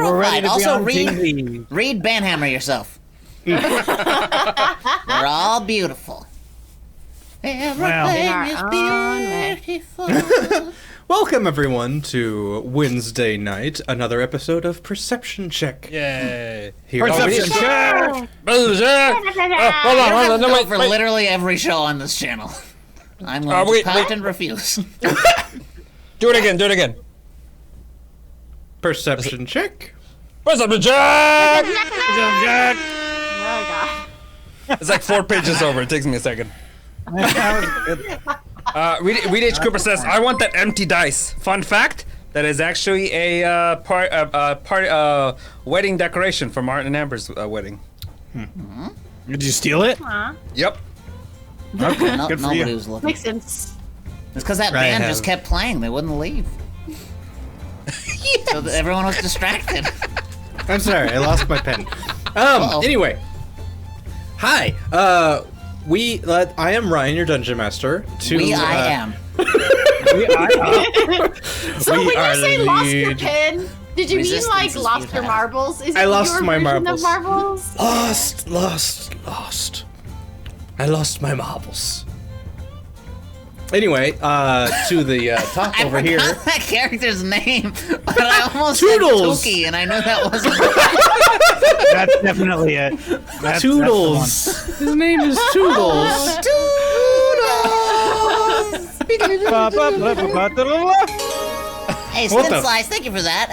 qualified. Also, read TV. Banhammer yourself. We're all beautiful. Everything is beautiful. Welcome everyone to Wednesday night, another episode of Perception Check. Yay! Perception check. Hold on, no, wait, for literally every show on this channel. I'm going to pout and refuse. Do it again. Perception Check. Perception check. Oh god. It's like 4 pages over. It takes me a second. Weedage Cooper says, "I want that empty dice." Fun fact: that is actually a wedding decoration for Martin and Amber's wedding. Did you steal it? Yep. Okay, No, good for nobody you. was looking. Makes sense. It's because that band just kept playing. They wouldn't leave. So that everyone was distracted. I'm sorry, I lost my pen. Anyway. Hi. I am Ryan, your dungeon master. I am. So when you say lost your lead. pen, did you mean Resistance like is lost your futile. marbles? Is I it lost your my version marbles. Of marbles? Lost. I lost my marbles. Anyway, to the top over here. I forgot that character's name, but I almost Toodles. said Tookie, and I knew that wasn't. That's definitely it. That's Toodles. His name is Toodles. Hey, What Skin the- Slice, thank you for that.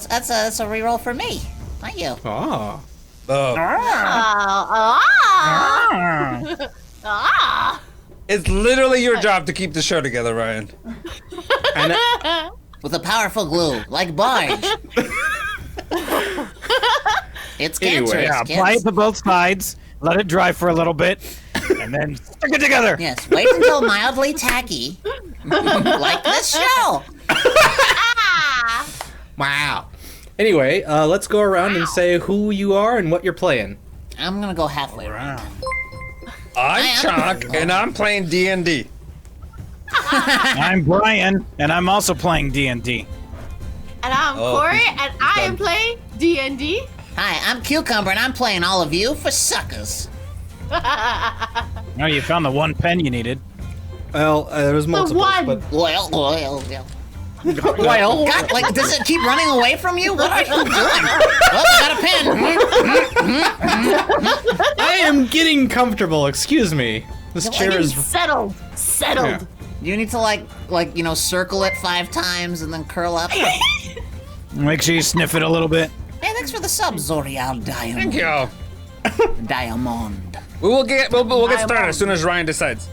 That's a reroll for me. Thank you. Ah. It's literally your job to keep the show together, Ryan. And With a powerful glue, like barge. It's cancerous, Anyway, Yeah, kids. apply it to both sides, let it dry for a little bit, and then stick it together. Yes, wait until mildly tacky, like this show. wow. Anyway, let's go around and say who you are and what you're playing. I'm gonna go halfway around. I'm Chonk, and I'm playing D&D. I'm Brian, and I'm also playing D&D. And I'm Corey, and I am playing D&D. Hi, I'm Cucumber, and I'm playing all of you for suckers. Oh, you found the one pen you needed. Well, there was multiple, one. but Well. God, like, does it keep running away from you? What are you doing? Oh, I got a pen. I am getting comfortable. Excuse me. This chair is. Settled. Yeah. You need to circle it 5 times and then curl up. Make sure you sniff it a little bit. Hey, thanks for the sub, Zorial Diamond. Thank you. Diamond. We'll get started as soon as Ryan decides.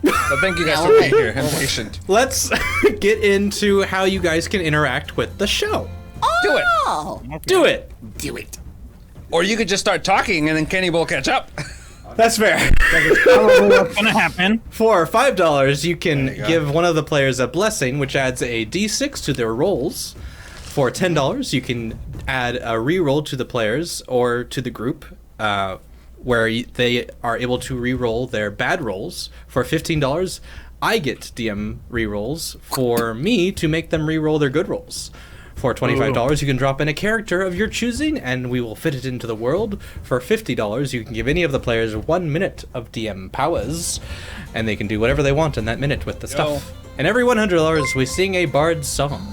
So thank you guys for being here and patient. Let's get into how you guys can interact with the show. Do it. Oh, Do it. do it. Or you could just start talking and then Kenny will catch up. That's fair. Probably what's gonna happen. For $5, you can There you go. give one of the players a blessing, which adds a D6 to their rolls. For $10, you can add a reroll to the players or to the group, where they are able to re-roll their bad rolls. For $15, I get DM re-rolls for me to make them re-roll their good rolls. For $25, you can drop in a character of your choosing, and we will fit it into the world. For $50, you can give any of the players 1 minute of DM powers, and they can do whatever they want in that minute with the stuff. And every $100, we sing a bard's song.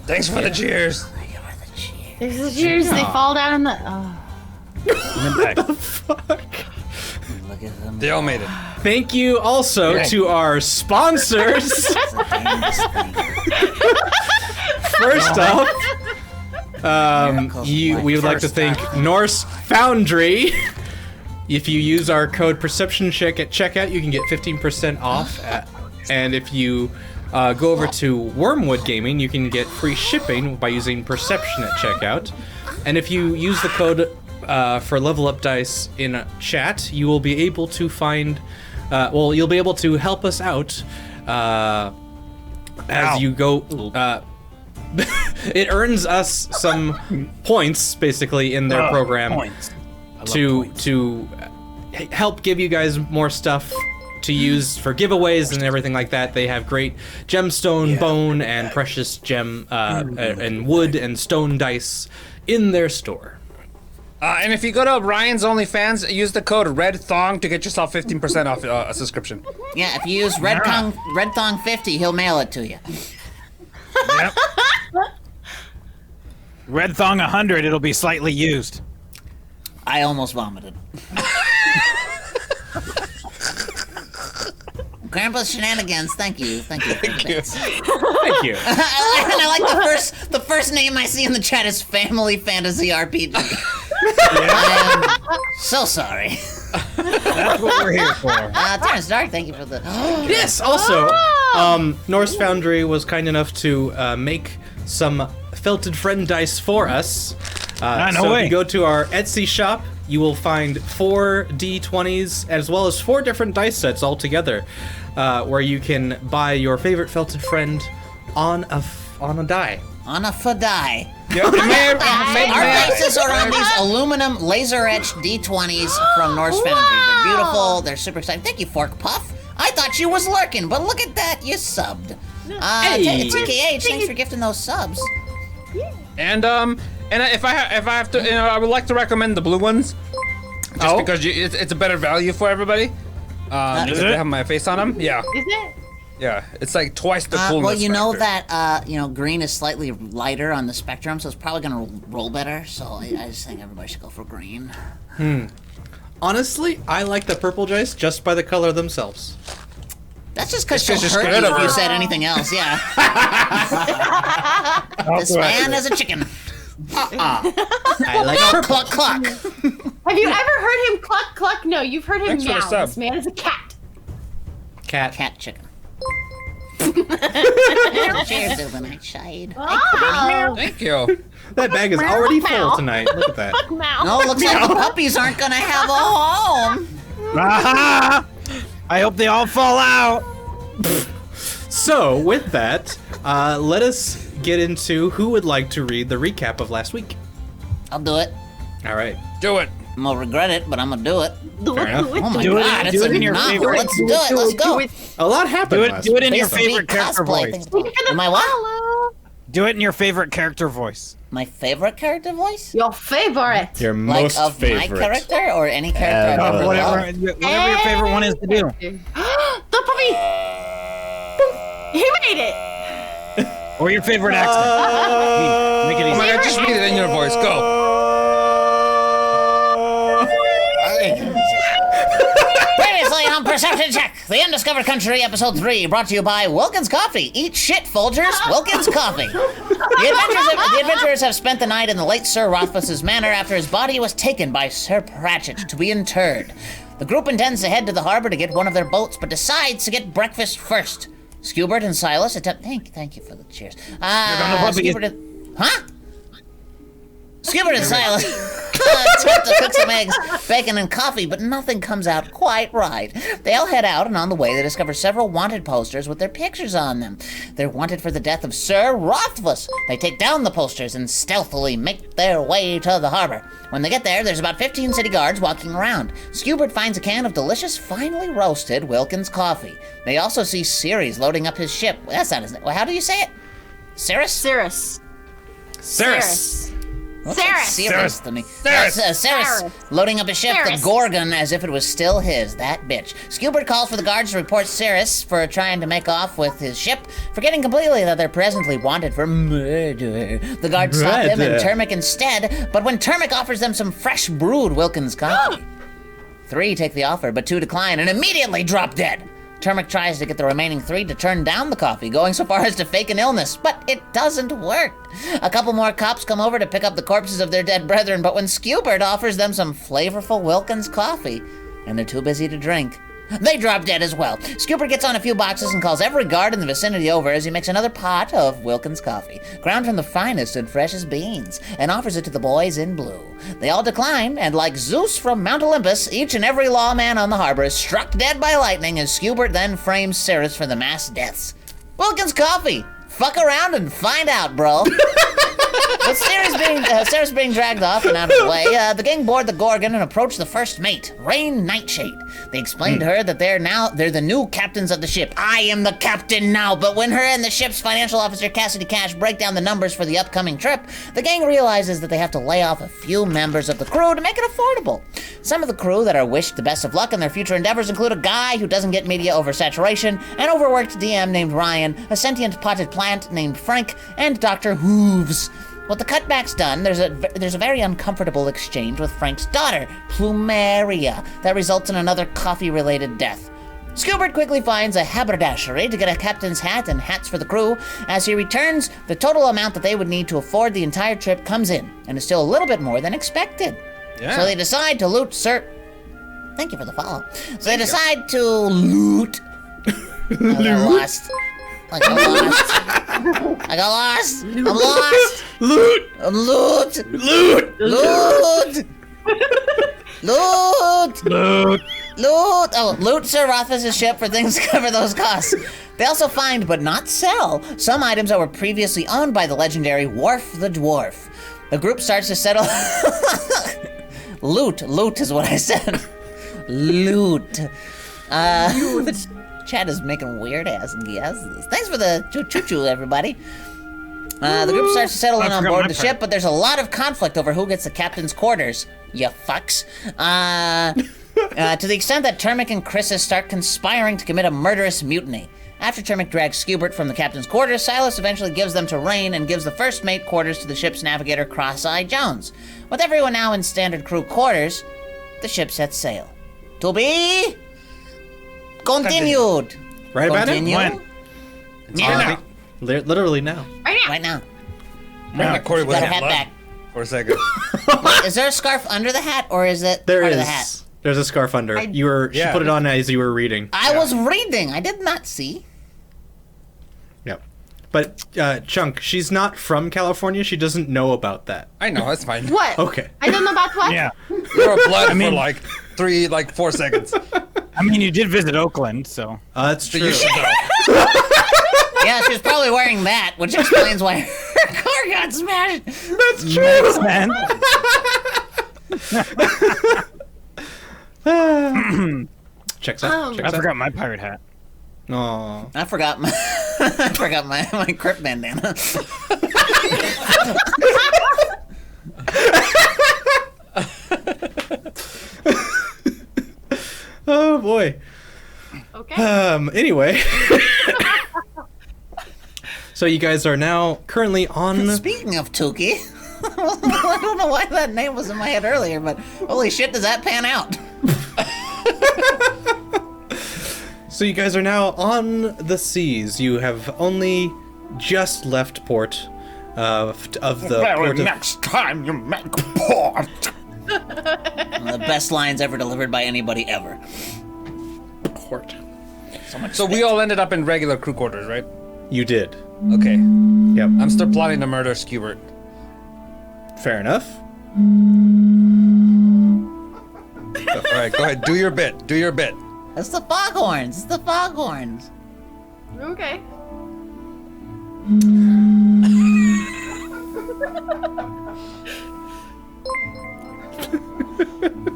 Thanks for the cheers. There's the cheers. They fall down in the. Look at them. They all made it. Thank you also to our sponsors. It's the damnedest thing. First off, Miracles we like would like to first thank time. Norse Foundry. If you use our code Perception Check at checkout, you can get 15% off. And if you go over to Wormwood Gaming, you can get free shipping by using Perception at checkout. And if you use the code for Level Up Dice in chat, you will be able to find, you'll be able to help us out as you go. It earns us some points, basically, in their program Points. to help give you guys more stuff to use for giveaways and everything like that. They have great gemstone, bone, and precious gem and wood and stone dice in their store. And if you go to Ryan's OnlyFans, use the code REDTHONG to get yourself 15% off a subscription. Yeah, if you use Red Thong 50, he'll mail it to you. Yep. Red Thong 100, it'll be slightly used. I almost vomited. Grandpa's shenanigans. Thank you. Thank you. And I like the first name I see in the chat is Family Fantasy RPG. I am so sorry. That's what we're here for. Terrence Dark, thank you for the. Yes. Also, Norse Foundry was kind enough to make some felted friend dice for us. So if you go to our Etsy shop, you will find 4 D20s as well as 4 different dice sets all together, where you can buy your favorite felted friend on a die. On a fadai. Yep. Our faces are on these aluminum laser-etched D20s from Norse Foundry. They're beautiful. They're super exciting. Thank you, Fork Puff. I thought you was lurking, but look at that. You subbed. Hey. TKH, thanks for gifting those subs. And if I have to, I would like to recommend the blue ones, just because it's a better value for everybody. Because they have my face on them. Yeah. Is it? Yeah, it's like twice the coolness Well, you know factor. that green is slightly lighter on the spectrum, so it's probably gonna roll better. So I just think everybody should go for green. Honestly, I like the purple dice just by the color themselves. That's just because It's she'll just hurt good you of if you her. said anything else. Yeah. This man is a chicken. I like purple. Cluck cluck. Have you ever heard him cluck cluck? No, you've heard him Thanks for the meow. sub. This man is a cat. Cat. Chicken. Cheers to the nightshade. Oh, Thank you. That bag is already full tonight. Look at that. meow. No, looks like the puppies aren't gonna have a home. Aha! I hope they all fall out. So, with that, let us get into who would like to read the recap of last week. I'll do it. All right. Do it. I'm gonna regret it, but I'm gonna do it. Fair enough. Oh my Do it- god, do it's it a in your novel. favorite- Let's do it. Let's go. A lot happened last Do it in week. your Big favorite character cosplay voice. things. Am I what? Hello. Do it in your favorite character voice. My favorite character voice? Your favorite. Your Like most of my favorite. character or any character I've ever Whatever loved? your favorite one is to do. The puppy. He made it. Or your favorite accent. Make it Oh easy. my god, just read it in your voice. Go. Previously on Perception Check, the Undiscovered Country, Episode 3, brought to you by Wilkins Coffee. Eat shit, Folgers. Wilkins Coffee. The adventurers have spent the night in the late Sir Rothfuss's manor after his body was taken by Sir Pratchett to be interred. The group intends to head to the harbor to get one of their boats, but decides to get breakfast first. Skubert and Silas attempt. Thank you for the cheers. Skubert and, huh? Skubert and Silas attempt to cook some eggs, bacon, and coffee, but nothing comes out quite right. They all head out, and on the way, they discover several wanted posters with their pictures on them. They're wanted for the death of Sir Rothfuss. They take down the posters and stealthily make their way to the harbor. When they get there, there's about 15 city guards walking around. Skubert finds a can of delicious, finely roasted Wilkins coffee. They also see Ceres loading up his ship. That's not his name. How do you say it? Ceres? Cirrus. Ceres. Looks like Ceres. Ceres to me. Ceres. Ceres. Ceres. Loading up his ship, the Ceres. Gorgon, as if it was still his. That bitch. Skubert calls for the guards to report Ceres for trying to make off with his ship, forgetting completely that they're presently wanted for murder. The guards stop him and Murder. Termic instead, but when Termic offers them some fresh brewed Wilkins coffee, 3 take the offer, but 2 decline and immediately drop dead. Termic tries to get the remaining 3 to turn down the coffee, going so far as to fake an illness, but it doesn't work. A couple more cops come over to pick up the corpses of their dead brethren, but when Skubert offers them some flavorful Wilkins coffee, and they're too busy to drink, they drop dead as well. Skubert gets on a few boxes and calls every guard in the vicinity over as he makes another pot of Wilkins coffee, ground from the finest and freshest beans, and offers it to the boys in blue. They all decline, and like Zeus from Mount Olympus, each and every lawman on the harbor is struck dead by lightning as Skubert then frames Ceres for the mass deaths. Wilkins coffee! Fuck around and find out, bro. Let's Sarah's being dragged off and out of the way, the gang board the Gorgon and approach the first mate, Rain Nightshade. They explain to her that they're the new captains of the ship. I am the captain now, but when her and the ship's financial officer, Cassidy Cash, break down the numbers for the upcoming trip, the gang realizes that they have to lay off a few members of the crew to make it affordable. Some of the crew that are wished the best of luck in their future endeavors include a guy who doesn't get media oversaturation, an overworked DM named Ryan, a sentient potted plant named Frank, and Dr. Hooves. With the cutbacks done, there's a very uncomfortable exchange with Frank's daughter, Plumeria, that results in another coffee-related death. Skubert quickly finds a haberdashery to get a captain's hat and hats for the crew. As he returns, the total amount that they would need to afford the entire trip comes in, and is still a little bit more than expected. Yeah. So they decide to loot Thank you for the follow. So they decide to loot. I got lost. I'm lost. Loot. I'm loot. Loot. Loot. Loot. Loot. Loot. Oh, loot Sir Rothfuss's ship for things to cover those costs. They also find, but not sell, some items that were previously owned by the legendary Worf the Dwarf. The group starts to settle... Loot is what I said. Loot. Chad is making weird-ass guesses. Thanks for the choo-choo, everybody. The group starts to settle in on board the ship, but there's a lot of conflict over who gets the captain's quarters. You fucks. To the extent that Termic and Chrysis start conspiring to commit a murderous mutiny. After Termic drags Skubert from the captain's quarters, Silas eventually gives them to Rain and gives the first mate quarters to the ship's navigator, Cross-Eye Jones. With everyone now in standard crew quarters, the ship sets sail. To be... continued. Right about it? Continue? Now. Literally now. Right now. Yeah, Corey was Got her in hat blood back. for a second. Wait, is there a scarf under the hat, or is it There part is. of the hat? There's a scarf under. She put it on as you were reading. I was reading. I did not see. Yep. But Chunk, she's not from California. She doesn't know about that. I know, that's fine. What? Okay. I don't know about what? Yeah. You're a blood for 4 seconds. I mean, you did visit Oakland, so. That's So true. you should know. Yeah, she was probably wearing that, which explains why her car got smashed. That's true. Makes sense. Checks out. I forgot my pirate hat. Aww. I forgot my my crypt bandana. Oh boy. Okay. Anyway. So you guys are now currently on. Speaking of Tukey, I don't know why that name was in my head earlier, but holy shit, does that pan out? So you guys are now on the seas. You have only just left port of the port of... next time you make port. One of the best lines ever delivered by anybody ever. port. So we all ended up in regular crew quarters, right? You did. Okay. Yep. I'm still plotting to murder Skubert. Fair enough. All right, go ahead. Do your bit. Do your bit. It's the foghorns. It's the foghorns. Okay.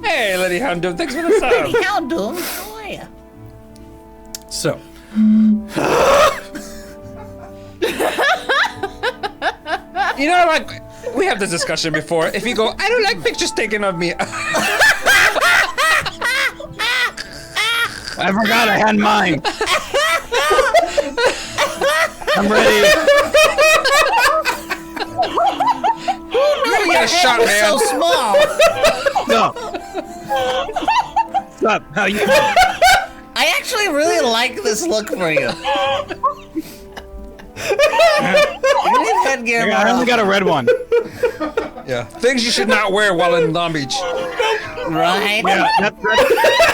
Hey, Lady Houndoom, thanks for the sub. Hey, how doing? How are ya? So. You know, like, we have this discussion before. If you go, I don't like pictures taken of me. I forgot I had mine. I'm ready. You got a shot, It's man. so small. Stop. Stop. How you? I actually really like this look for you. You need headgear more I only got a red one. Yeah. Things you should not wear while in Long Beach. often, right? Yeah,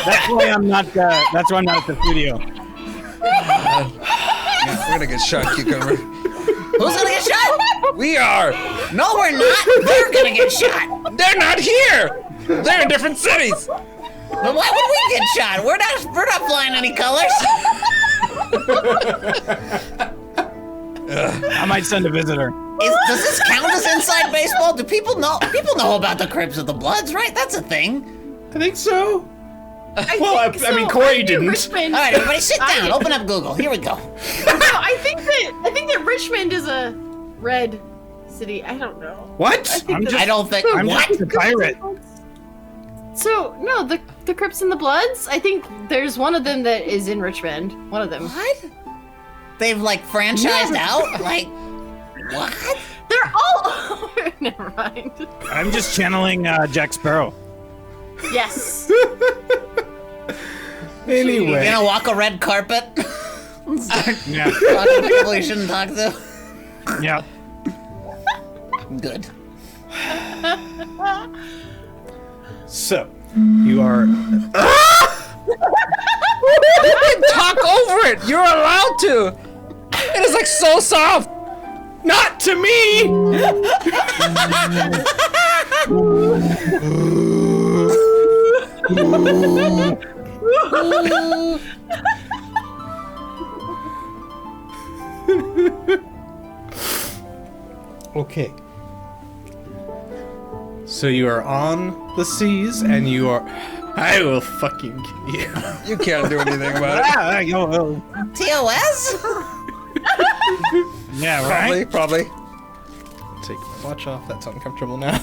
that's why I'm not. That's why I'm not at the studio. Yeah, we're gonna get shot, Cucumber. Who's gonna get shot? We are. No, we're not. They're gonna get shot. They're not here. They're in different cities. But why would we get shot? We're not flying any colors. I might send a visitor. Does this count as inside baseball? Do people know? People know about the Crips of the Bloods, right? That's a thing. I think so. I mean, Corey didn't. Richmond. All right, everybody, sit down. Open up Google. Here we go. No, I think that Richmond is a red city. I don't know. What? I don't think. I'm What? just a pirate. So no, the Crips and the Bloods. I think there's one of them that is in Richmond. One of them. What? They've like franchised out? Like what? They're all. Never mind. I'm just channeling Jack Sparrow. Yes. Anyway. You're gonna walk a red carpet? Yeah. Talk to people you shouldn't talk to? Yeah. Good. So, you are. Talk over it. You're allowed to. It is like so soft. Not to me! Okay. So you are on the seas, and you are. I will fucking kill you. You can't do anything about it. Ah, yo, TOS? yeah, right? Probably. Take my watch off. That's uncomfortable now.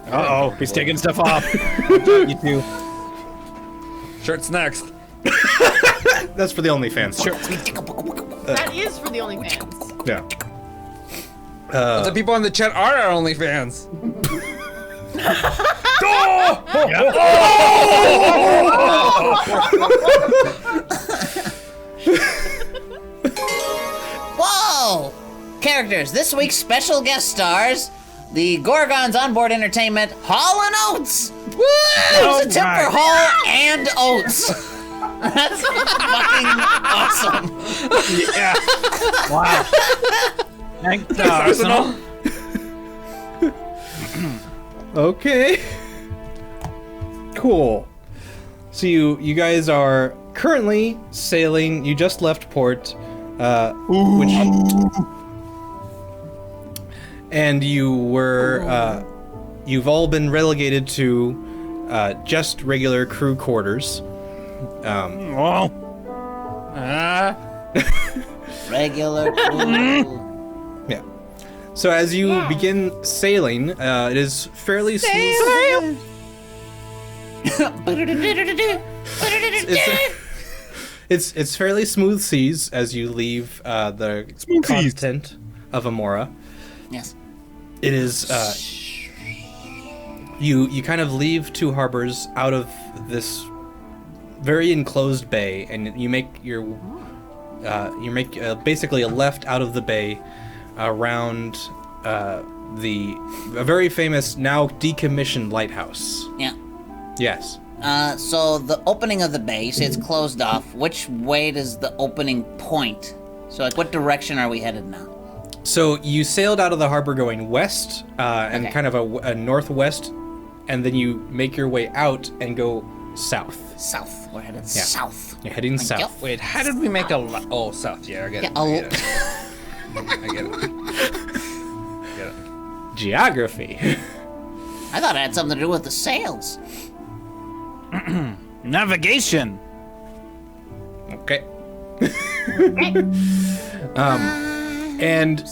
Uh-oh, he's taking stuff off. You too. Shirt's next. That's for the OnlyFans. Sure. That is for the OnlyFans. Yeah. The people in the chat are our OnlyFans. Whoa! Characters, this week's special guest stars, the Gorgons Onboard Entertainment, Hall and Oates! Woo! It's a tip my. for Hall and Oates. That's fucking awesome. Yeah. Wow. Thanks, Arsenal. Okay. Cool. So you guys are currently sailing. You just left port, which, and you've all been relegated to just regular crew quarters. Well, Regular crew. Yeah. So as you begin sailing, it is fairly smooth. It's fairly smooth seas as you leave the continent of Amora. Yes. It is you kind of leave two harbors out of this very enclosed bay, and you make basically a left out of the bay around a very famous, now decommissioned lighthouse. Yeah. Yes. So the opening of the bay, you say it's closed off. Which way does the opening point? So, like, what direction are we headed now? So you sailed out of the harbor going west, and Okay. kind of a northwest, and then you make your way out and go south. South. We're headed south. You're heading Thank south. you. Wait, how did we make oh, south. Yeah, I get it. Yeah, I get it. I get it. Get it. Geography. I thought it had something to do with the sails. navigation. Okay. And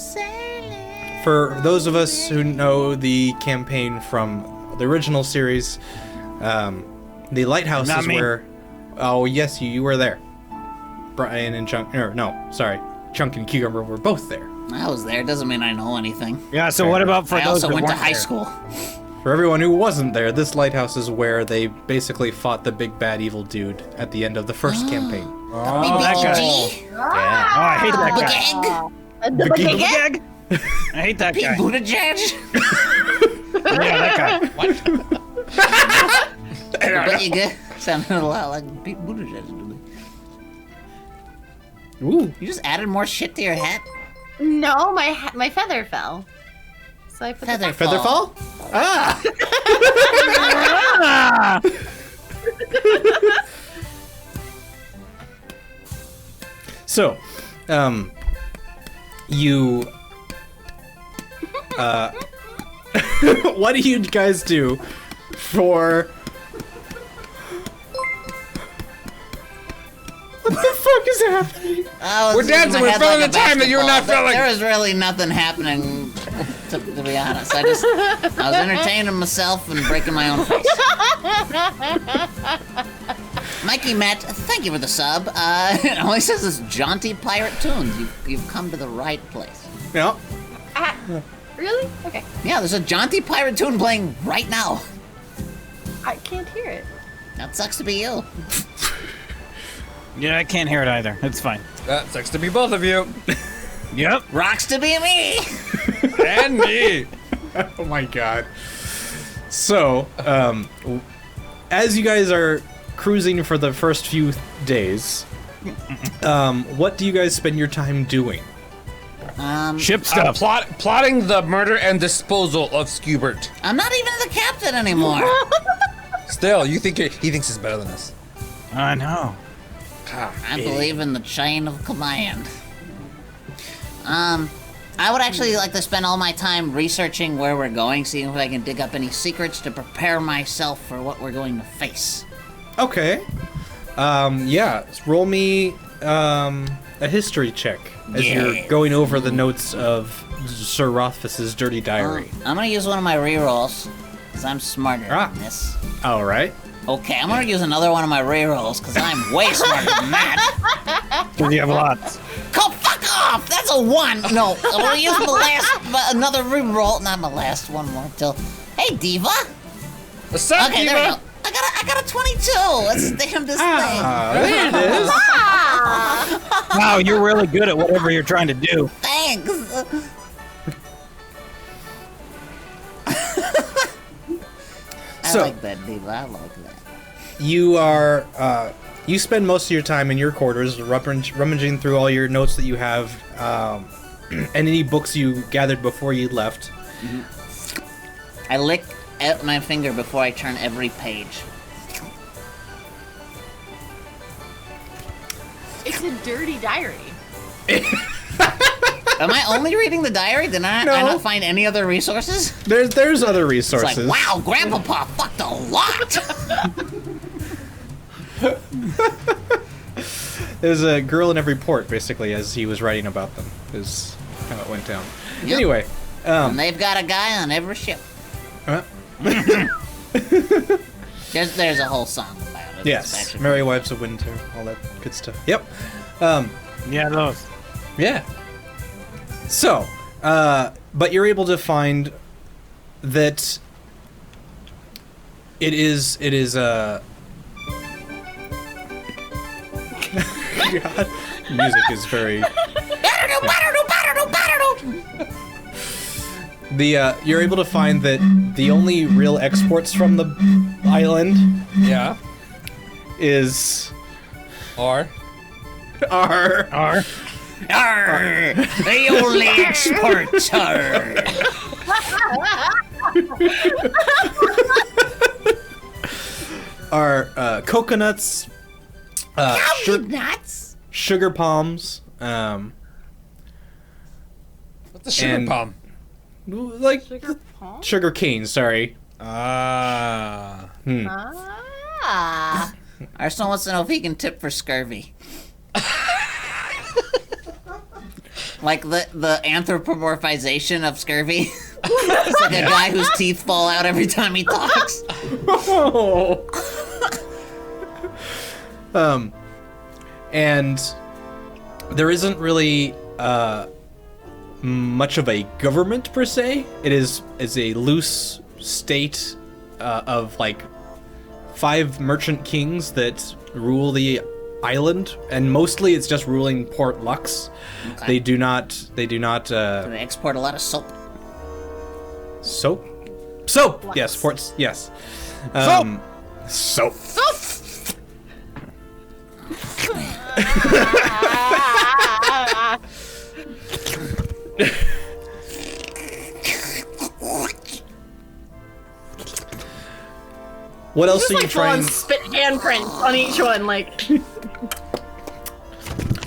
for those of us who know the campaign from the original series, the lighthouse Not is me. where. Oh yes, you were there. Brian and Chunk. Sorry, Chunk and Cucumber were both there. I was there. Doesn't mean I know anything. Yeah, so what about for I those also that went to weren't high there? school. For everyone who wasn't there, this lighthouse is where they basically fought the big bad evil dude at the end of the first campaign. Oh, that guy. BBG? Oh, I hate that guy. Bageg? Bageg? I hate that Pete guy. Buttigieg? Yeah, that guy. Bageg? Sounded a lot like Pete Buttigieg. Ooh. You just added more shit to your hat? No, my feather fell. So I put Feather the Featherfall? Ah! Ah! So, you what do you guys do for... What the fuck is happening? We're dancing. We're filling the time that you're not filling. There was really nothing happening, to be honest. I was entertaining myself and breaking my own face. Mikey Matt, thank you for the sub. It only says this jaunty pirate tunes. You've come to the right place. Yeah. Really? Okay. Yeah, there's a jaunty pirate tune playing right now. I can't hear it. That sucks to be you. Yeah, I can't hear it either. It's fine. That sucks to be both of you. Yep. Rocks to be me. And me. Oh my god. So, as you guys are cruising for the first few days, what do you guys spend your time doing? Ship stuff. Plotting the murder and disposal of Skubert. I'm not even the captain anymore. Still, he thinks he's better than us. I know. I believe in the chain of command. I would actually like to spend all my time researching where we're going, seeing if I can dig up any secrets to prepare myself for what we're going to face. Okay. Yeah. Roll me a history check as you're going over the notes of Sir Rothfuss's dirty diary. I'm gonna use one of my rerolls, because I'm smarter than this. All right. Okay, I'm gonna use another one of my rerolls, because I'm way smarter than that. You have lots. Go fuck off! That's a 1! No, I'm gonna use another reroll, not my last one more till... Hey, Diva! What's up, Okay, Diva? there we go. I got a 22! Let's damn this thing. There it is. Wow, you're really good at whatever you're trying to do. Thanks! I like that, Diva, I like that. You are, you spend most of your time in your quarters rummaging through all your notes that you have, and any books you gathered before you left. I lick at my finger before I turn every page. It's a dirty diary. Am I only reading the diary? Did I not find any other resources? There's other It's resources. like, wow, Grandpapa fucked a lot! There's a girl in every port, basically, as he was writing about them, is how it went down. Yep. Anyway, And they've got a guy on every ship. There's a whole song about it. It's yes, actually Merry pretty Wives of Winter, all that good stuff. Yep. Yeah, those. Yeah. So, but you're able to find that it is God, music is very. You're able to find that the only real exports from the island Yeah. is Or? are Arr! The only exports are coconuts, nuts. sugar palms, What's a sugar And- palm? like Sugar palm? sugar cane. Sorry. Ah. Ah. Arsenal wants to know if he can tip for scurvy. Like the anthropomorphization of scurvy. It's like a guy whose teeth fall out every time he talks. And there isn't really much of a government per se. It is a loose state of like 5 merchant kings that rule the island, and mostly it's just ruling Port Lux. Okay. They do not. They export a lot of soap. Soap. Lux. Yes, ports. Yes. Soap. What else are you trying? Spit handprint on each one, like.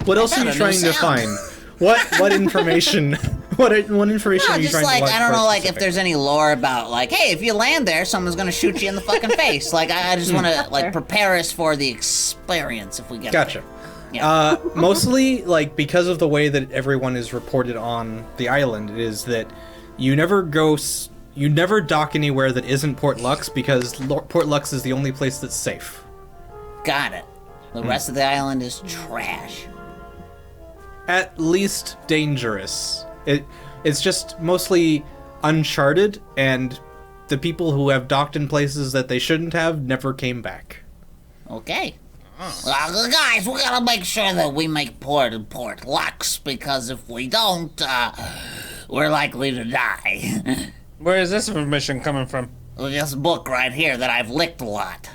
What else are you got a new trying to sound. find? What information What information No, are you just trying like to look I don't for know, like if specific? there's any lore about like, hey, if you land there, someone's gonna shoot you in the fucking face. Like I just want to like prepare us for the experience if we get Gotcha. there. Yeah. Mostly, like, because of the way that everyone is reported on the island, it is that you never you never dock anywhere that isn't Port Lux, because Port Lux is the only place that's safe. Got it. The rest of the island is trash. At least dangerous. It's just mostly uncharted, and the people who have docked in places that they shouldn't have never came back. Okay. Well, guys, we gotta make sure that we make Port Lux, because if we don't, we're likely to die. Where is this information coming from? This book right here that I've licked a lot.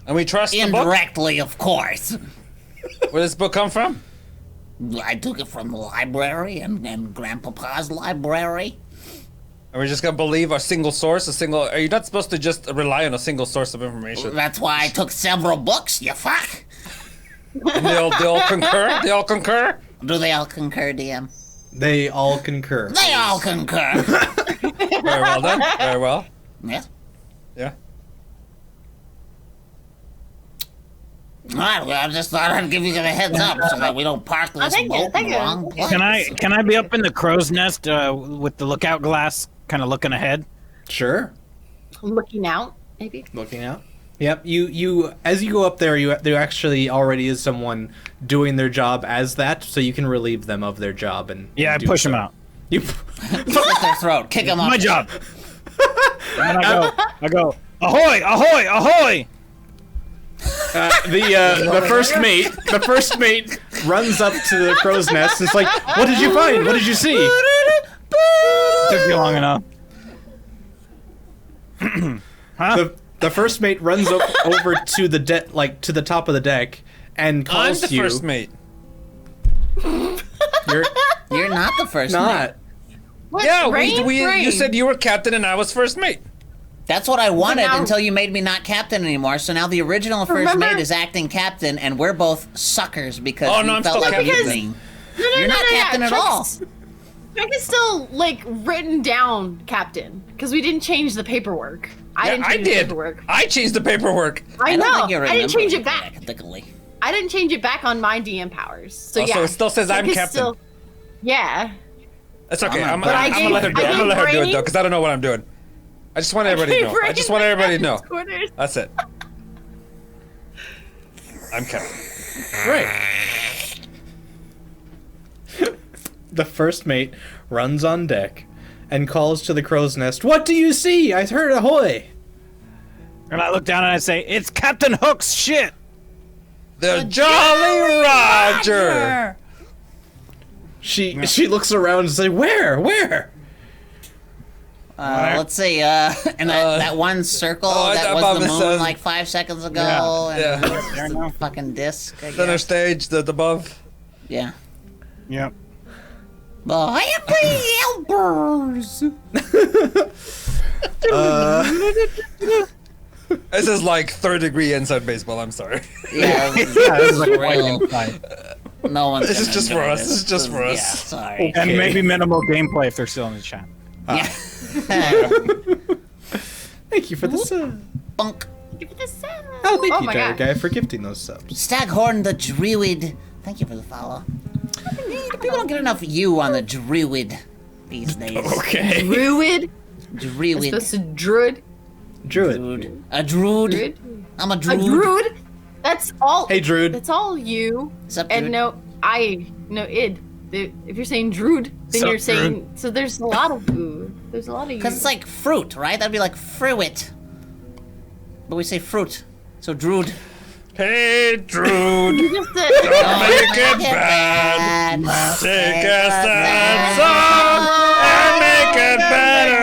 And we trust the book? Indirectly, of course. Where does this book come from? I took it from the library and Grandpapa's library. Are we just gonna believe a single source? Are you not supposed to just rely on a single source of information? That's why I took several books, you fuck. And they all concur? They all concur? Do they all concur, DM? They all concur. They all concur. Very well done. Very well. Yes. Yeah. Alright, well, I just thought I'd give you a heads up so that we don't park this thank you, boat in thank the you. wrong place. Can I be up in the crow's nest with the lookout glass, kind of looking ahead? Sure. Looking out, maybe. Looking out. Yep. You as you go up there, there actually already is someone doing their job as that, so you can relieve them of their job and Yeah, I do push so. them out. You. Slit their throat, kick them off. My job. And then I go, ahoy, ahoy, ahoy! The first mate runs up to the crow's nest and is like, "What did you find? What did you see?" Took you long enough. The first mate runs over to the to the top of the deck and I'm calls the you. first mate. You're You're not the first not. mate. What? Yeah, Rain? you said you were captain and I was first mate. That's what I wanted now- until you made me not captain anymore. So now the original first Remember- mate is acting captain, and we're both suckers because Oh, we no, I'm felt still like captain. losing. No, You're not captain at all. Chuck is still like written down captain because we didn't change the paperwork. I didn't change the did. paperwork. I changed the paperwork. I don't know. think you I didn't change it remember back. Technically. I didn't change it back on my DM powers. So Oh, so yeah. it still says Chuck I'm is captain. still- yeah. That's okay. I'm But I gonna let her do it. I'm gonna let her do it though, because I don't know what I'm doing. I just want everybody to know. I just want everybody to know. Quarters. That's it. I'm captain. Right. The first mate runs on deck and calls to the crow's nest, "What do you see? I heard ahoy!" And I look down and I say, it's Captain Hook's shit! The Jolly Roger. She looks around and says, "Where? Let's see. And that one circle that was the moon like 5 seconds ago, Yeah. and There it's now. a fucking disc. I Center guess. stage, the above. Yeah. Yep. The happy helpers. This is like third-degree inside baseball. I'm sorry. Yeah, this Yeah, this is like real. No one's. This is gonna just for enjoy us. This is just for us. Yeah, sorry. And maybe minimal gameplay if they're still in the chat. Yeah. Thank you for the sub." Bunk. Oh, thank Oh you, my Dire God. Guy, for gifting those subs. Staghorn the Druid. Thank you for the follow. People don't get enough you on the Druid these days. Okay. Druid. Druid. Supposed to druid. Druid. Druid. A Druid. Druid. I'm a A Druid. druid. That's all. Hey, Druid. That's all you. Sup, And Druid? id. If you're saying druid, then Sup, you're saying. So there's a lot of food. There's a lot of you. Because it's like fruit, right? That'd be like fruit. But we say fruit. So Druid. Hey, Drude. You just said. Don't make it bad. Take a sad song and make it better.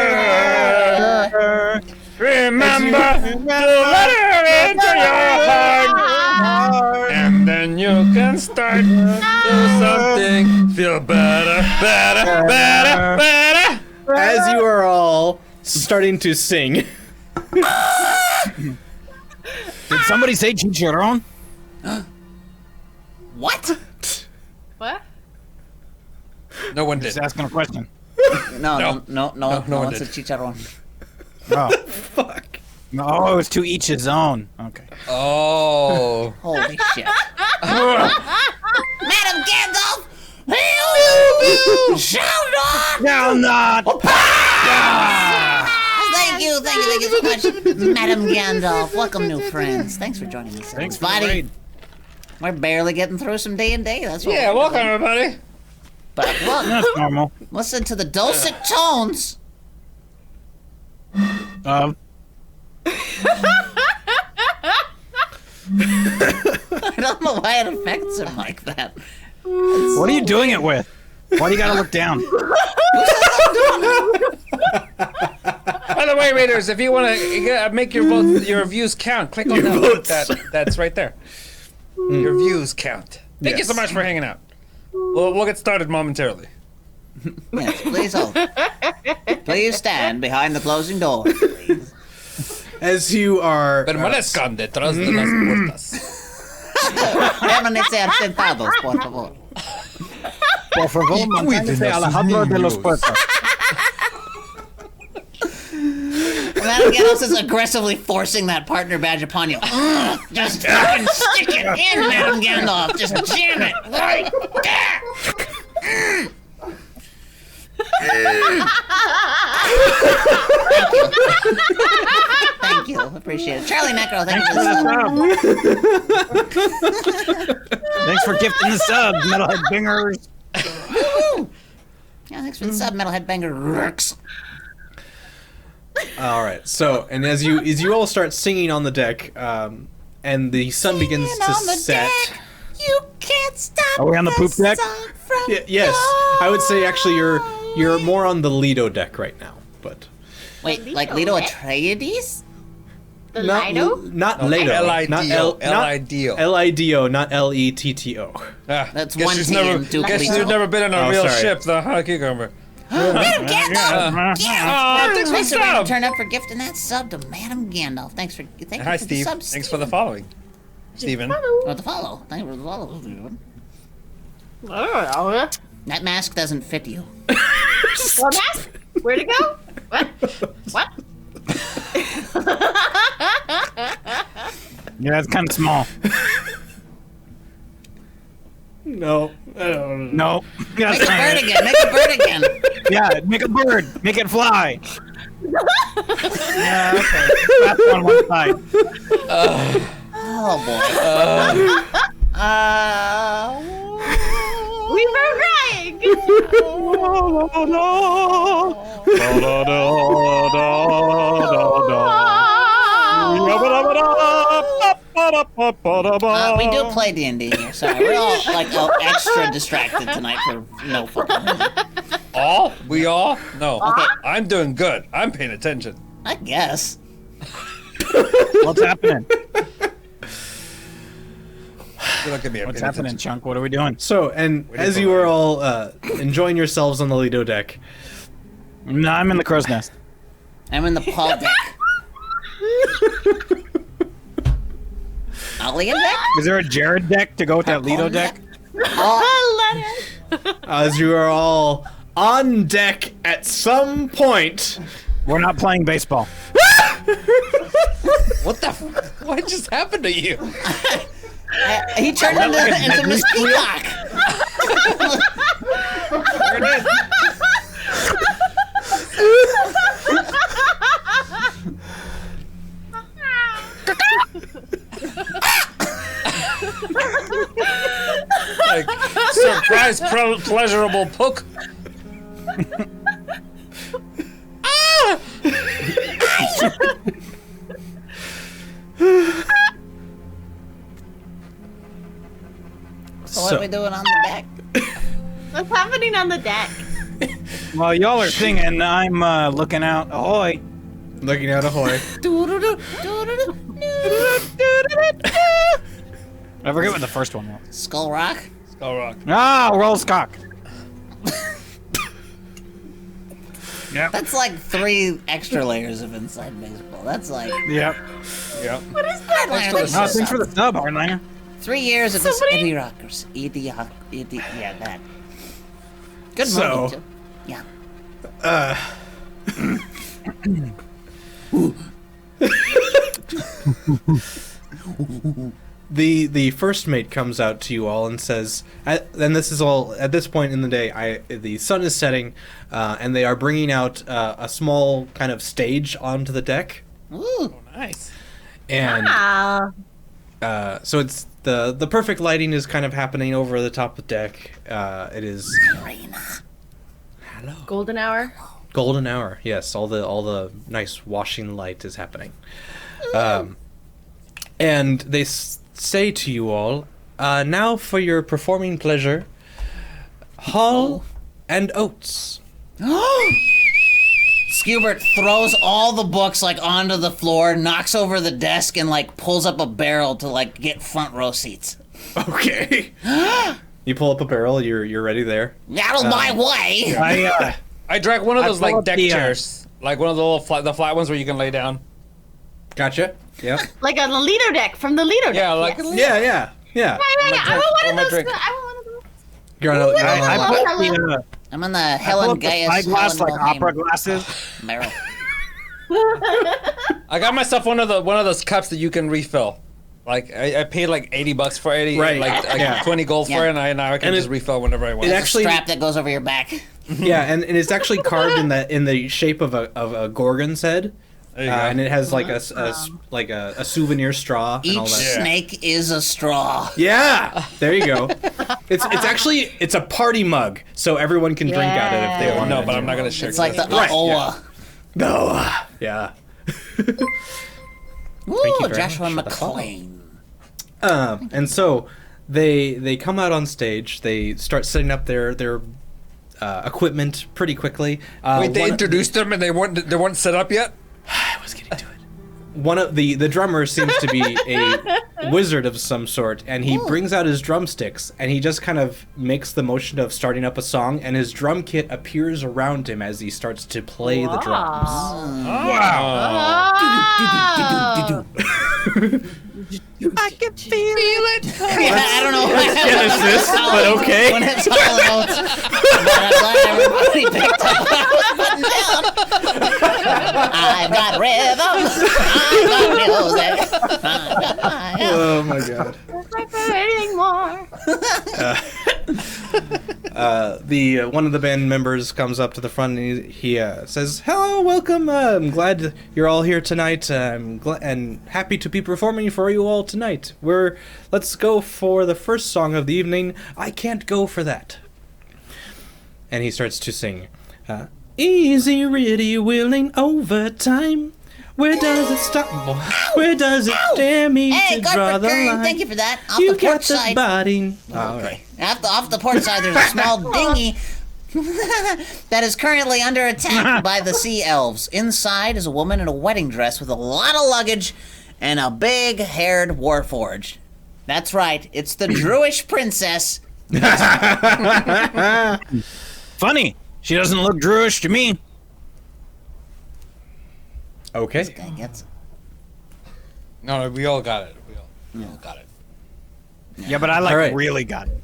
Remember to let her into your heart, and then you can start do something. Feel better, better, better, better. As you are all starting to sing, Did somebody say chicharron? What? What? No one did. Just asking a question. No one one wants did. a chicharron. Oh. Fuck. No, it's to each his own. Okay. Oh. Holy shit. Madam Gandalf! Shout on! Now not. Thank you so much, Madam Gandalf. Welcome, new friends. Thanks for joining us. Thanks for the buddy. raid. We're barely getting through some D&D. That's what Yeah, we're welcome doing. everybody. But look, That's normal. listen to the dulcet tones. Um, I don't know why it affects him like that. what are you doing it with? Why do you gotta look down? By the way, Raiders, if you want to make your views count, click on that link that's right there. Your views count. Thank you so much for hanging out. We'll get started momentarily. Yes, please hold. Please stand behind the closing door. Please. As you are. Permanezcan detrás de las puertas. Permanece sentados, por favor. Por favor, manténgase alejado de los puertos. Madam Gandalf is aggressively forcing that partner badge upon you. Just fucking stick it in, Madam Gandalf. Just jam it. Right there. Thank you. Appreciate it. Charlie Necro, thank you for the sub. Thanks for gifting the sub, Metalhead Bingers. Yeah, thanks for the sub, Metalhead Banger Rurks. All right. So, and as you all start singing on the deck, and the sun begins to set. Deck. You can't stop. Are we on the poop deck? Yes, I would say actually you're more on the Lido deck right now, but Wait, like Lido Atreides? The not Lido? not Lido, not L-I-D-O. L-I-D-O, not L-E-T-T-O. That's guess one she's T never, in Duke guess Lido. you've never been on a Oh, real sorry. ship, the huh, cucumber. Madam Gandalf! Aw, thanks for Thanks the for sub. turn up for gifting that sub to Madam Gandalf. Thank you Hi, for Steve. the sub, Thanks for the following. Steven. Oh, the follow. Thank you for the follow. I don't know. That mask doesn't fit you. What mask? Where'd it go? What? What? Yeah, it's kind of small. No. No. Yeah, Make a bird again. Make a bird again. yeah, make a bird. Make it fly. Yeah, okay. That's on one side. Oh boy. We were crying. We do play D&D here. Sorry, we're all like extra distracted tonight for no fucking reason. All? We all? No. Okay. I'm doing good. I'm paying attention. I guess. What's happening? You look at me. I'm What's paying happening, attention. Chunk? What are we doing? So, and as you are all enjoying yourselves on the Lido deck, No, I'm in the crow's nest. I'm in the Paul deck. Alien deck? Is there a Jared deck to go with that Lido Paul deck? Oh, as you are all on deck at some point, We're not playing baseball. What the? What just happened to you? he turned into Miss Peacock. There it is. Like surprise, pleasurable poke. So what are we doing on the deck? What's happening on the deck? Well, y'all are singing. I'm looking out. Ahoy. looking out ahoy. I forget what the first one was. Skull Rock? Skull Rock. Ah, Rolls Cock. Yep. That's like 3 extra layers of inside baseball. That's like Yep. Yep. what is that? Thanks for the No, thanks for the sub, Hardliner. 3 years of this Somebody- Eddie Rockers. Yeah, that. Good So- movie too. Yeah. The first mate comes out to you all and says, and this is all at this point in the day. The sun is setting, and they are bringing out a small kind of stage onto the deck. Ooh. Nice. And so it's the perfect lighting is kind of happening over the top of the deck. It is Golden hour. golden hour. Yes, all the nice washing light is happening. And they say to you all, now for your performing pleasure, Hall and Oates. Skubert throws all the books like onto the floor, knocks over the desk, and like pulls up a barrel to like get front row seats. Okay. You pull up a barrel. You're ready there. Out of my way! I drag one of those like pulled deck the, chairs, like one of the little the flat ones where you can lay down. Gotcha. Yeah. Like on the Lido deck from the Lido deck. Yeah, like Yeah. I want one of those. drink. I want one of those. You're on I pulled the, I'm on the I Helen pulled the Gaius spyglass Helen like Wilhelm opera glasses. barrel. I got myself one of those cups that you can refill. Like I paid like $80 for it, Right. like Yeah. 20 gold for Yeah. it, and now I can And just refill whenever I want. it actually- Strap that goes over your back. Yeah, and it's actually carved in the shape of a Gorgon's head. There you go. And it has like a souvenir straw and Each all that. snake is a straw. Yeah, there you go. It's actually a party mug, so everyone can drink out of it if they want. No, but I'm not gonna share. It's like the Right, Oa. No. Yeah. Ooh, very Joshua much. McClane. And so they come out on stage. They start setting up their equipment pretty quickly. Wait, they introduced them and they weren't set up yet. I was getting to it. One of the drummer seems to be a wizard of some sort, and he brings out his drumsticks and he just kind of makes the motion of starting up a song, and his drum kit appears around him as he starts to play the drums. Wow. I can feel it. Yeah, I don't know. Genesis, but okay. When it's all notes. But I'm glad everybody picked up what I was putting down. I've got rhythm. I've got music. Oh my god. Anything more? The one of the band members comes up to the front and he says, "Hello, welcome. I'm glad you're all here tonight. I'm glad and happy to be performing for you all tonight. Let's go for the first song of the evening. I can't go for that." And he starts to sing, "Easy, really willing overtime. Where does it stop? Where does it dare me Hey, to draw Garth the Curry, line? thank you for that. Off You the got port the side. body." All right. Off the port side, there's a small dinghy that is currently under attack by the sea elves. Inside is a woman in a wedding dress with a lot of luggage and a big-haired warforged. That's right, it's the Druish princess. Funny. She doesn't look Druish to me. Okay. This guy gets it. No, we all got it. We all got it. Yeah, but I like All right. really got it.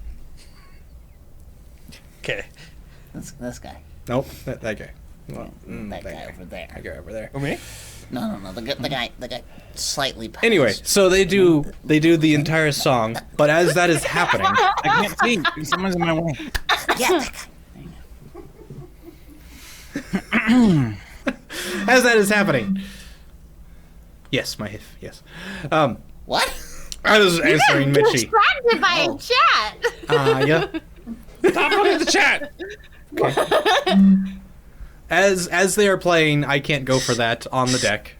Okay. This guy. Nope, that guy. Well, That guy over there. That guy over there. For me? No, the guy slightly past. Anyway, so they do the entire song, but as that is happening, I can't see. Someone's in my way. Yeah, that guy. as that is happening. Yes, yes. What? I was answering Mitchie. Distracted by a chat. Yeah. Stop looking at the chat. As they are playing, I can't go for that on the deck.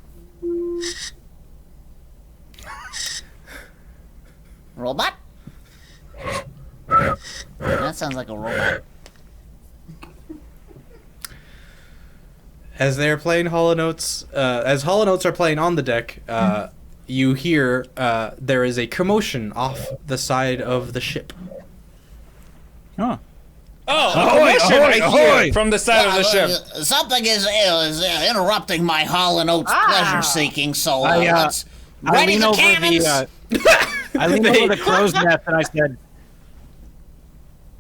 Robot? That sounds like a robot. As they are playing Hollow Notes, as Hollow Notes are playing on the deck, you hear there is a commotion off the side of the ship. Huh. Oh, Ahoy, ahoy, ahoy, I ahoy. hear from the side of the ship. Something is interrupting my Hall and Oates pleasure seeking, so I let's I ready lean the over cannons. I lean over the crow's nest and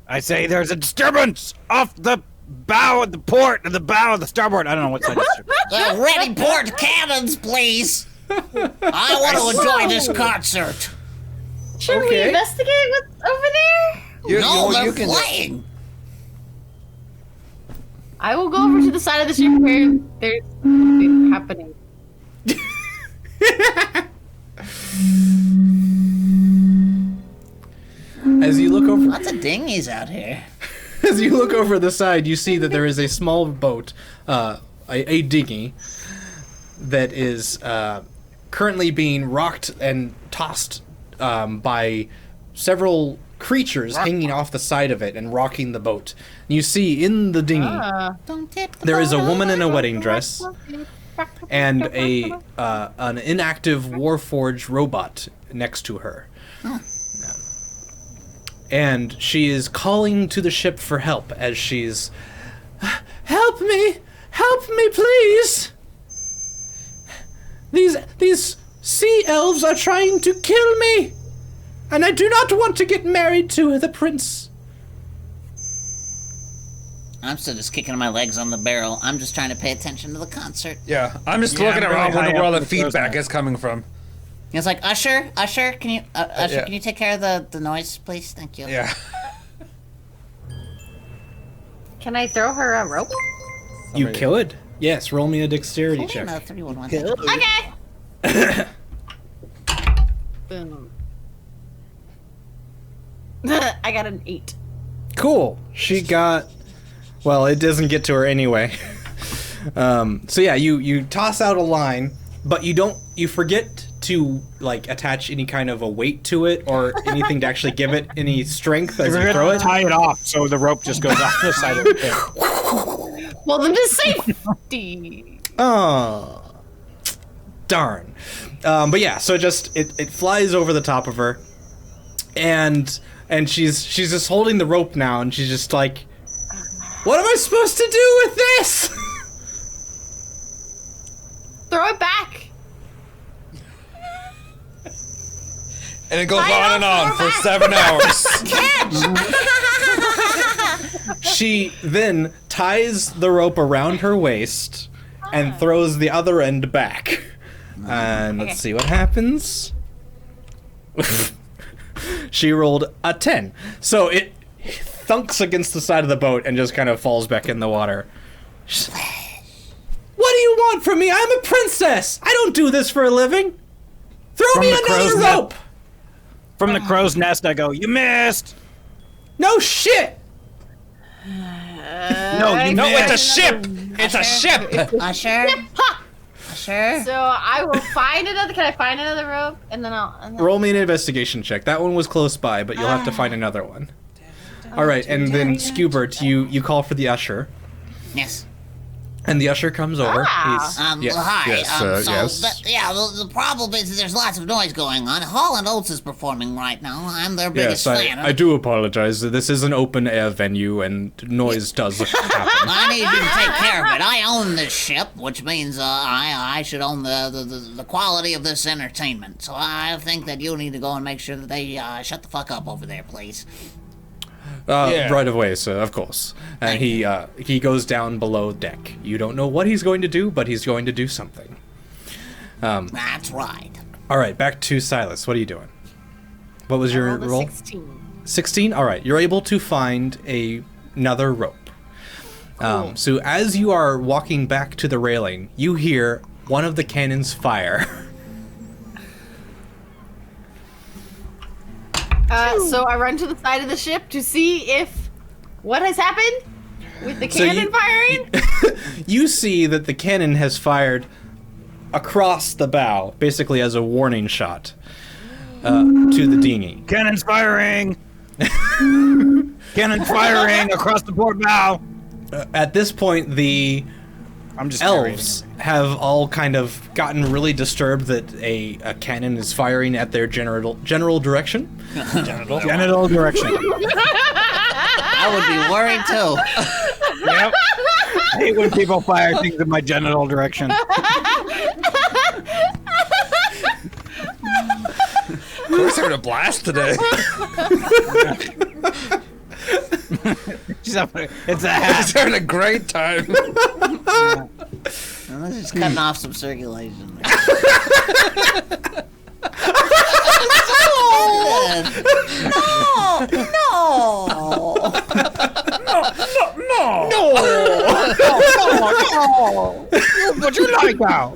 I say, "There's a disturbance off the bow of the port and the bow of the starboard. I don't know what side it's. Ready port cannons, please. I want to enjoy this concert. Should we investigate what's over there? No, they're flying. I will go over to the side of the ship where there's something happening. As you look over, Lots of dinghies out here. as you look over the side, you see that there is a small boat, a dinghy, that is currently being rocked and tossed by several creatures hanging off the side of it and rocking the boat. You see in the dinghy there is a woman in a wedding dress and an inactive Warforged robot next to her. And she is calling to the ship for help as she's, help me, please. These sea elves are trying to kill me, and I do not want to get married to the prince. I'm still just kicking my legs on the barrel. I'm just trying to pay attention to the concert. Yeah, I'm just Yeah, looking I'm really around, high wondering where up all in the the crow's feedback nest. is coming from. It's like, Usher, can you, yeah. can you take care of the noise, please? Thank you. Yeah. Can I throw her a rope? You could. Yes, roll me a dexterity Hold on, check. 311. Okay. Boom. I got an 8. Cool. She got. Well, it doesn't get to her anyway. So yeah, you toss out a line, but you forget to like attach any kind of a weight to it or anything to actually give it any strength as you throw it. Tie it off so the rope just goes off the side of the ship. Well, then the safety. Oh, darn. But yeah, so just it flies over the top of her, and she's just holding the rope now, and she's just like, what am I supposed to do with this? Throw it back. And it goes I on and don't on throw for back. 7 hours. She then ties the rope around her waist and throws the other end back. And let's see what happens. She rolled a 10. So it thunks against the side of the boat and just kind of falls back in the water. She's like, what do you want from me? I'm a princess. I don't do this for a living. Throw From me the crow's another nest. rope. From the crow's nest, I go, you missed. No shit. No, you No, missed. it's a ship. It's a ship. Usher? Ha! Usher? So I will find another. Can I find another rope? And then I'll. Roll me an investigation check. That one was close by, but you'll have to find another one. All right, and then Skewbert, you call for the usher, Yes. and the usher comes over. Ah. Yeah. Hi. Yes, yes. The problem is that there's lots of noise going on. Hall and Oates is performing right now. I'm their biggest Yes, fan. I do apologize. This is an open air venue, and noise does happen. I need you to take care of it. I own this ship, which means I should own the quality of this entertainment. So I think that you need to go and make sure that they shut the fuck up over there, please. Yeah. Right away, sir, of course. And he goes down below deck. You don't know what he's going to do, but he's going to do something. That's right. All right, back to Silas. What are you doing? What was your Rolled a roll? 16. 16? All right, you're able to find another rope. So as you are walking back to the railing, you hear one of the cannons fire. So I run to the side of the ship to see if what has happened with the So cannon you- firing. You see that the cannon has fired across the bow, basically as a warning shot to the dinghy. Cannon's firing. Cannon's firing across the port bow. At this point, the I'm just elves have all kind of gotten really disturbed that a cannon is firing at their general direction. Genital direction. I would be worried too. Yep. I hate when people fire things in my genital direction. We're having a blast today. She's It's a hat. He's having a great time. Well, let's just cutting off some circulation. What you like now?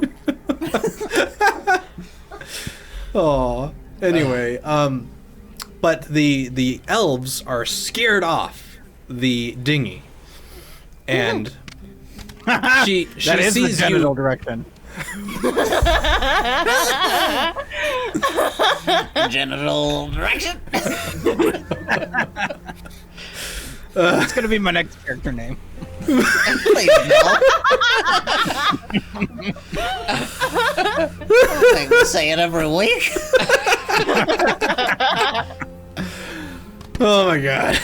Oh. Anyway, but the elves are scared off the dinghy, and she That is the sees genital you. direction. Genital direction. It's gonna be my next character name. Please no. I think we say it every week. Oh my god.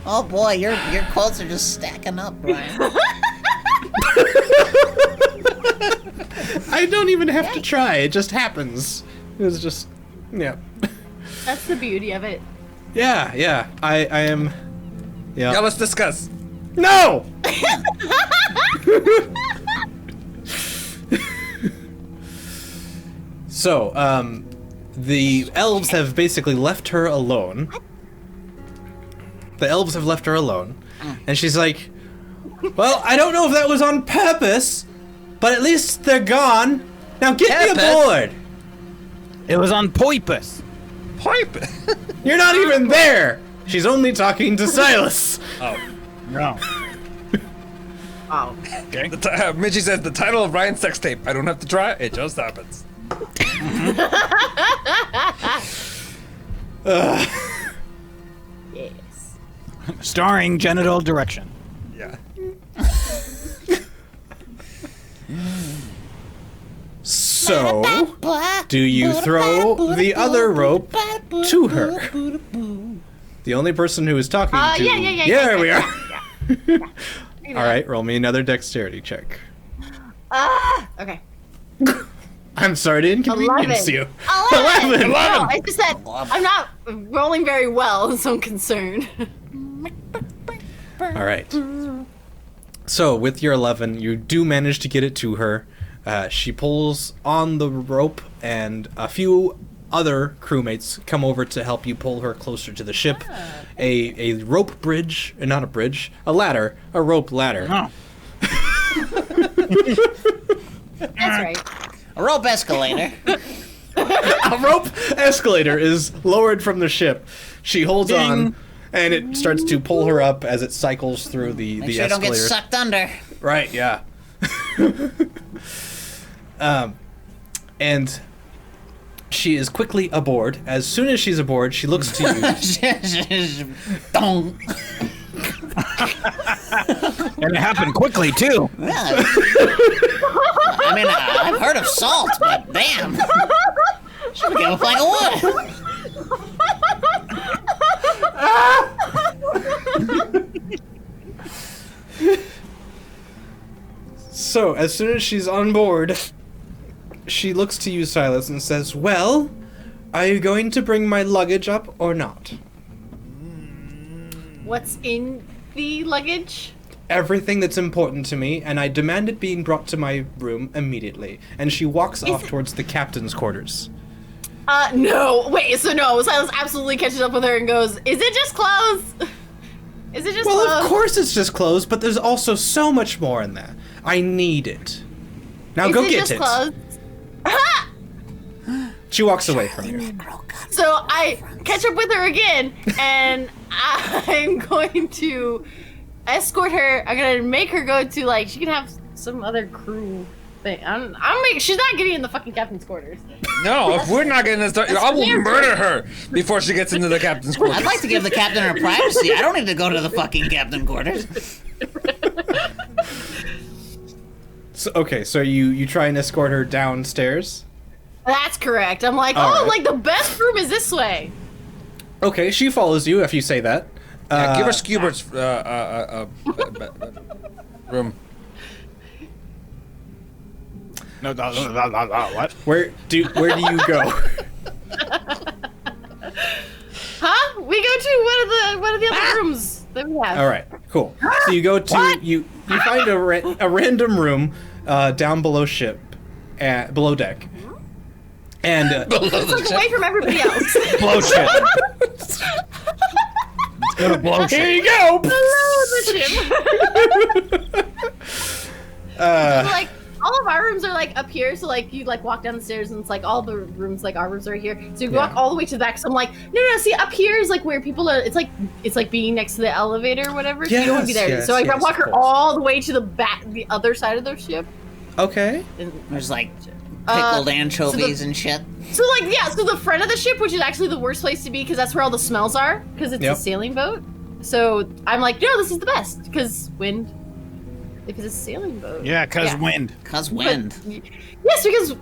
Oh boy, your quotes are just stacking up, Brian. I don't even have to try. It just happens. It's just, yeah. That's the beauty of it. Yeah. I am. Yeah, Yeah. let's discuss. No. So, the elves have basically left her alone. The elves have left her alone, and she's like, "Well, I don't know if that was on purpose, but at least they're gone. Now get me Purpose? aboard." It was on purpose. Pipe. You're not even there. She's only talking to Silas. No. Wow. Okay. Midgie says the title of Ryan's sex tape. I don't have to try. It just happens. Yes. Starring genital direction. Yeah. So, do you throw the other rope to her? The only person who is talking to. Yeah, There we are. yeah. All right, roll me another dexterity check. Okay. I'm sorry to inconvenience 11. you. 11. 11. No, I just said I'm not rolling very well, so I'm concerned. All right. So with your 11, you do manage to get it to her. She pulls on the rope, and a few other crewmates come over to help you pull her closer to the ship. A rope bridge, not a bridge, a ladder, a rope ladder. Oh. That's right. A rope escalator. A rope escalator is lowered from the ship. She holds on, and it starts to pull her up as it cycles through the Make sure you don't get escalator. sucked under. Right, yeah. And she is quickly aboard. As soon as she's aboard, she looks to you. Dong. And it happened quickly too. Yeah. I mean, I've heard of salt, but damn. She became a plank of wood. So, as soon as she's on board, she looks to you, Silas, and says, "Well, are you going to bring my luggage up or not?" What's in the luggage? Everything that's important to me, and I demand it being brought to my room immediately. And she walks off towards the captain's quarters. No. Wait, so no. Silas absolutely catches up with her and goes, "Is it just clothes? Is it just Well, clothes?" of course it's just clothes, but there's also so much more in that. I need it. Now Is go it get just it. clothes? She walks away from you. So I catch up with her again, and I'm going to escort her. I'm gonna make her go to, like, she can have some other crew thing. She's not getting in the fucking captain's quarters. No, if we're not getting this done, I will murder her before she gets into the captain's quarters. I'd like to give the captain her privacy. I don't need to go to the fucking captain quarters. So, okay, so you try and escort her downstairs. That's correct. I'm like, All right. like, the best room is this way. Okay, she follows you if you say that. Yeah, give her Scubert's room. No, what? Where do you go? Huh? We go to one of the one of the other rooms that we have. All right, cool. So you go to you find a random room down below ship, below deck, and It's like away from everybody else. Blow shit. It's gonna blow shit. Here you go. Below the ship. So, like all of our rooms are like up here, so like you like walk down the stairs and it's like all the rooms, like our rooms are here. So you walk all the way to the back. So I'm like, no, see up here is like where people are. It's like being next to the elevator or whatever. So you don't want to be there. Yes, so I yes, walk her of course. all the way to the back, the other side of the ship. okay. And, There's like pickled anchovies so and shit. so like so the front of the ship, which is actually the worst place to be because that's where all the smells are because it's a sailing boat. So I'm like, no, this is the best because wind. If it's a sailing boat. Yeah, cause wind. Cause wind. Yes, because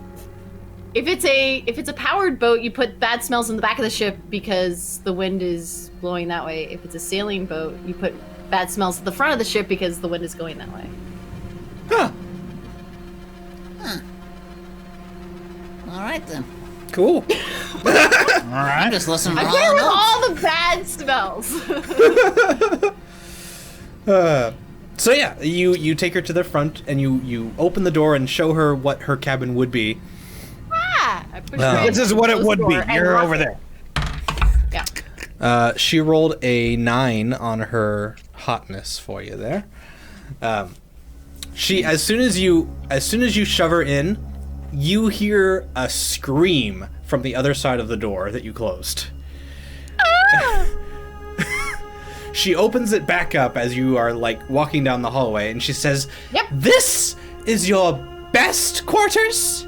if it's a powered boat, you put bad smells in the back of the ship because the wind is blowing that way. If it's a sailing boat, you put bad smells at the front of the ship because the wind is going that way. Huh. All right then. Cool. All right. I'm just listening to I'm all there the with notes. all the bad smells. So yeah, you take her to the front and you open the door and show her what her cabin would be. I push her in, This is what it close would the be. door, and You're lock over it. there. Yeah. She rolled a 9 on her hotness for you there. She as soon as you shove her in, you hear a scream from the other side of the door that you closed. She opens it back up as you are like walking down the hallway, and she says, Yep. "This is your best quarters?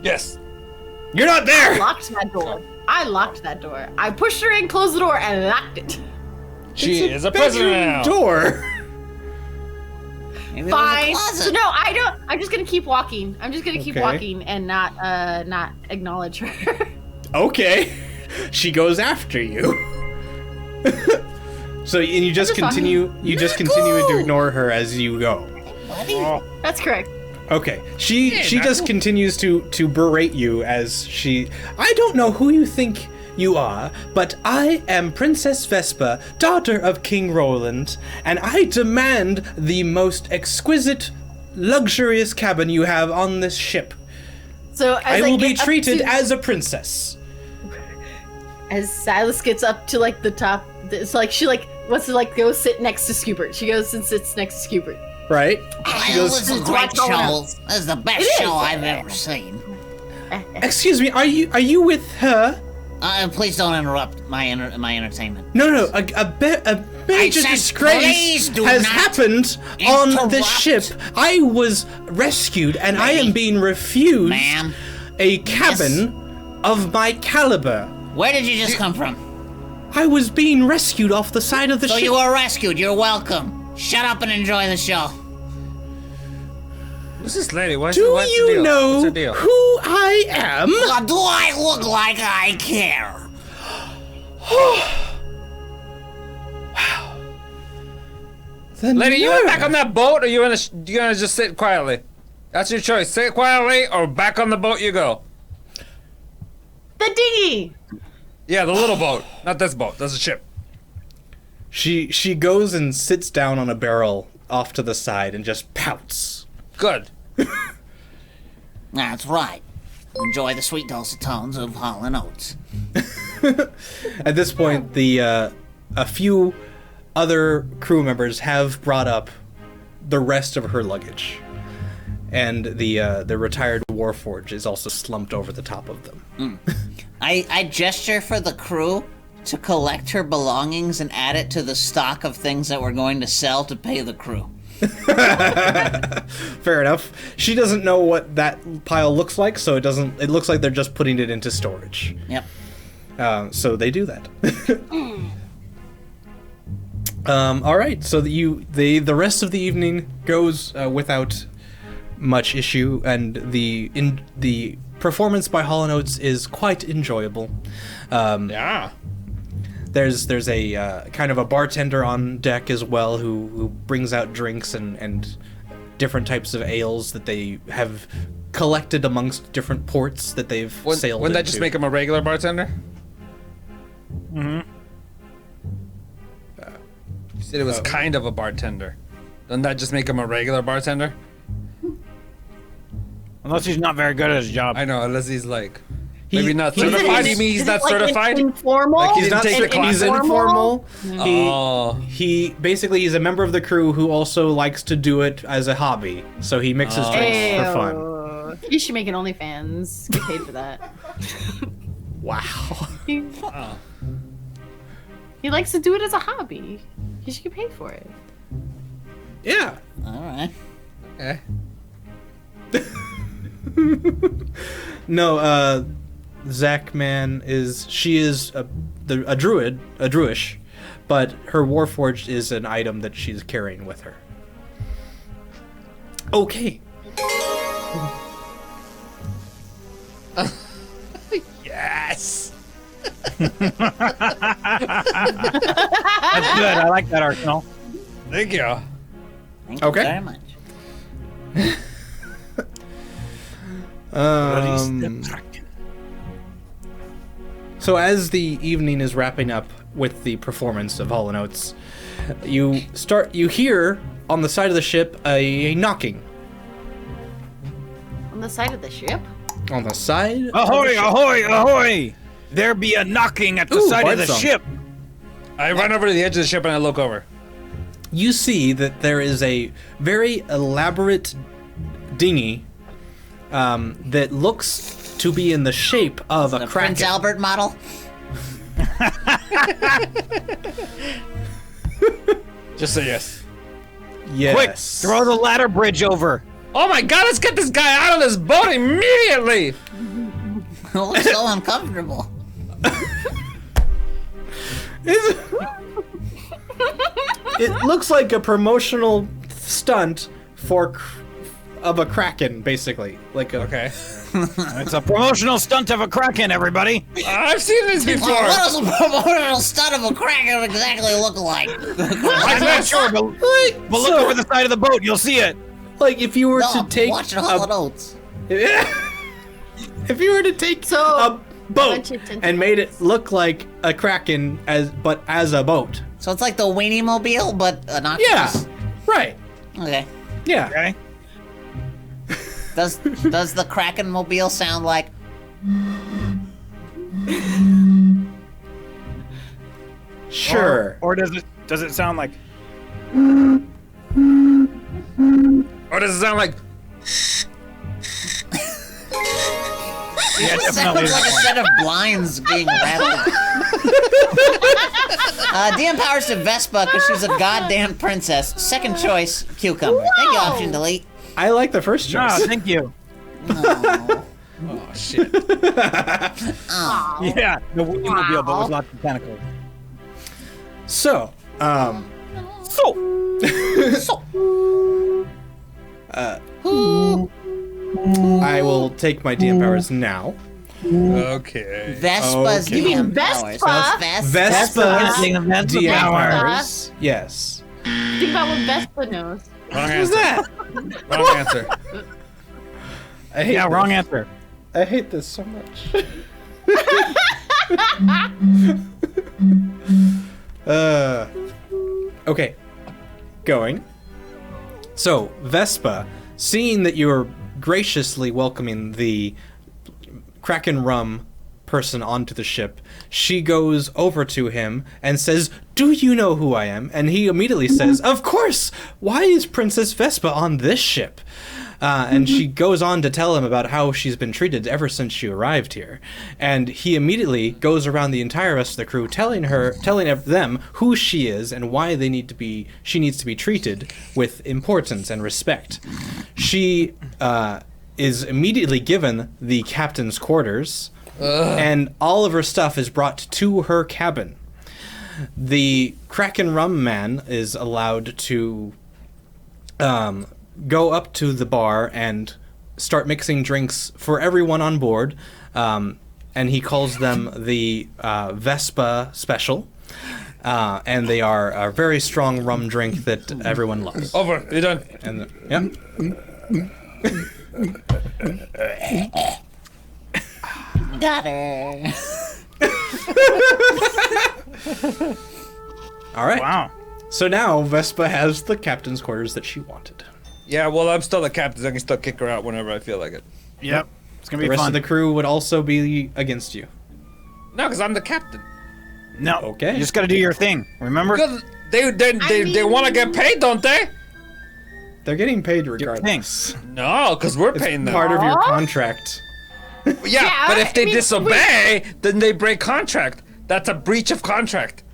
Yes. You're not there." I locked that door. I pushed her in, closed the door, and locked it. She It's is a prisoner bedroom now. door. Maybe Fine. It was a closet. So no, I don't. I'm just gonna keep walking. I'm just gonna keep Okay. walking and not acknowledge her. Okay. She goes after you. So and you just just walking. continue to ignore her as you go. That's correct. Okay. She just continues to berate you as I don't know who you think you are, but I am Princess Vespa, daughter of King Roland, and I demand the most exquisite, luxurious cabin you have on this ship. So as I will be get up treated to- as a princess. as Silas gets up to like the top. It's like she like wants to like go sit next to Scoobert. She goes and sits next to Scoobert. Right? Hey, goes- this is a Just great watch all show. else. This is the best It is. show I've ever seen. Excuse me, are you with her? Please don't interrupt my entertainment. No, a major said disgrace please do has not happened on the interrupt. ship. I was rescued, and I am Lady. being refused Ma'am. a cabin of my caliber. Where did you just come from? I was being rescued off the side of the So ship. you were rescued. You're welcome. Shut up and enjoy the show. Who's this lady? What's Do what's the you deal? know What's the deal? who I am? Do I look like I care? The Lady, you want back nerve. on that boat, or you gonna just sit quietly? That's your choice. Sit quietly, or back on the boat you go. The dinghy. Yeah, the little boat, not this boat. That's a ship. She goes and sits down on a barrel off to the side and just pouts. Good. That's right. Enjoy the sweet dulcet tones of Hall & Oates. At this point, a few other crew members have brought up the rest of her luggage, and the retired warforge is also slumped over the top of them. I gesture for the crew to collect her belongings and add it to the stock of things that we're going to sell to pay the crew. Fair enough. She doesn't know what that pile looks like, so it looks like they're just putting it into storage. Yep. So they do that. All right. So the rest of the evening goes without much issue, and the performance by Hall & Oates is quite enjoyable. Yeah. There's a kind of a bartender on deck as well who brings out drinks and different types of ales that they have collected amongst different ports that they've sailed Wouldn't that into. just make him a regular bartender? said it was kind of a bartender. Doesn't that just make him a regular bartender? Unless he's not very good at his job. I know, unless he's like maybe not Is it- certified. is You mean he's it not like certified? Informal. Like, he He's didn't not take the cer- he's class. informal. Oh. He basically he's a member of the crew who also likes to do it as a hobby. So he mixes drinks for fun. Ew. You should make an OnlyFans. Get paid for that. Wow. He likes to do it as a hobby. He should get paid for it. Yeah. All right. Okay. No, Zach man is a druish, but her warforged is an item that she's carrying with her. Okay. Yes. That's good. I like that arsenal. Thank you. Thank you Okay. very much. So as the evening is wrapping up with the performance of Hall & Oates, you hear on the side of the ship a knocking. On the side of the ship? On the side? Ahoy, ahoy, ahoy! There be a knocking at the Ooh, side of bard the song. ship. I run over to the edge of the ship and I look over. You see that there is a very elaborate dinghy that looks to be in the shape of a The kraken. Prince Albert model. Just say yes. Yes. Quick, throw the ladder bridge over. Oh my god, let's get this guy out of this boat immediately! It looks so uncomfortable. It looks like a promotional stunt of a kraken, basically. Like a, Okay. It's a promotional stunt of a kraken, everybody. I've seen this before. What does a promotional stunt of a kraken exactly look like? I'm not sure, but look over the side of the boat. You'll see it. Like if you were No, to take watching Hall & Oates. if you were to take So- a boat Bunch of tentacles. and made it look like a kraken as a boat. So it's like the Weenie Mobile, but Yeah. obnoxious. Right. Okay. Yeah. Okay. Does the Kraken Mobile sound like? Sure. Or does it sound like? Or does it sound like Yeah, It sounds definitely. like a set of blinds being rattled. DM powers to Vespa because she's a goddamn princess. Second choice, cucumber. Thank you, option delete. I like the first No, choice. thank you. Oh. oh shit. Aw. Yeah, the Wheelmobile, but with lots of tentacles. So, So, I will take my DM powers now. Okay. Vespa's Okay. You mean DM powers. Vespa? Vespa Vespa. DM Vespa. powers. Yes. Think about what Vespa knows. Wrong Who's answer. that? Wrong answer. I hate yeah, this. wrong answer. I hate this so much. Okay. Going. So, Vespa, seeing that you're graciously welcoming the Kraken Rum person onto the ship, she goes over to him and says, "Do you know who I am?" And he immediately says, "Of course! Why is Princess Vespa on this ship?" And she goes on to tell him about how she's been treated ever since she arrived here. And he immediately goes around the entire rest of the crew, telling them who she is and why she needs to be treated with importance and respect. She is immediately given the captain's quarters, and all of her stuff is brought to her cabin. The Kraken Rum man is allowed to go up to the bar and start mixing drinks for everyone on board, and he calls them the Vespa Special, and they are a very strong rum drink that everyone loves. Over. You're done. And yeah. Got her. All right. Wow. So now Vespa has the captain's quarters that she wanted. Yeah, well, I'm still the captain. I can still kick her out whenever I feel like it. Yep. It's gonna The be rest fun. of the crew would also be against you. No, because I'm the captain. No. Okay. You just gotta do your thing. Remember? Because they want to get paid, don't they? They're getting paid regardless. No, because we're paying them. Part of your contract. Yeah, but if they I mean, disobey, then they break contract. That's a breach of contract.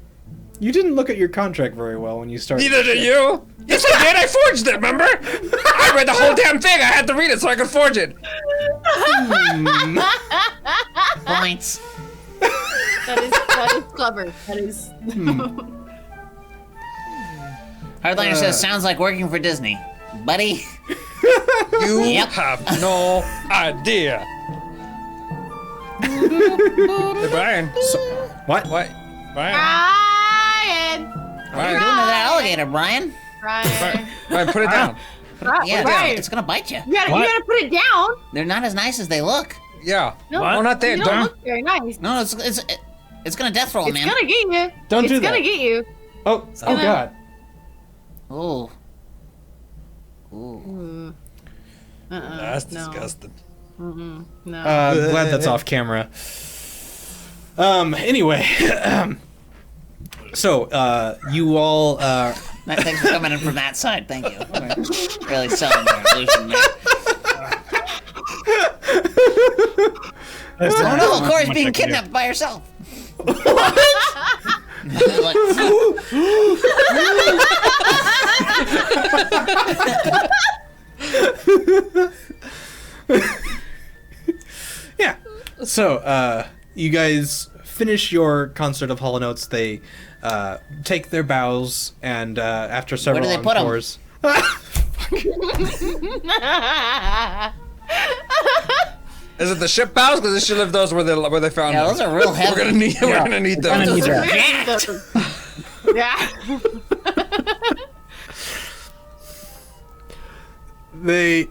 You didn't look at your contract very well when you started. Neither did you. Yes, I did. I forged it, remember? I read the whole damn thing. I had to read it so I could forge it. Points. That is clever. That is. Hardliner says, sounds like working for Disney. Buddy. You Yep. have no idea. Hey, Brian. What? What? Brian. Brian. What are you doing to that alligator, Brian? Brian. Brian, put it down. Yeah, Brian. it's gonna bite you. You gotta put it down. They're not as nice as they look. Yeah. No, No, not there. You don't look very nice. No, it's gonna death roll, It's man. gonna get you. Don't do It's gonna that. get you. Oh gonna- God. Ooh. Ooh. That's No. disgusting. No. I'm glad that's off camera. Anyway, so you all Thanks for coming in from that side. Thank you. We're really selling your illusion, man. Oh no, Corey's being kidnapped by herself. Like, yeah. So you guys finish your concert of Hollow Notes. They take their bows, and after several do they put 'em? encores, Is it the ship bows? Because they should have those where they found yeah, them. those are real heavy. We're gonna need them. Gonna need that. Yeah. they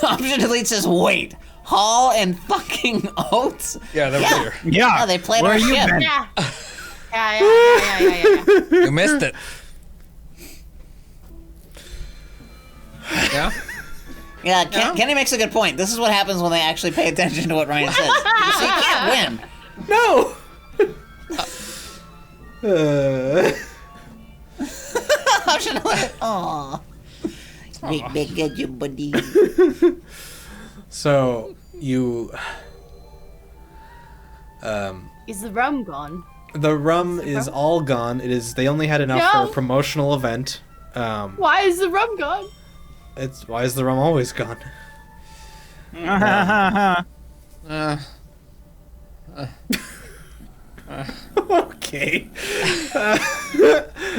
Option delete says, wait, Hall and fucking Oates? Yeah, they're Yeah. here. Yeah, they played Where our you ship. been? Yeah. Yeah. You missed it. Yeah. Yeah, Kenny makes a good point. This is what happens when they actually pay attention to what Ryan says. So you can't win. no. Option delete. Aw. Big get you, buddy. So you Is the rum gone? the rum is all gone. It is. They only had enough for No. a promotional event. Why is the rum gone? It's why is the rum always gone? Okay.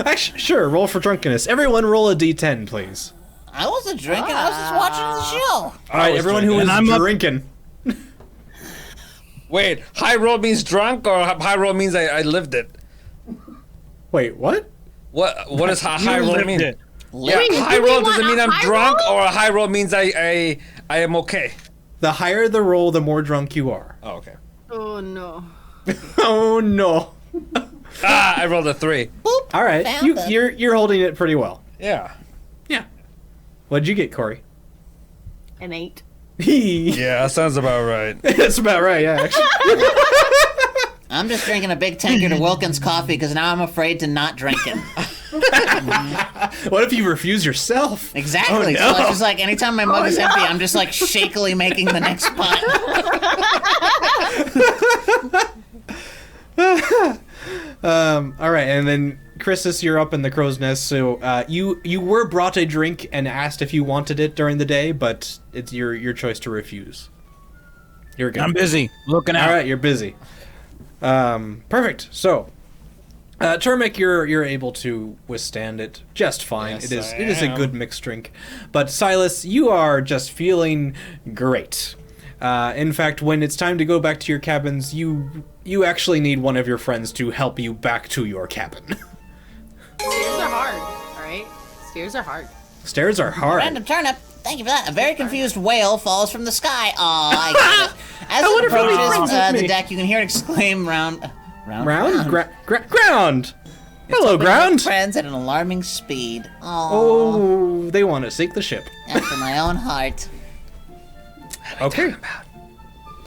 Actually, sure. Roll for drunkenness. Everyone, roll a d10, please. I wasn't drinking, I was just watching the show. All right, everyone who is And I'm up- drinking. Wait, high roll means drunk, or high roll means I lived it? Wait, what? What does high roll lived mean? it. Yeah, Wait, high do we roll does it want mean a I'm high drunk, roll? or a high roll means I am okay? The higher the roll, the more drunk you are. Oh, okay. Oh no. Oh no! I rolled a 3. All right, Found it. you're holding it pretty well. Yeah. Yeah. What'd you get, Corey? An 8. Yeah, that sounds about right. That's about right. Yeah, actually. I'm just drinking a big tankard of Wilkins coffee because now I'm afraid to not drink it. What if you refuse yourself? Exactly. Oh, no. So it's just like anytime my mug is empty, I'm just like shakily making the next pot. All right, and then Christus, you're up in the crow's nest. So you were brought a drink and asked if you wanted it during the day, but it's your choice to refuse. You're good. I'm busy looking out. All right, you're busy. Perfect. So, Termic, you're able to withstand it just fine. Yes, It is a good mixed drink. But Silas, you are just feeling great. In fact, when it's time to go back to your cabins, you actually need one of your friends to help you back to your cabin. Stairs are hard. Alright? Stairs are hard. Stairs are hard. Random turnip. Thank you for that. A very confused whale falls from the sky. Aw, I get it. As it friends with approaches me. the deck, you can hear it exclaim round. Ground? Ground! Hello, ground. Friends at an alarming speed. Oh, they want to sink the ship. After my own heart. Okay. About?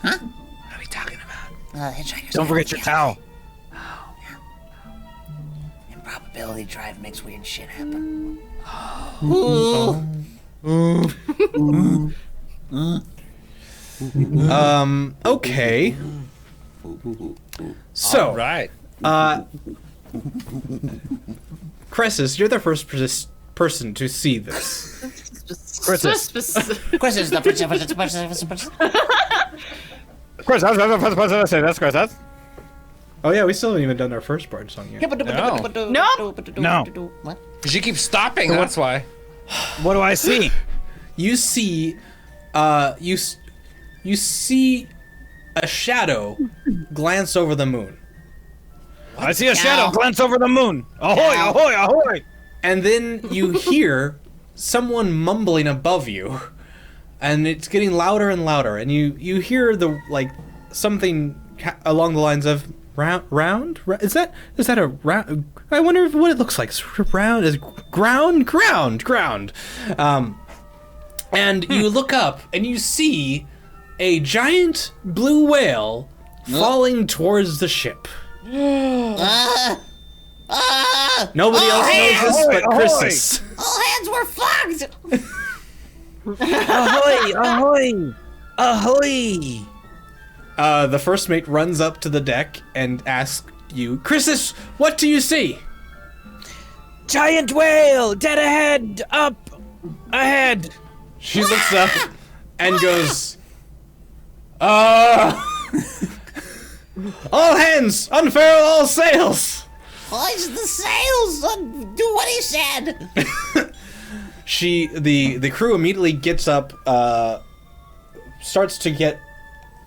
Huh? What are we talking about? Hitchhikers. Don't forget your towel. Improbability drive makes weird shit happen. Okay. So, Right. Cressus, you're the first person to see this. Chris, Chris is the Chris, that's Chris. That's Oh yeah, we still haven't even done our first part song yet. No. What? She keeps stopping. That's why. what do I see? You see, you see a shadow glance over the moon, I see a shadow Cow. glance over the moon. Ahoy! Cow. Ahoy! Ahoy! and then you hear someone mumbling above you, and it's getting louder and louder, and you hear the something along the lines of round. Is that a round? I wonder what it looks like. Round is ground. And you look up and you see a giant blue whale falling towards the ship. Nobody else knows this but Chrysis. All hands were fucked! Ahoy! Ahoy! Ahoy! The first mate runs up to the deck and asks you, Chrysis, what do you see? Giant whale! Dead ahead! Up! Ahead! She looks up and goes, all hands, unfurl all sails. Hoist the sails! Do what he said! The crew immediately gets up, starts to get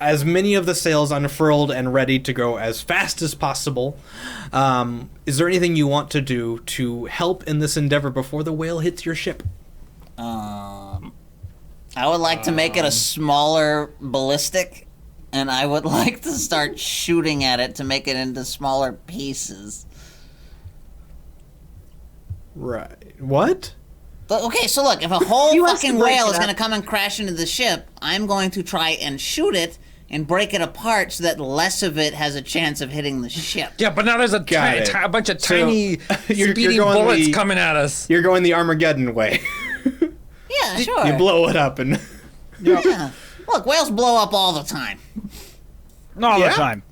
as many of the sails unfurled and ready to go as fast as possible. Is there anything you want to do to help in this endeavor before the whale hits your ship? I would like to make it a smaller ballistic, and I would like to start shooting at it to make it into smaller pieces. Right. What? But, okay, so look, if a whole He wants to fucking break whale it is up. going to come and crash into the ship, I'm going to try and shoot it and break it apart so that less of it has a chance of hitting the ship. Yeah, but now there's a it. a bunch of So, tiny you're speeding going bullets the- coming at us. You're going the Armageddon way. Yeah, sure. You blow it up and... Yeah. Look, whales blow up all the time. Not all Yeah? the time.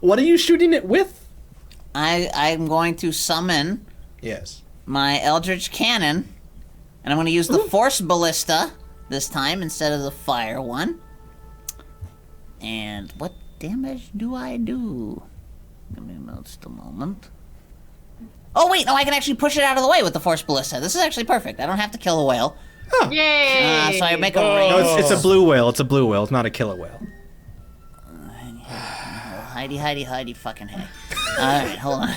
What are you shooting it with? I'm going to summon Yes. my Eldritch Cannon, and I'm going to use the Force Ballista this time instead of the Fire one. And what damage do I do? Give me just a moment. Oh wait, no, I can actually push it out of the way with the Force Ballista. This is actually perfect. I don't have to kill a whale. Yay! So I make a No, range. it's a blue whale. It's a blue whale. It's not a killer whale. Heidi, fucking hey. Alright, hold on.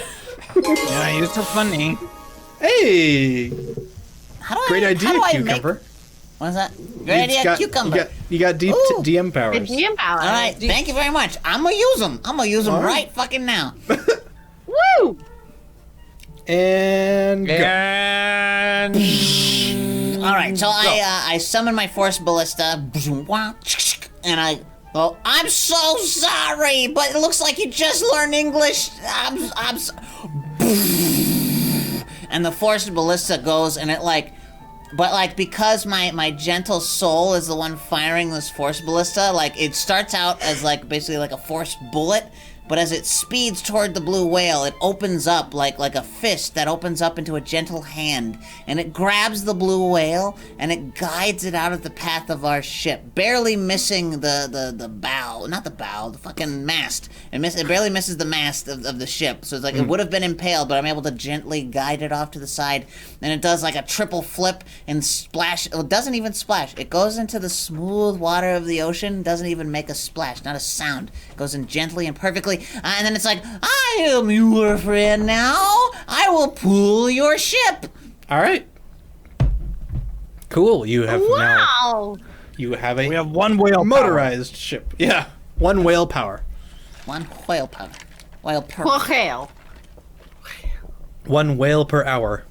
Yeah, you're so funny. Hey! How do Great I, idea, how do I Cucumber. Make, what is that? Great idea, Cucumber. You got deep Ooh. DM powers. It's the empower. Alright, thank you very much. I'm gonna use them. I'm gonna use them All right. right fucking now. Woo! And go. And All right, so I summon my Force Ballista, and I. Oh, I'm so sorry, but it looks like you just learned English. And the Force Ballista goes, and it but because my gentle soul is the one firing this Force Ballista, it starts out as basically like a Force bullet. But as it speeds toward the blue whale, it opens up like a fist that opens up into a gentle hand. And it grabs the blue whale, and it guides it out of the path of our ship, barely missing the bow. Not the bow, the fucking mast. It barely misses the mast of the ship. So it's it would have been impaled, but I'm able to gently guide it off to the side. And it does a triple flip and splash. Well, it doesn't even splash. It goes into the smooth water of the ocean, doesn't even make a splash, not a sound. It goes in gently and perfectly. And then it's I am your friend now. I will pull your ship. All right. Cool. You have now. Wow! You have We a have one whale motorized ship. Yeah. One whale power. One whale power. Whale power. Whale. 1 whale per hour.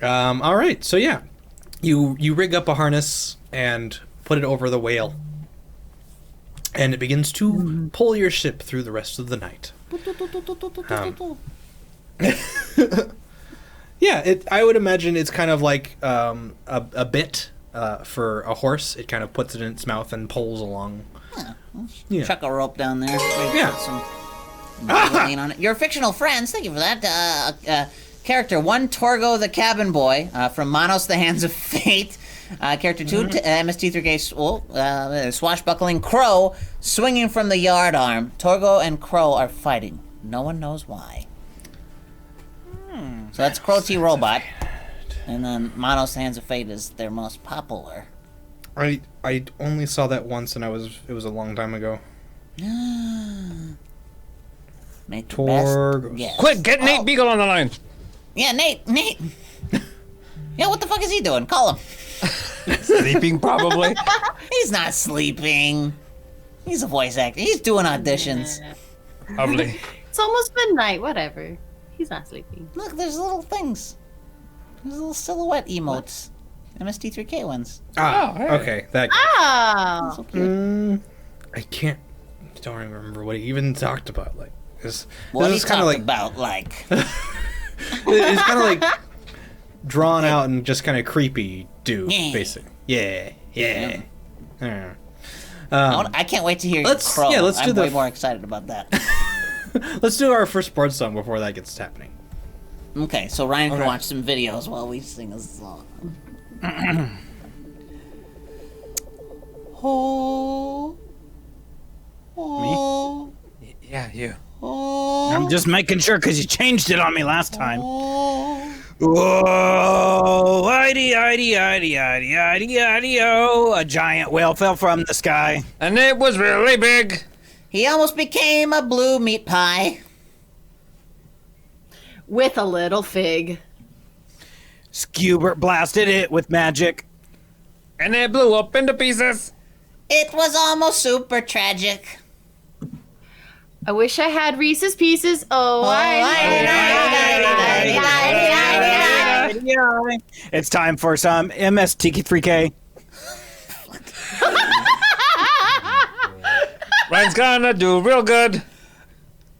All right, so yeah, you rig up a harness and put it over the whale, and it begins to pull your ship through the rest of the night. Yeah, I would imagine it's kind of like a bit for a horse. It kind of puts it in its mouth and pulls along. Yeah. Chuck a rope down there. Yeah. Put some lean on it. Your fictional friends, thank you for that. Character 1, Torgo the Cabin Boy, from Manos the Hands of Fate. Character 2, MST3K, swashbuckling Crow, swinging from the yard arm. Torgo and Crow are fighting. No one knows why. So that's Crow T Robot. And then Manos the Hands of Fate is their most popular. I only saw that once, and it was a long time ago. Make the Torgo. best. Yes. Quick, get Nate Beagle on the line. Yeah, Nate. Yeah, what the fuck is he doing? Call him. Sleeping, probably. He's not sleeping. He's a voice actor. He's doing auditions. Probably. It's almost midnight. Whatever. He's not sleeping. Look, there's little things. There's little silhouette emotes. MST3K ones. Okay, that guy. Oh. So cute. I don't remember what he even talked about. Like, What he is kind of talked like about, like... it's kind of like drawn out and just kind of creepy, Yeah. basically. Yeah. I don't know. I can't wait to hear let's- Crow. yeah, let's do I'm the- way more excited about that. Let's do our first sports song before that gets happening. Okay, so Ryan can Okay. watch some videos while we sing a song. Oh. Oh. Yeah, you. Oh. I'm just making sure because you changed it on me last time. Oh. Whoa! Oh! A giant whale fell from the sky. And it was really big. He almost became a blue meat pie. With a little fig. Skubert blasted it with magic. And it blew up into pieces. It was almost super tragic. I wish I had Reese's Pieces. It's time for some MST3K. Ryan's gonna do real good.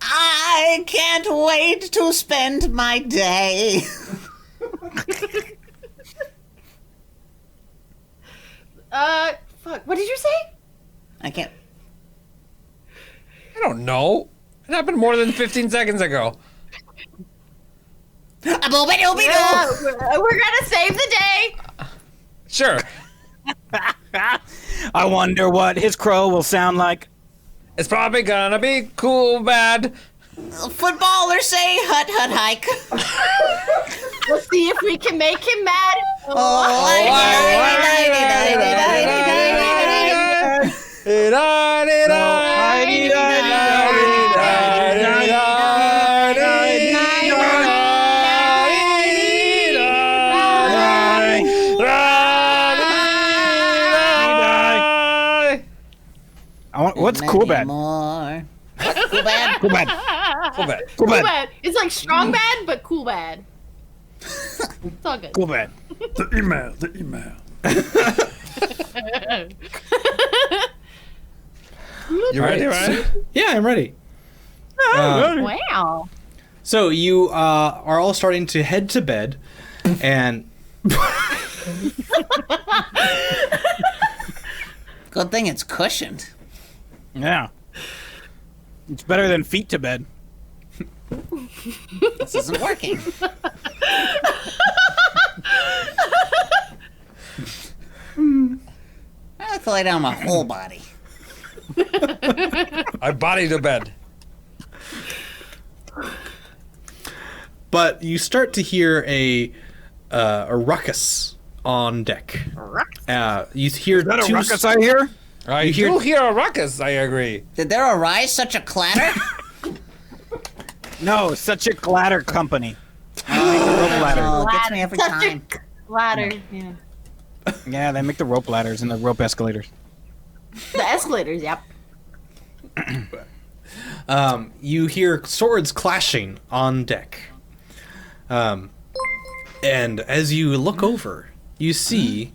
I can't wait to spend my day. Fuck. What did you say? I can't. I don't know. It happened more than 15 seconds ago. We're gonna save the day. Sure. I wonder what his crow will sound like. It's probably gonna be cool bad. Footballers say hut hut hike. Let's see if we can make him mad. What's cool bad? More. Cool bad? Cool bad. Cool bad. Cool Cool bad. bad. It's like strong bad, but cool bad. It's all good. Cool bad. The email. You ready, Ryan? Yeah, I'm ready. Wow. So you are all starting to head to bed, and Good thing it's cushioned. Yeah. It's better than feet to bed. This isn't working. I have to lay down my whole body. I body to bed. but you start to hear a ruckus on deck. You hear Is that a two ruckus I hear? I do hear a ruckus, I agree. Did there arise such a clatter? No, such a clatter company. Rope ladder. Oh, it gets me every time. Ladder. Yeah. Yeah, they make the rope ladders and the rope escalators. The escalators. Yep. You hear swords clashing on deck. And as you look over, you see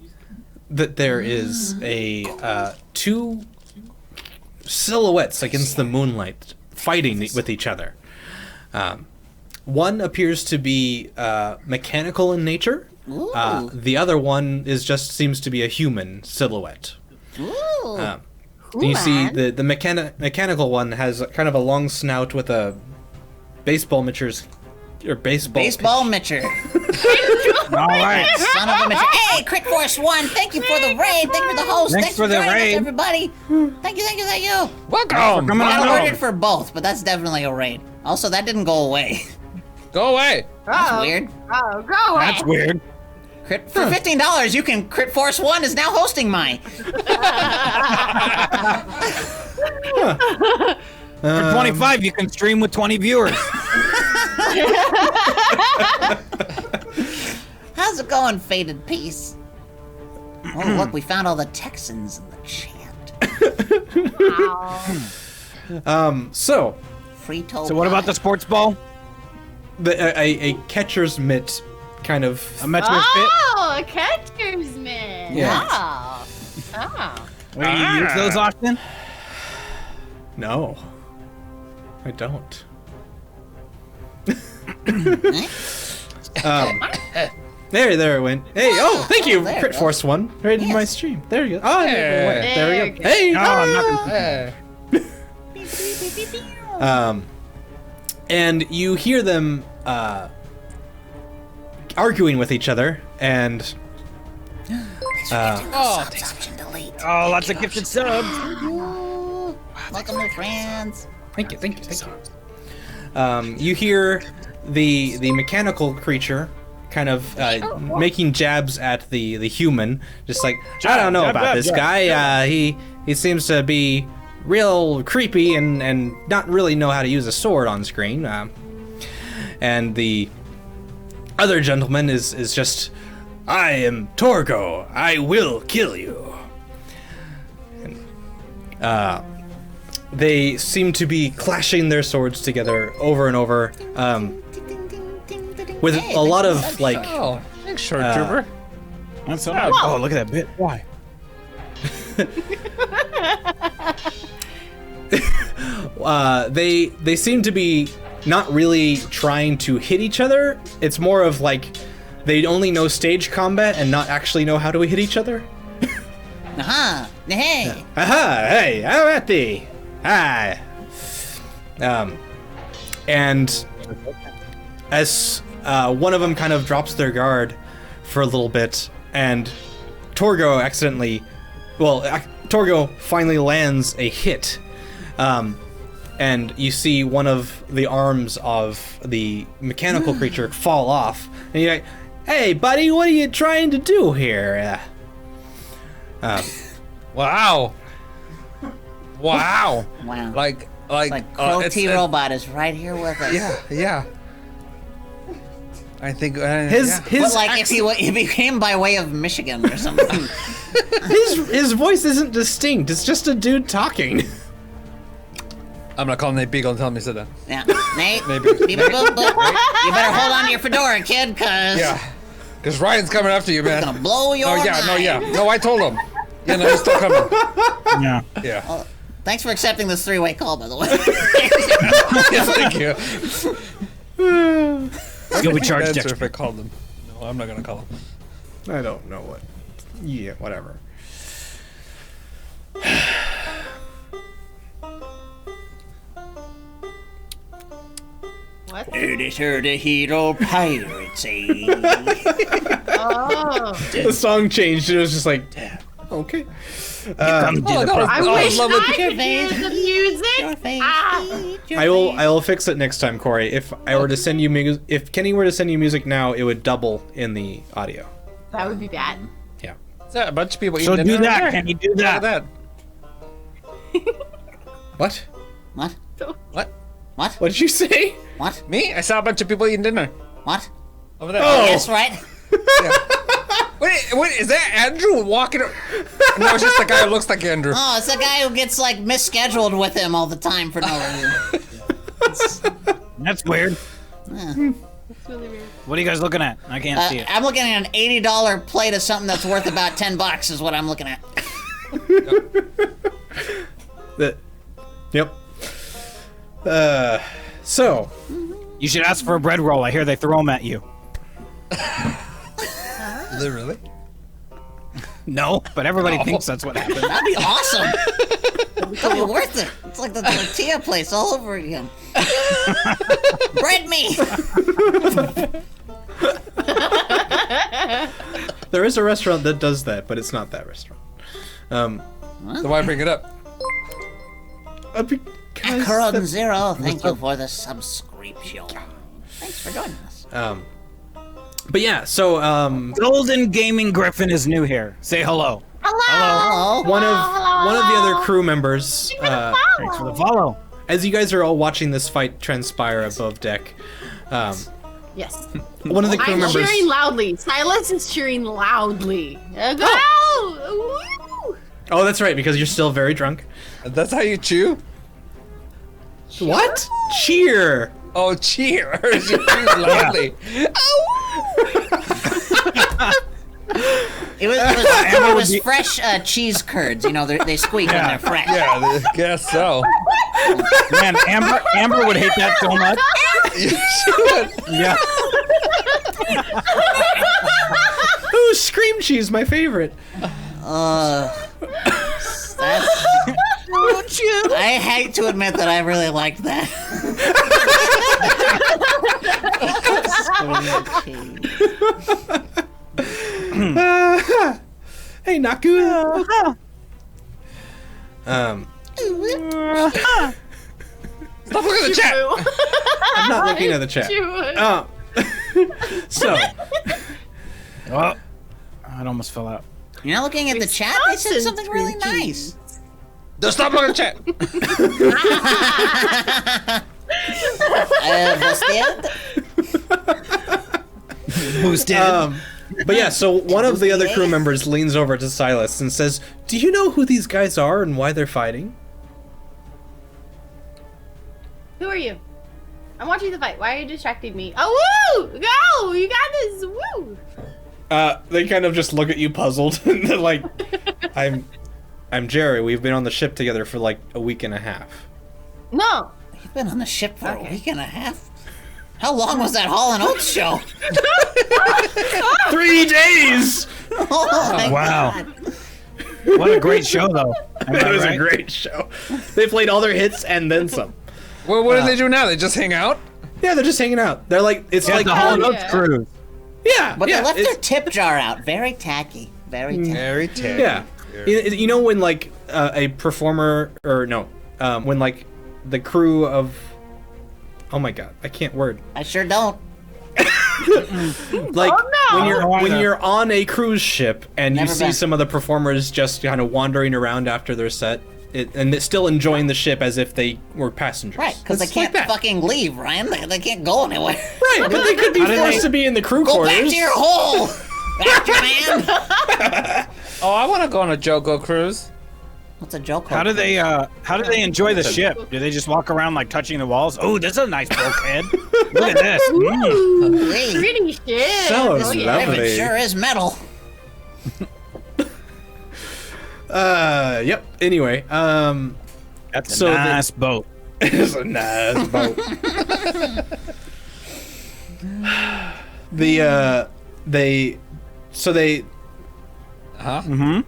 that there is a two silhouettes against the moonlight fighting with each other. One appears to be mechanical in nature. The other one seems to be a human silhouette. You see the mechanical one has kind of a long snout with a baseball mitcher's Baseball Mitcher. All right. Son of a Mitcher. Hey, Crit Force 1, thank you for the raid. Thank you for the host. Thanks for the joining us, raid. everybody. Thank you. Welcome. Coming I on ordered over. for both, but that's definitely a raid. Also, that didn't go away. Go away. That's weird. Oh, go away. That's weird. For $15, you can Crit Force 1 is now hosting mine. For 25, you can stream with 20 viewers. How's it going, Faded Peace? Oh, look, we found all the Texans in the chat. So Free toe. So what about the sports ball? a catcher's mitt kind of A Metroid fit? Oh, a catcher's mitt. Yeah. Oh. Oh. Where do you use those often? No, I don't. There it went. Hey, oh, thank you, there it Crit goes. Force 1. Right in my Yes. stream. There you go. Oh, there it went. There we go. There Hey, nothing. and you hear them arguing with each other, and Subs option delete. Oh, lots of gifted subs. Ooh, welcome, new friends. thank you. You hear the mechanical creature kind of making jabs at the human, just like, I don't know jab, about jab, this jab, guy. He seems to be real creepy and not really know how to use a sword on screen. And the other gentleman is just, I am Torgo. I will kill you. And, they seem to be clashing their swords together over and over, with Hey, a lot thanks for of the like. Oh, thanks, short Uh, trooper. That's so nice. Oh, look at that bit. Why? They seem to be not really trying to hit each other. It's more of like they only know stage combat and not actually know how to hit each other. Aha. Hey. Aha! Hey, I'm at thee. Hi. And as one of them kind of drops their guard for a little bit, and Torgo Torgo finally lands a hit. And you see one of the arms of the mechanical creature fall off, and you're like, "Hey, buddy, what are you trying to do here?" Wow. Wow. Wow. Like, Crow it's- T Robot is right here with us. Yeah. I think His But like if he came by way of Michigan or something. his voice isn't distinct. It's just a dude talking. I'm gonna call Nate Beagle and tell him he said that. Yeah. Nate. Maybe. You better hold on to your fedora, kid, cause Yeah. Because Ryan's coming after you, man. it's gonna blow your No, mind. No, I told him. Yeah, no, he's still coming. Yeah. Yeah. Thanks for accepting this three-way call, by the way. Yeah, thank you. You'll be charged Answer extra. if I called him. No, I'm not gonna call him. I don't know what. Yeah, whatever. What? It heard a hero pirates, eh? Oh. The song changed. And it was just like, okay. I wish lovely I could hear the music. I will fix it next time, Corey. If I were to send you if Kenny were to send you music now, it would double in the audio. That would be bad. Yeah. Is that a bunch of people So eating do dinner that. right Can you do there? Look that? at What? What? that. What? What? What did you say? What? Me? I saw a bunch of people eating dinner What? over there. Oh. Yes, right? Wait, is that Andrew walking? No, it's just the guy who looks like Andrew. Oh, it's the guy who gets like misscheduled with him all the time for no reason. That's weird. That's really weird. What are you guys looking at? I can't see it. I'm looking at an $80 plate of something that's worth about $10 is what I'm looking at. Yep. So. You should ask for a bread roll. I hear they throw them at you. Literally. No, but everybody thinks that's what happened. That'd be awesome. That'd be worth it. It's like the tortilla place all over again. Bread me. There is a restaurant that does that, but it's not that restaurant. So why bring it up? Because Macaron Zero, thank you for the subscription. Thanks for joining us. But yeah, so Golden Gaming Griffin is new here. Say hello. Hello. one of the other crew members. Thanks for the follow. As you guys are all watching this fight transpire above deck, Yes. one of the crew I'm members. cheering loudly. Silas is cheering loudly. Go! Woo! Oh, that's right, because you're still very drunk. That's how you chew? What? Cheer. Oh, cheer! She cheers loudly. It was fresh cheese curds. You know, they squeak when they're fresh. Yeah, I guess so. Man, Amber would hate that so much. You should. Yeah. Ooh, Scream Cheese, my favorite. I hate to admit that I really liked that. Hey, Naku. Stop looking at the chat. I'm not looking at the chat. So, Oh, it almost fell out. You're not looking at the chat? They said something really nice. Just stop looking at the chat. Busted? Boosted. but yeah, so one of the other crew members leans over to Silas and says, "Do you know who these guys are and why they're fighting?" Who are you? I'm watching the fight. Why are you distracting me? Oh, woo! Go! You got this! Woo! They kind of just look at you puzzled, and they're like, I'm Jerry. We've been on the ship together for like a week and a half." No! You've been on the ship for a week and a half? How long was that Hall & Oates show? 3 days! Oh my Wow. God. What a great show, though. Am It I was right? a great show. They played all their hits and then some. Well, what do they do now? They just hang out? Yeah, they're just hanging out. They're like, it's Yeah, like the Hall & yeah. Oates cruise. Yeah, But yeah, they left it's- their tip jar out. Very tacky. Very tacky. Very tacky. Yeah. You know when like a performer or no, when like the crew of, oh my god, I can't word. I sure don't. Like when Oh, no. you're on a cruise ship and Never you see been. some of the performers just kind of wandering around after their set, and they're still enjoying the ship as if they were passengers. Right, because they It's can't like that. fucking leave, Ryan. They can't go anywhere. Right, but they could be How do forced they- to be in the crew Go quarters. back to your hole, actor man. Oh, I want to go on a Jogo cruise. What's a joke? How do they enjoy the ship? Do they just walk around like touching the walls? Oh, this is a nice bulkhead. Look at this. Mm. Ooh, Hey. pretty shit. Sounds Oh, yeah. lovely. It sure is metal. Yep. Anyway, That's a So the- nice boat. it's a nice boat. They Huh? Mm-hmm.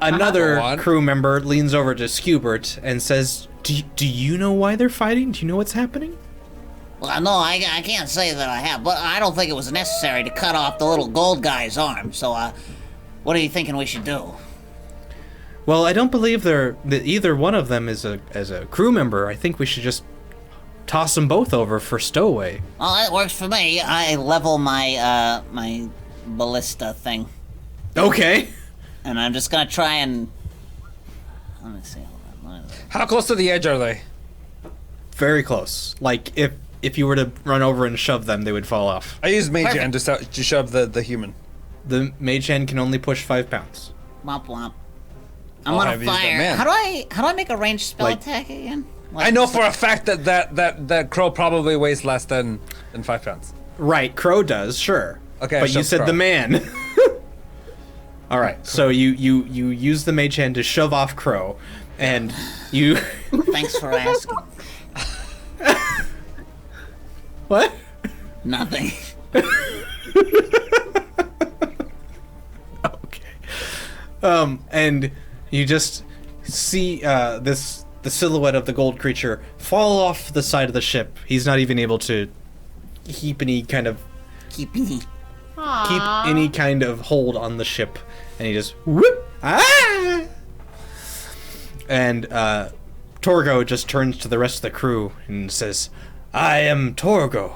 another Go on. crew member leans over to Skubert and says, do you know why they're fighting? Do you know what's happening? Well, no, I can't say that I have, but I don't think it was necessary to cut off the little gold guy's arm. So, what are you thinking we should do? Well, I don't believe that either one of them is a crew member. I think we should just toss them both over for stowaway. Well, that works for me. I level my my ballista thing, Okay. and I'm just gonna try and let me see. Hold on. How close to the edge are they? Very close. Like if you were to run over and shove them, they would fall off. I use Mage Perfect. Hand to shove the human. The mage hand can only push 5 pounds. Womp womp. I'm All gonna heavy is the fire. man. How do I make a ranged spell Like- attack again? I know for a fact that crow probably weighs less than 5 pounds. Right, Crow does, sure. Okay, but you shove said Crow. the man. All right, so you use the mage hand to shove off Crow, and you. Thanks for asking. What? Nothing. Okay. And you just see the silhouette of the gold creature fall off the side of the ship. He's not even able to keep any kind of hold on the ship, and he just whoop and Torgo just turns to the rest of the crew and says, "I am Torgo."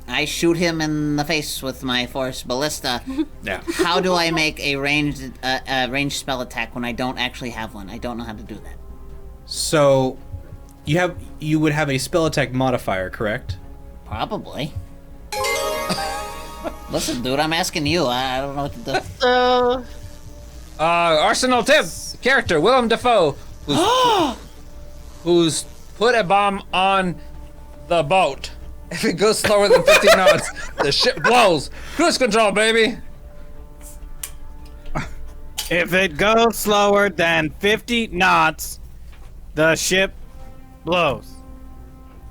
I shoot him in the face with my force ballista. Yeah. How do I make a ranged spell attack when I don't actually have one? I don't know how to do that. So you would have a spell attack modifier, correct? Probably. Listen, dude, I'm asking you. I don't know what to do. So Arsenal tip character Willem Dafoe, who's put a bomb on the boat. If it goes slower than 15 knots, the ship blows. Cruise control, baby. If it goes slower than 50 knots, the ship blows.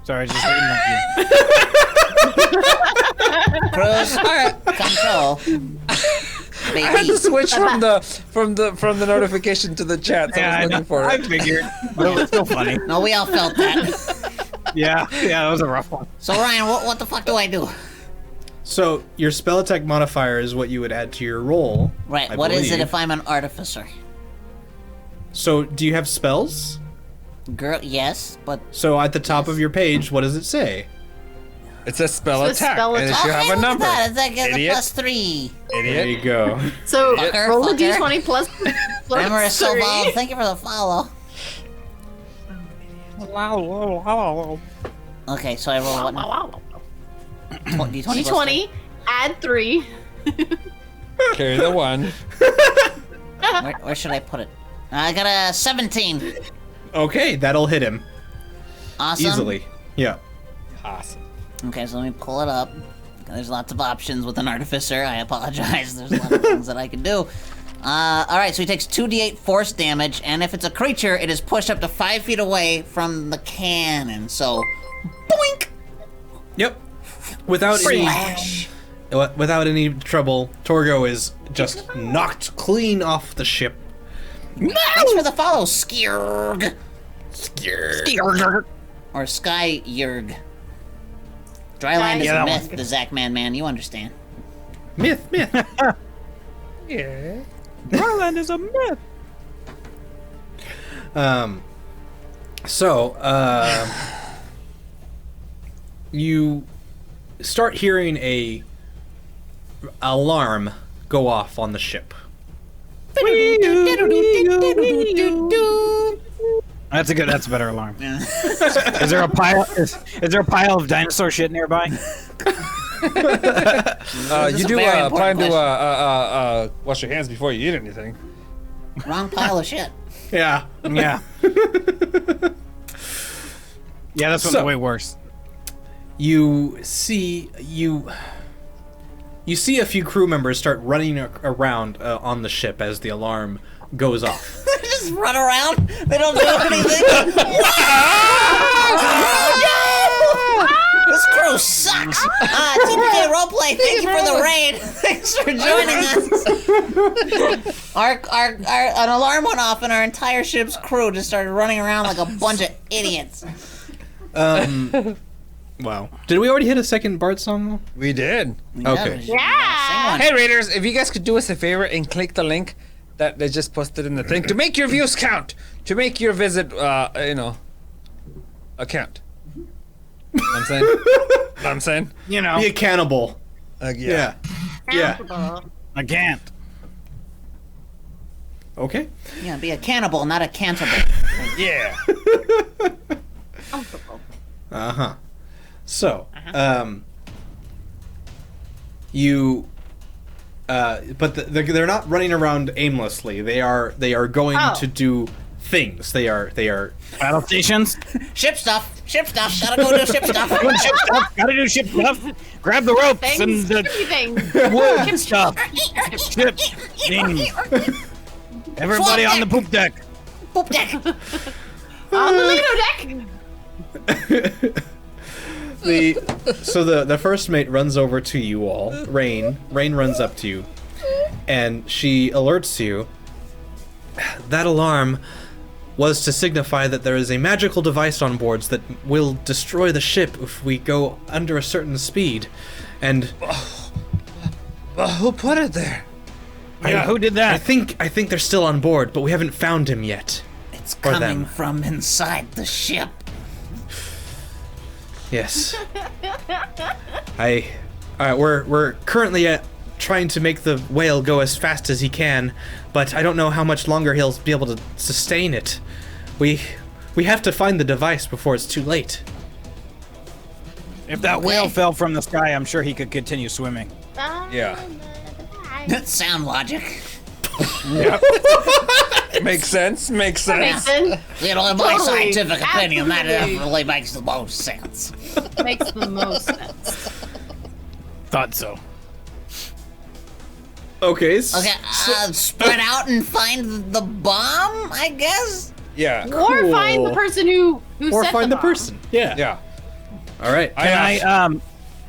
Sorry, just reading like Cruise control. I had to Baby. switch from the notification to the chat. So I was looking for I it. figured. But it was still funny. No, we all felt that. Yeah, that was a rough one. So, Ryan, what the fuck do I do? So your spell attack modifier is what you would add to your roll. Right, I what is it believe. if I'm an artificer? So do you have spells? Girl, yes, but... So at the top of your page, what does it say? It's a spell It's a attack, spell and it attack. should Okay, have a look at number. that. It's like a Idiot. +3. There Idiot. you go. So Fucker, roll a fucker. d20 plus. Remember, it's so 3. follow. Thank you for the follow. Okay, so I roll what now? D20 plus D20, add 3. Carry the 1. Where should I put it? I got a 17. Okay, that'll hit him Awesome. easily. Yeah. Awesome. Okay, so let me pull it up. There's lots of options with an artificer. I apologize. There's a lot of things that I can do. Alright, so he takes 2d8 force damage, and if it's a creature, it is pushed up to 5 feet away from the cannon. So, boink! Yep. Without any trouble, Torgo is just knocked clean off the ship. Thanks for the follow, Skirg. Or Sky Yerg. Dryland is Yeah, a that myth, one. the Zack Man, you understand. Myth. Yeah. Garland is a myth. You start hearing a alarm go off on the ship. That's a better alarm. Is there a pile? Is there a pile of dinosaur shit nearby? You do very important plan to question. wash your hands before you eat anything. Wrong pile of shit. Yeah. Yeah. Yeah, that's So- way worse. You see a few crew members start running around on the ship as the alarm goes off. They just run around. They don't do anything. This crew sucks. TPK Roleplay, thank you for the raid. Thanks for joining us. An alarm went off and our entire ship's crew just started running around like a bunch of idiots. Wow. Did we already hit a second Bart song though? We did. Okay. Yeah. Sing Hey Raiders, if you guys could do us a favor and click the link that they just posted in the thing to make your views count, to make your visit, count. I'm saying. I'm saying. You know, Be a cannibal. Yeah. Yeah. I can't. Okay. Yeah, be a cannibal, not a cantable. Yeah. Uh-huh. So, you but they're not running around aimlessly. They are going to do things. They are Battle stations. Ship stuff. Gotta go do ship stuff. Doing ship stuff. Gotta do ship stuff. Grab the ropes and Things, the everything. wood stuff. Ship things. Everybody on the poop deck. Poop deck. On the Lido deck. So the first mate runs over to you all. Rain runs up to you, and she alerts you. That alarm was to signify that there is a magical device on boards that will destroy the ship if we go under a certain speed. And Who put it there? Yeah, who did I that? think they're still on board, but we haven't found him yet. It's Or coming them. from inside the ship. Yes. We're currently trying to make the whale go as fast as he can, but I don't know how much longer he'll be able to sustain it. We have to find the device before it's too late. If that whale fell from the sky, I'm sure he could continue swimming. Yeah. Sound logic. Makes sense. Mason You know, in my Totally. scientific opinion, that Absolutely. definitely makes the most sense. makes the most sense. Thought so. Okay. Okay, spread out and find the bomb, I guess? Yeah. Or find the person who Or set find the bomb. person. Yeah. Yeah. All right.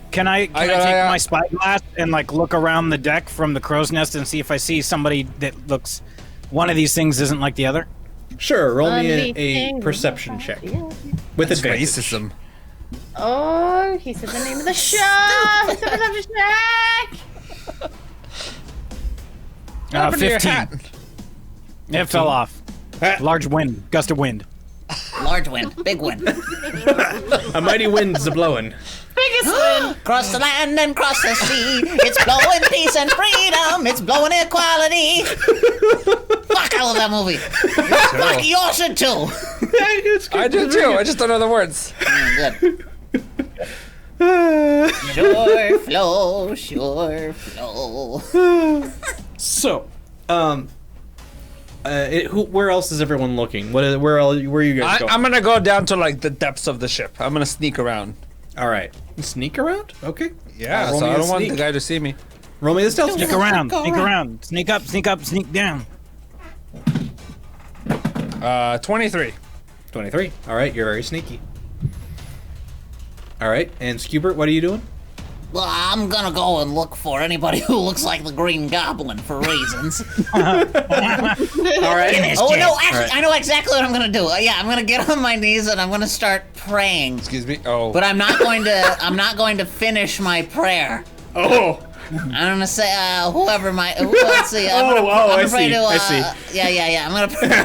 Can I take got- my spyglass and like look around the deck from the crow's nest and see if I see somebody that looks one of these things isn't like the other? Sure. Roll me a Anything. perception check with It's advantage. racism. Oh, he said the name of the show. He said the check. What happened to your 15. hat? It fell off. Large wind, gust of wind. Large wind, big wind. A mighty wind's a blowing. Biggest win. Cross the land and cross the sea. It's blowing peace and freedom. It's blowing equality. Fuck, I love that movie. Fuck, you all should too. I do too. I just don't know the words. Good. Sure flow. So, where else is everyone looking? Where are you guys going? I'm gonna go down to like the depths of the ship. I'm gonna sneak around. All right. Sneak around? Okay. Yeah, Roll so me I a don't want sneak. the guy to see me. Roll me the stealth Sneak check. around, Go sneak around. around, sneak up, sneak down. 23. 23. All right, you're very sneaky. All right, and Skubert, what are you doing? Well, I'm gonna go and look for anybody who looks like the Green Goblin for reasons. All right. Oh no, actually, Alright. I know exactly what I'm gonna do. Yeah, I'm gonna get on my knees and I'm gonna start praying. Excuse me. Oh. But I'm not going to. I'm not going to finish my prayer. Oh. I'm gonna say, whoever my. Let's see. I'm gonna, I I'm gonna pray see, to. I see. Yeah. I'm gonna pray to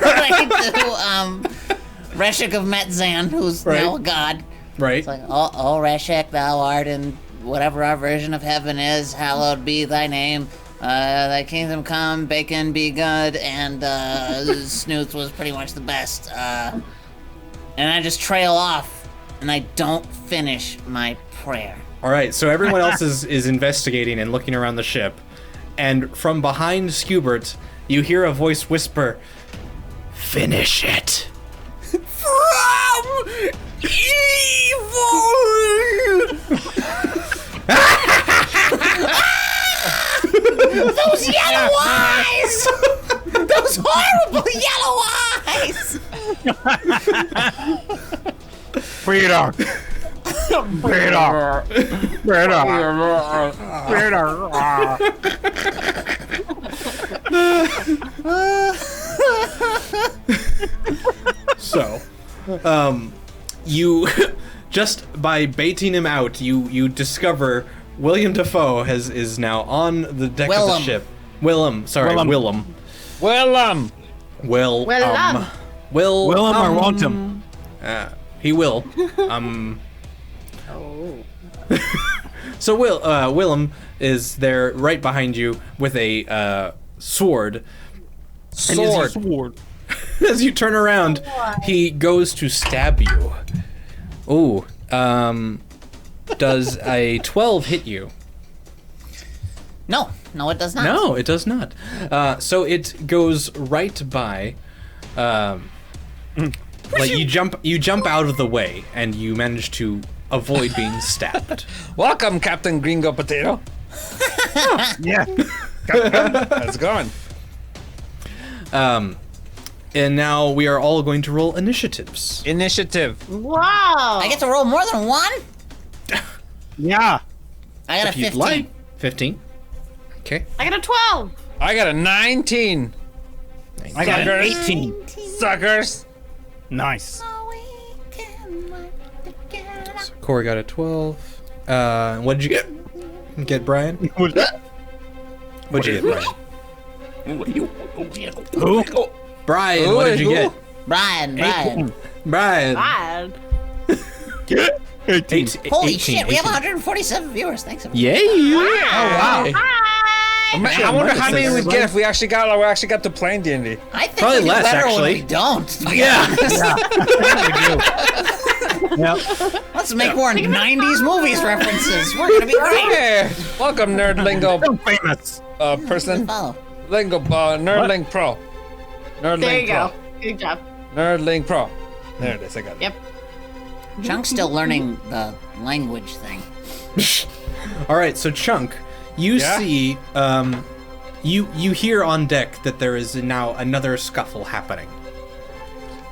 Reshek of Metzan, who's Right. now a god. Right. It's like, oh, Reshek, thou art in whatever our version of heaven is. Hallowed be thy name. Thy kingdom come, bacon be good, and Snooth was pretty much the best. And I just trail off, and I don't finish my prayer. All right, so everyone else is investigating and looking around the ship, and from behind Skubert, you hear a voice whisper, "Finish it." From evil. Those yellow eyes! Those horrible yellow eyes! Freedom. Freedom. So, you just by baiting him out, you discover William Dafoe is now on the deck of the Willem. ship. Willem. Willem. Well, Will. Willem. Will. Willem or won't him? He will. Oh. So Willem is there right behind you with a sword. sword. Sword. As you turn around, he goes to stab you. Ooh. Does a 12 hit you? No. No, it does not. No, it does not. So it goes right by. Like you jump out of the way, and you manage to avoid being stabbed. Welcome, Captain Gringo Potato. Yeah. How's it going? And now we are all going to roll initiatives. Initiative. Wow. I get to roll more than one? Yeah. I got a If you'd 15. like. 15. Okay. I got a 12. I got a 19. I got an Suckers. 18. Suckers. Nice. Corey got a 12. What did you get? Get Brian? What'd you get, Brian? Who? Brian, what did you get? Brian. Brian. Bad. 18. Holy shit, we have 147 viewers. Thanks, everyone. Yay! Oh, wow. I wonder how many we'd get if we actually got to playing D&D. I think Probably we do less, better actually. when we don't. Yeah. Yep. Let's make more 90s movies references. We're gonna be great. Hey, welcome, Nerd Lingo So famous. person. Follow. Lingo, Nerdling Pro. Nerdling There you Pro. go. Good job. Nerdling Pro. There it is. I got it. Yep. Chunk's still learning the language thing. All right, so Chunk, you Yeah? see, you hear on deck that there is now another scuffle happening.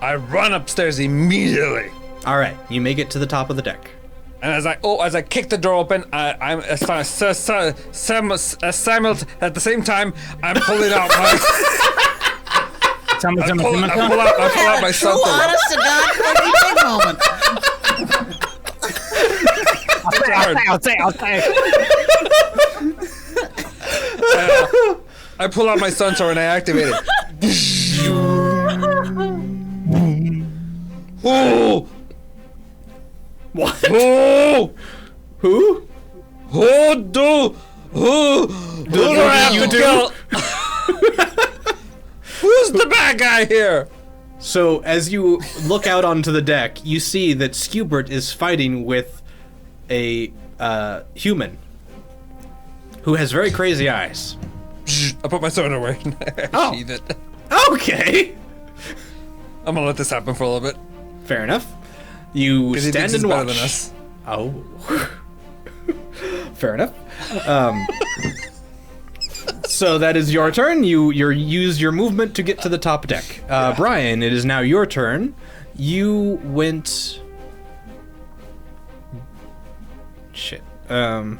I run upstairs immediately. All right, you make it to the top of the deck. And as I kick the door open, I'm at the same time I'm pulling out my I pull out my True, something. honest to God, fucking big moment. I'll say. I pull out my sun sword and I activate it. Oh! What? Oh! Who? Oh! Do I have you to do? kill? Who's the bad guy here? So as you look out onto the deck, you see that Skubert is fighting with a human who has very crazy eyes. I put my sword away and I sheathe it. Okay. I'm gonna let this happen for a little bit. Fair enough. You Because he stand thinks he's and better watch. than us. Oh. Fair enough. So that is your turn. You use your movement to get to the top deck. Brian, it is now your turn. You went. Shit. No,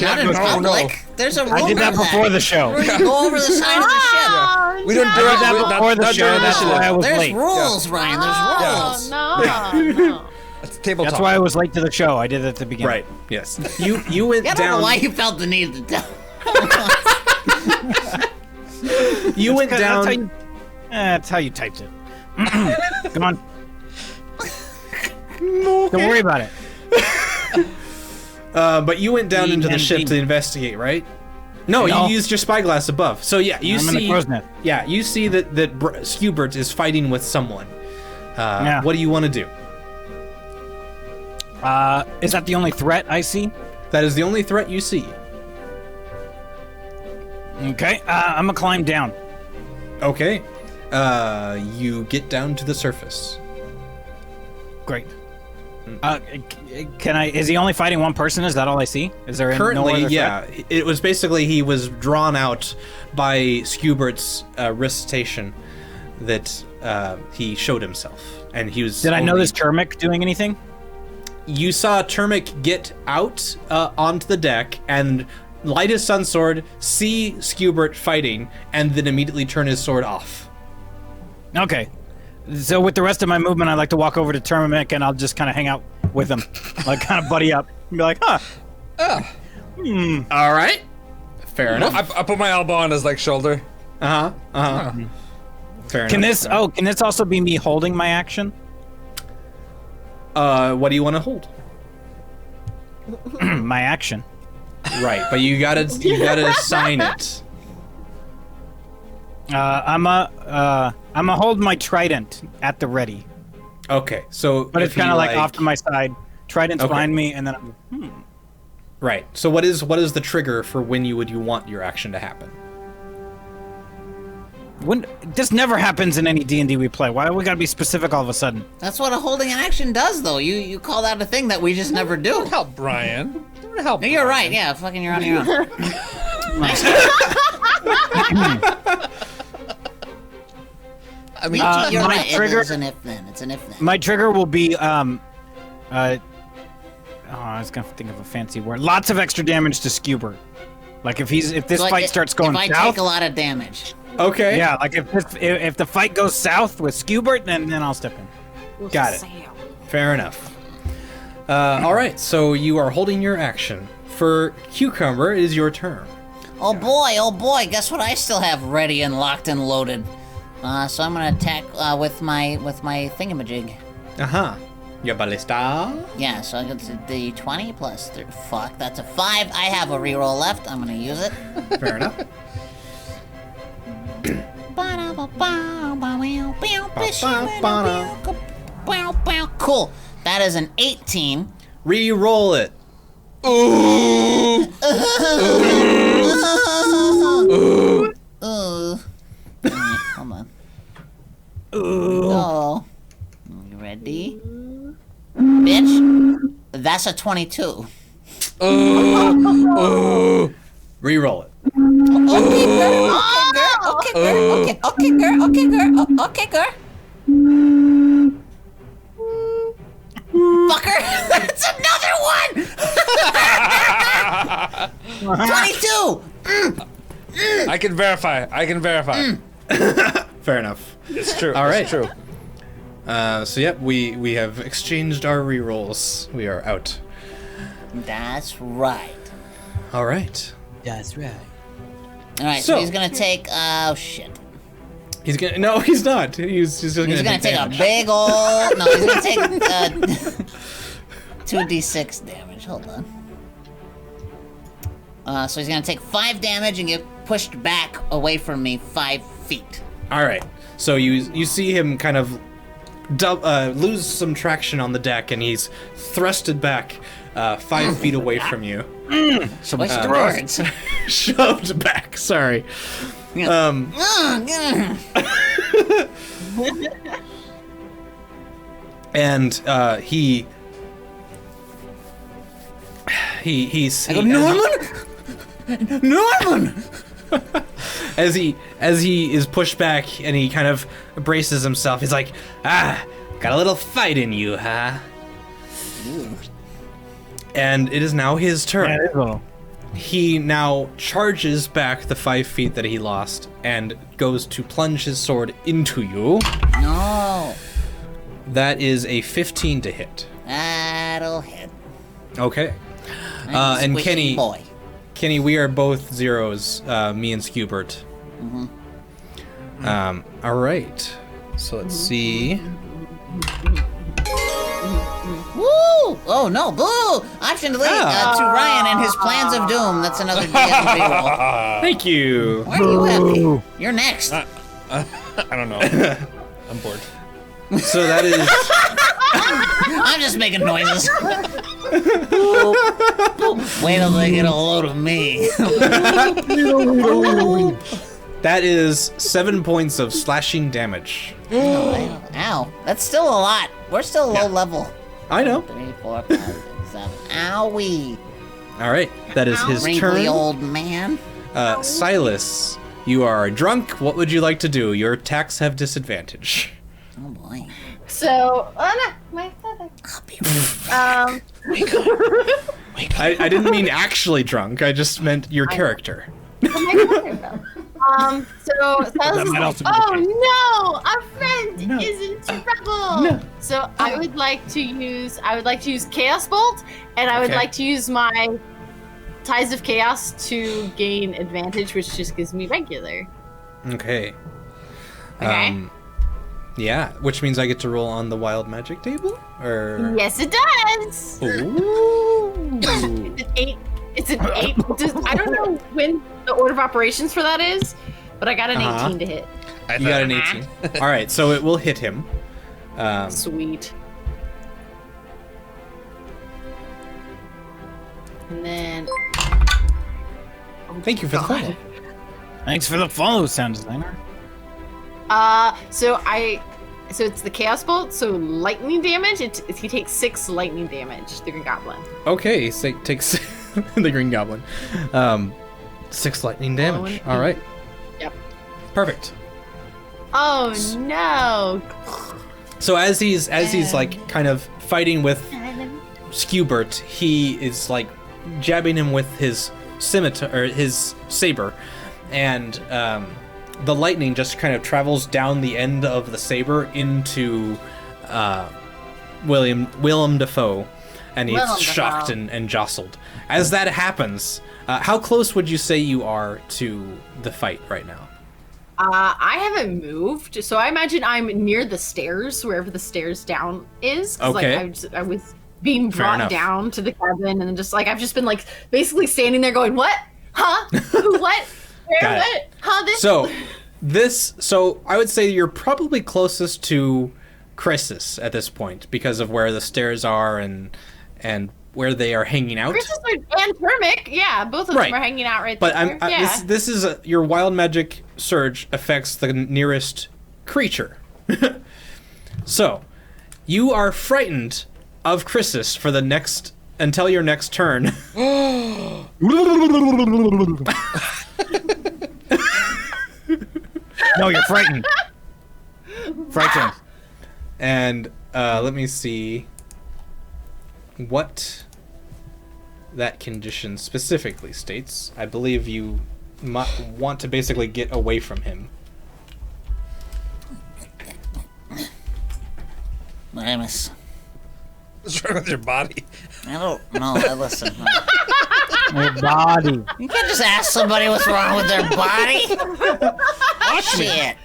not in public. There's a rule. I did that for before the show. We're gonna go over the side of the ship. We don't do I did it that before the show. That's why I was There's late. rules, Ryan. There's rules. No. That's table That's talk. why I was late to the show. I did it at the beginning. Right. Yes. You went I don't know down. why you felt the need to tell. You went down. That's how you typed it. Come on. Don't worry about it. But you went down into the ship END. to investigate, right? No, No. you used your spyglass above. So yeah, you I'm in see. the crow's nest. Yeah, you see that Skubert is fighting with someone. Yeah. What do you want to do? Is that the only threat I see? That is the only threat you see. Okay. I'm gonna climb down. Okay. You get down to the surface. Great. Can I? Is he only fighting one person? Is that all I see? Is there no Currently, other yeah. threat? It was basically he was drawn out by Skubert's recitation that he showed himself, and he was. Did I only- notice Termic doing anything? You saw Termic get out onto the deck and light his sun sword, see Skubert fighting, and then immediately turn his sword off. Okay. So with the rest of my movement, I like to walk over to Termic and I'll just kind of hang out with him, like kind of buddy up, and be like, huh. All right. Fair enough. I put my elbow on his like shoulder. Fair Can enough. this? Can this also be me holding my action? What do you want to hold? My action. Right, but you gotta assign it. I'm a hold my trident at the ready, Okay, so but it's if you kind of like off to my side. Trident's Okay. behind me, and then Right. So what is the trigger for when you want your action to happen? This never happens in any D&D we play. Why we gotta be specific all of a sudden? That's what a holding an action does, though. You call that a thing that we just never do. Don't help Brian. Don't help. No, you're right. Yeah, fucking you're on your own. Nice. I mean, You're my right. trigger- It's an if then. It's an if then. My trigger will be I was gonna think of a fancy word. Lots of extra damage to Shipboard. Like if this So, fight starts going if I south. take a lot of damage. Okay. Yeah, like if the fight goes south with Shipboard, then I'll step in. Got it. Fair enough. All right. So you are holding your action. For Cucumber, it is your turn. Oh boy, guess what I still have ready and locked and loaded. So I'm gonna attack with my thingamajig. Your ballista. Yeah, so I get the 20 plus 3. Fuck, that's a 5. I have a reroll left. I'm gonna use it. Fair enough. Cool. That is an 18. Re-roll it. Alright, hold on. Oh. You ready? Bitch. That's a 22. Re-roll it. Okay, girl. Fucker! That's another one! 22! I can verify. Fair enough. It's true. All right. It's true. So yep, we have exchanged our re-rolls. We are out. That's right. All right. That's right. Alright, so So- he's gonna take, oh shit. He's gonna. No, he's not. He's just gonna. He's gonna take a damage. big ol'. No, he's gonna take 2d6 damage. Hold on. So he's gonna take 5 damage and get pushed back away from me 5 feet. All right. So you see him kind of lose some traction on the deck, and he's thrusted back 5 feet away from you. What's the words? Shoved back. Sorry. And he's I go, Norman! Norman! as he is pushed back and he kind of braces himself. He's like, got a little fight in you, huh? And it is now his turn. He now charges back the 5 feet that he lost and goes to plunge his sword into you. No. That is a 15 to hit. That'll hit. Okay. I'm a And squishy boy. Kenny, we are both zeros, me and Shipboard. All right. So let's see. Woo! Oh no, boo! Option delete to Ryan and his plans of doom. That's another DM reroll. Thank you. Why are you happy? You're next. I don't know. I'm bored. So that is I'm just making noises. Wait till they get a load of me. that is 7 points of slashing damage. Ow. That's still a lot. We're still low level. I know. 3, 4, 5, 6, 7. Owie. All right. That is his Wrinkly turn. old man. Silas, you are drunk. What would you like to do? Your attacks have disadvantage. Oh boy. So, oh no, my feather. I'll be I didn't mean actually drunk. I just meant your character. So Silas is might like, also be the oh case. no, our friend is in trouble. So I would like to use Chaos Bolt, and I would Okay. like to use my Ties of Chaos to gain advantage, which just gives me regular. Okay. Okay. Yeah, which means I get to roll on the wild magic table? Or Yes, it does. Ooh. It's an 8. It's an 8. I don't know when the order of operations for that is, but I got an 18 to hit. You got an 18. All right, so it will hit him. Sweet. And then. Thank you for the follow. Thanks for the follow, sound designer. So it's the Chaos Bolt, so lightning damage, he takes 6 lightning damage, the Green Goblin. Okay, so takes the Green Goblin. 6 lightning damage. All right. Yep. Perfect. Oh no! So as he's like kind of fighting with Skewbert, he is like jabbing him with his scimitar or his saber, and the lightning just kind of travels down the end of the saber into Willem Dafoe, and he's shocked and jostled. As that happens, how close would you say you are to the fight right now? I haven't moved, so I imagine I'm near the stairs, wherever the stairs down is. 'Cause, Okay. Like, I was being Fair brought enough. down to the cabin, and then just like I've just been like basically standing there going, "What? Huh? Who? What? Where? Got it. What? Huh? This?" So I would say you're probably closest to Chrysis at this point because of where the stairs are and where they are hanging out. Chris and Termic, yeah, both of Right. them are hanging out right But there. Yeah. this is your wild magic surge affects the nearest creature. So you are frightened of Chrysis for the next until your next turn. No, you're frightened. Frightened. And let me see what that condition specifically states. I believe you want to basically get away from him. Amos, What's wrong with your body? I don't know. Listen, Your body. you can't just ask somebody what's wrong with their body. Shit.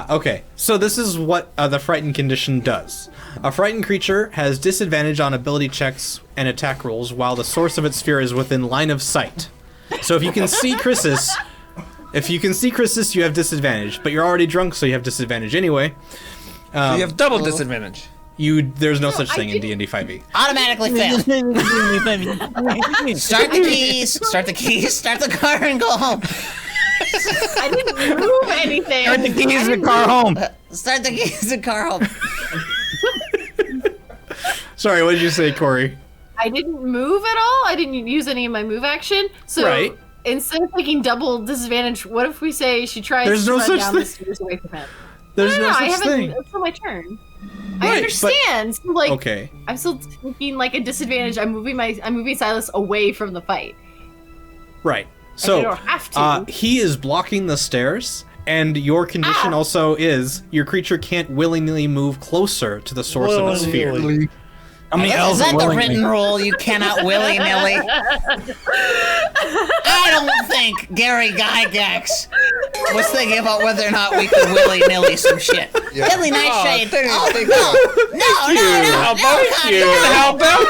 Okay. So this is what the frightened condition does. A frightened creature has disadvantage on ability checks and attack rolls while the source of its fear is within line of sight. So if you can see Chrysis, you have disadvantage, but you're already drunk, so you have disadvantage anyway. So you have double disadvantage. There's no such I thing in didn't- D&D 5e. Automatically fail. Start the keys, start the car, and go home. I didn't move anything. Start the keys in the car home. Start the keys and car home. Sorry, what did you say, Corey? I didn't move at all. I didn't use any of my move action. So Right. instead of taking double disadvantage, what if we say she tries There's to no run such down thing. the stairs away from him? There's no I such haven't. thing. It's not my turn. Right, I understand. So, like, Okay. I'm still taking like a disadvantage. I'm moving Silas away from the fight. Right. I So don't have to. he is blocking the stairs, and your condition also is your creature can't willingly move closer to the source of its fear. How many Is elves that are the willingly? written rule? You cannot willy-nilly. I don't think Gary Gygax was thinking about whether or not we could willy-nilly some shit. Deadly Nightshade. Oh, no, How about Connie, you? no. How about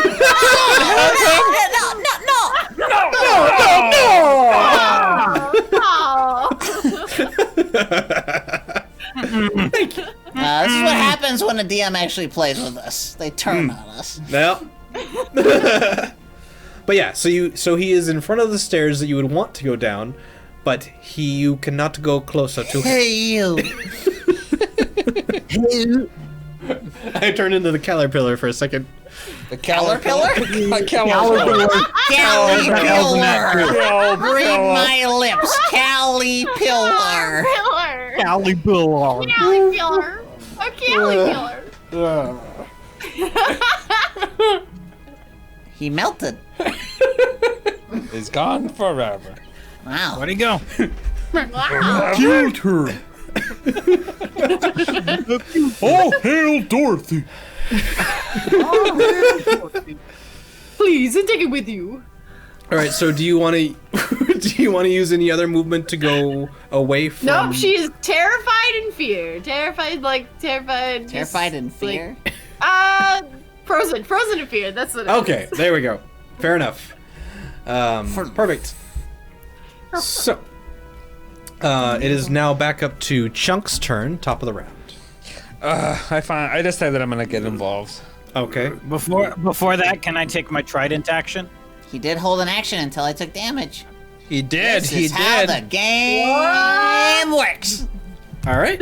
This is what happens when a DM actually plays with us. They turn on us. Well. But yeah, so he is in front of the stairs that you would want to go down, but you cannot go closer to him. Hey, you. I turned into the caterpillar for a second. the Caterpillar? Caterpillar. Caterpillar. Read my lips. Caterpillar. Killer. Caterpillar. Killer. A killer. He melted. Is gone forever. Wow. Where'd he go? Wow. Killed her. Oh, hail Dorothy. Please, and take it with you. All right, so do you want to use any other movement to go away from? Nope, she is terrified in fear. Terrified Terrified in fear? Frozen in fear. That's what. Okay, there we go. Fair enough. Perfect. So, it is now back up to Chunk's turn, top of the round. I decided I'm gonna get involved. Okay. Before that, can I take my trident action? He did hold an action until I took damage. He did. This He is how did. the game works. All right.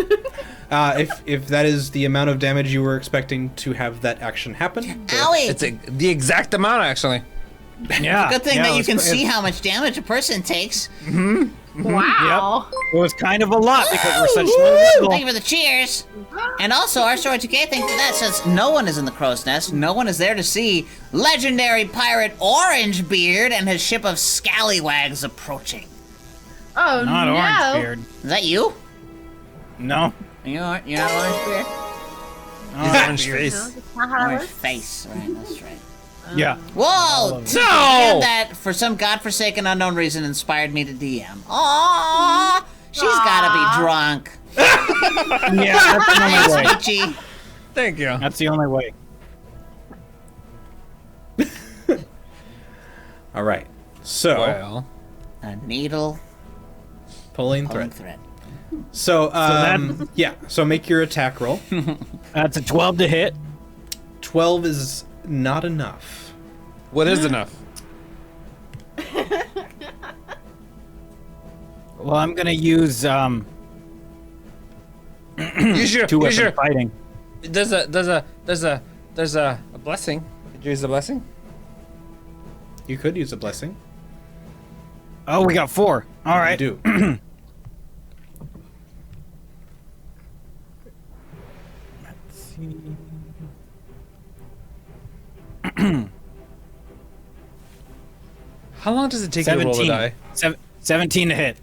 If that is the amount of damage you were expecting to have that action happen, Owie! It's the exact amount, actually. Yeah. Good thing yeah, that it you was- can it- see how much damage a person takes. Wow. It was kind of a lot because we're such Woo! little Thank you for the cheers. And also, our Story 2K, thank you for that, since no one is in the crow's nest, no one is there to see legendary pirate Orangebeard and his ship of scallywags approaching. Oh Not no. Orangebeard. Is that you? No. You're not Orangebeard? His orange face. Orange face, right, that's right. Yeah. Whoa! No! That, for some godforsaken unknown reason, inspired me to DM. Aww! She's gotta be drunk. Yeah, that's the only Thanks, way. Peachy. Thank you. That's the only way. all right. So Well, A needle pulling pulling thread. thread. So that- yeah. So make your attack roll. That's a 12 to hit. 12 is not enough. what is enough? Well, I'm gonna use Use your. two Use weapon your. fighting. There's a blessing. Did you use the blessing? You could use a blessing. Oh, we got 4. All right. You do. How long does it take you to roll a 17. die? 17 to hit.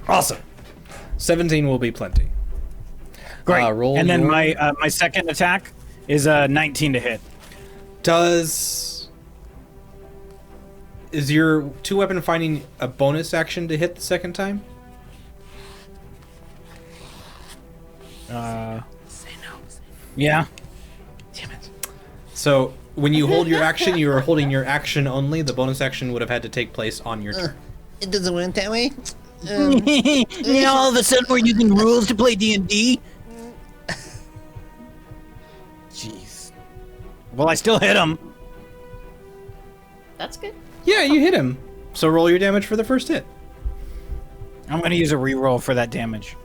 Awesome. 17 will be plenty. Great. Roll and then your- my second attack is 19 to hit. Is your 2-weapon fighting a bonus action to hit the second time? Yeah. So when you hold your action, you are holding your action only. The bonus action would have had to take place on your turn. It doesn't work that way. You know, all of a sudden we're using rules to play D&D. Jeez. Well, I still hit him. That's good. Yeah, you hit him. So roll your damage for the first hit. I'm gonna use a reroll for that damage.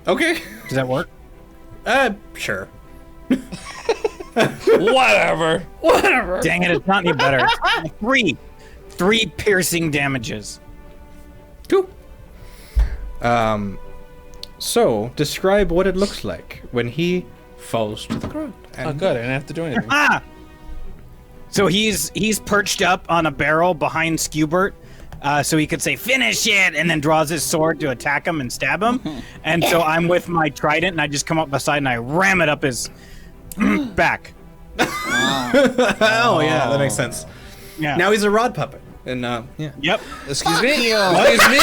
Okay. Does that work? Sure. Whatever. Whatever. Dang it, it's not any better. It's 3 piercing damages. Cool. So describe what it looks like when he falls to the ground. Oh, good. I didn't have to do anything. Ah! So he's perched up on a barrel behind Skewbert, so he could say "finish it" and then draws his sword to attack him and stab him. And so I'm with my trident and I just come up beside and I ram it up his back. Oh yeah, that makes sense. Yeah. Now he's a rod puppet, and yeah. Yep. Excuse me. you. Excuse me.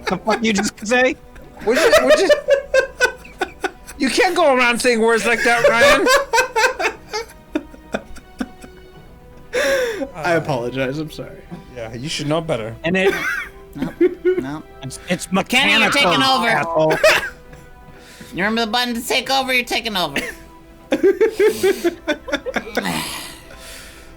The fuck you just say? Would you? You can't go around saying words like that, Ryan. I apologize. I'm sorry. Yeah, you should know better. And it No. it's Kenny, you're mechanical. taking over. asshole. You remember the button to take over? You're taking over.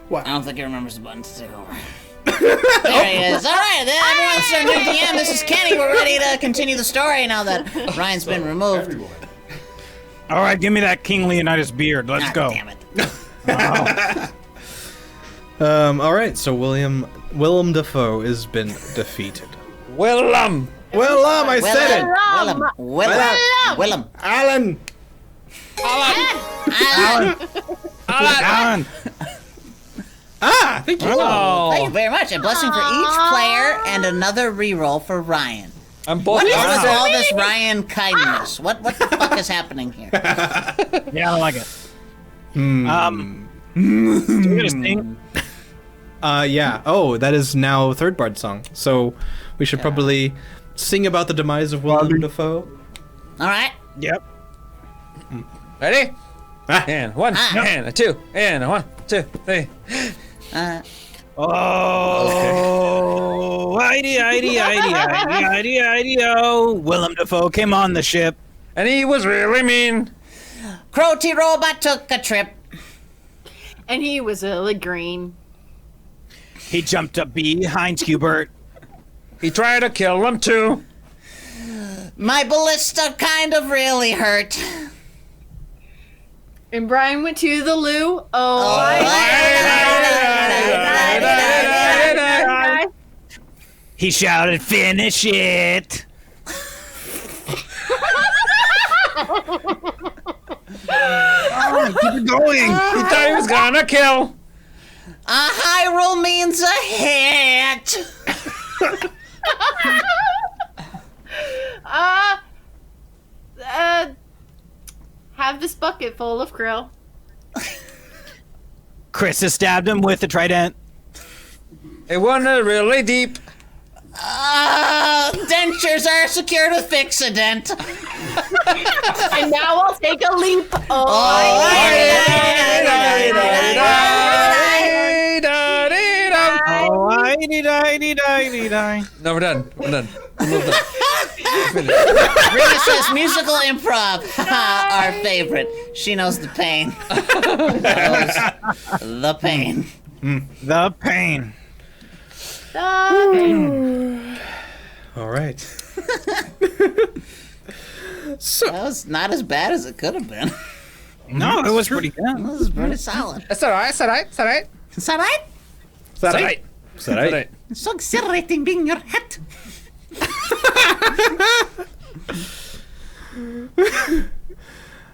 What? I don't think he remembers the button to take over. There he is. All right, then everyone's our new DM. This is Kenny. We're ready to continue the story now that Ryan's been removed. All right, give me that King Leonidas beard. Let's God go. damn it. All right. So Willem Dafoe has been defeated. Willem. I said it. Willem. Alan. Alan. Ah, thank you. Oh, Thank you very much. A blessing for each player and another reroll for Ryan. I'm both. What is upset. with all this Ryan kindness? What the fuck is happening here? Yeah, I don't like it. Do we gotta sing? Yeah. Oh, that is now third bard song. So we should probably sing about the demise of Willem Dafoe. All right. Yep. Ready? Ah. And one, and a two, and a 1, 2, 3. Oh, oh. Willem Dafoe came on the ship. And he was really mean. Crotty Robot took a trip. And he was really green. He jumped up behind Skubert. He tried to kill him too. My ballista kind of really hurt. And Brian went to the loo. He shouted, "Finish it!" Keep it going. He thought he was gonna kill. A high roll means a hit. Have this bucket full of krill. Chris has stabbed him with a trident. It wasn't really deep. Dentures are secured with Fixodent. And now I'll take a leap. No, we're done. We're done. Rita says musical improv. Our favorite. She knows the pain. Knows the pain. The pain. All right. So That was not as bad as it could have been. No, it was pretty good. This is pretty solid. It's alright. It's alright. It's alright. Is that right? is that right? Is that right? It's so exhilarating being your hat.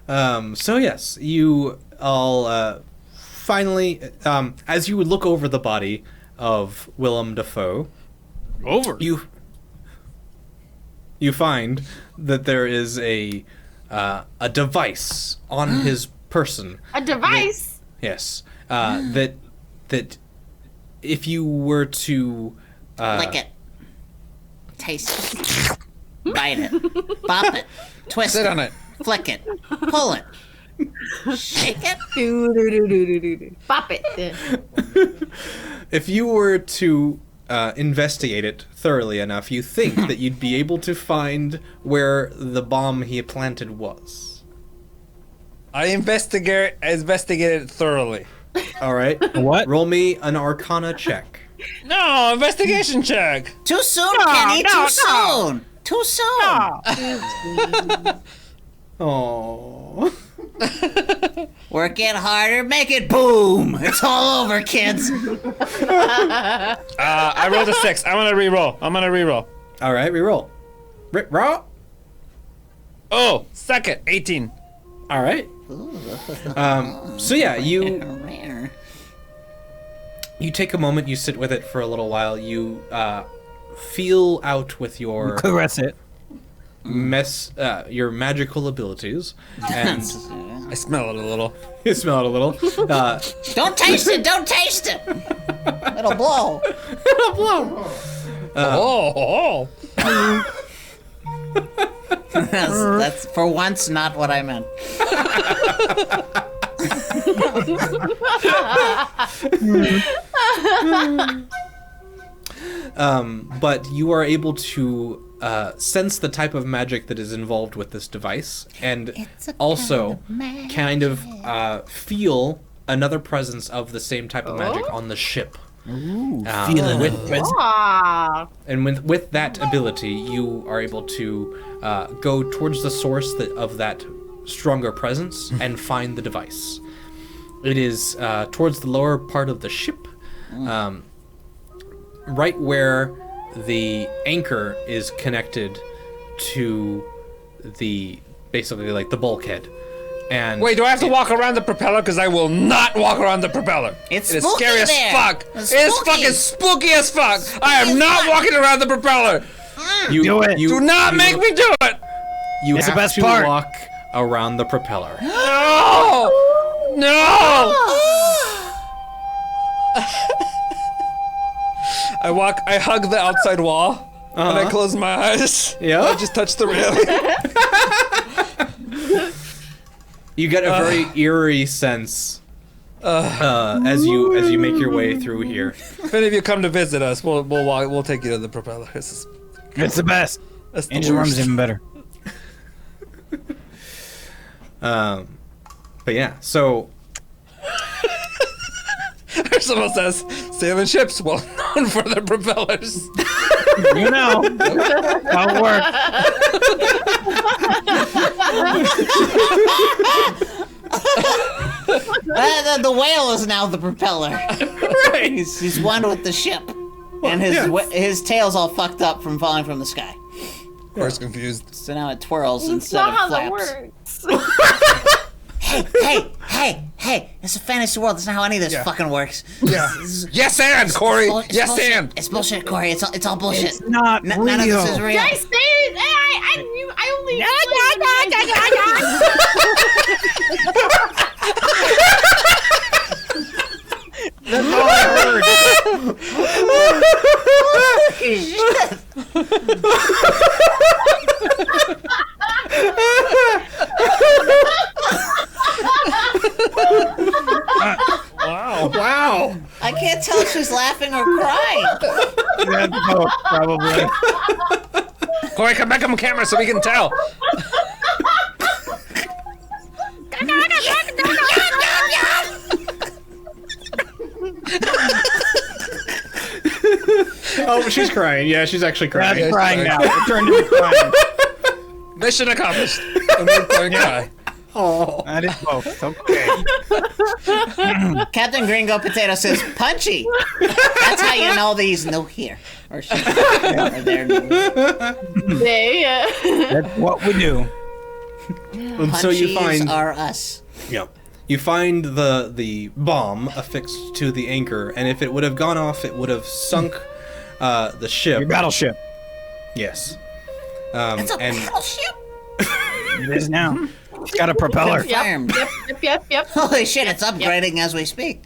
So yes, you all finally, as you would look over the body of Willem Dafoe, you find that there is a device on his person. A device? Yes, that if you were to Lick it. Taste it. Bite it. Bop it. Twist Sit it. on it. Flick it. Pull it. Shake it. Bop it. if you were to investigate it thoroughly enough, you think that you'd be able to find where the bomb he planted was. I investigated it thoroughly. All right. What? Roll me an Arcana check. No, investigation check. Too soon, Kenny. Too soon. Too soon. Oh. Work it harder. Make it boom. It's all over, kids. I rolled a 6. I'm gonna reroll. All right. Reroll. Roll. Oh, second, 18. All right. So yeah, you take a moment. You sit with it for a little while. You feel out with your Caress it. your magical abilities, and I smell it a little. you smell it a little. Don't taste it. Don't taste it. It'll blow. It'll blow. Oh. That's for once not what I meant. But you are able to sense the type of magic that is involved with this device, and also kind of feel another presence of the same type of magic on the ship. Feel it. And with that ability, you are able to go towards the source of that stronger presence and find the device. It is towards the lower part of the ship, right where the anchor is connected to the basically like the bulkhead. And Wait, do I have to walk around the propeller? Because I will not walk around the propeller. It's It is spooky scary there. as fuck. It's It is spooky. fucking spooky as fuck. I am as not fuck. walking around the propeller. you Do it. You, Do not make me do it. You It's the have best to part. walk around the propeller. No. No. I hug the outside wall, and I close my eyes. Yeah. I just touch the railing. You get a very eerie sense as you make your way through here. If any of you come to visit us, we'll take you to the propeller. It's It's the best. the Engine room's worst. even better. But yeah, so Someone says, sailing ships, well known for their propellers. You know. How it works. The whale is now the propeller. Right. He's one with the ship. And his tail's all fucked up from falling from the sky. Of course, confused. So now it twirls That's instead not of how that flaps. works. Hey! It's a fantasy world. That's not how any of this fucking works. Yeah. Yes, and Corey. Yes, bullshit. and. It's bullshit, Corey. It's all bullshit. It's not real. None of this is real. Did I say it? I only. That's all I heard. Wow. I can't tell if she's laughing or crying. That's both, probably. Corey, come back on the camera so we can tell. Oh, she's crying. Yeah, she's actually crying. That's crying now. It turned into crying. Mission accomplished. I'm not going to cry. Oh. That is both. Okay. Captain Gringo Potato says, punchy. That's how you know these no here. Or shit. Or there. That's what we do. And so you Punchies find are us. you find the bomb affixed to the anchor, and if it would have gone off, it would have sunk the ship. Your battleship. Yes. It's a and battleship. It is now. It's got a propeller. Confirmed. Yep. Holy shit, it's upgrading as we speak.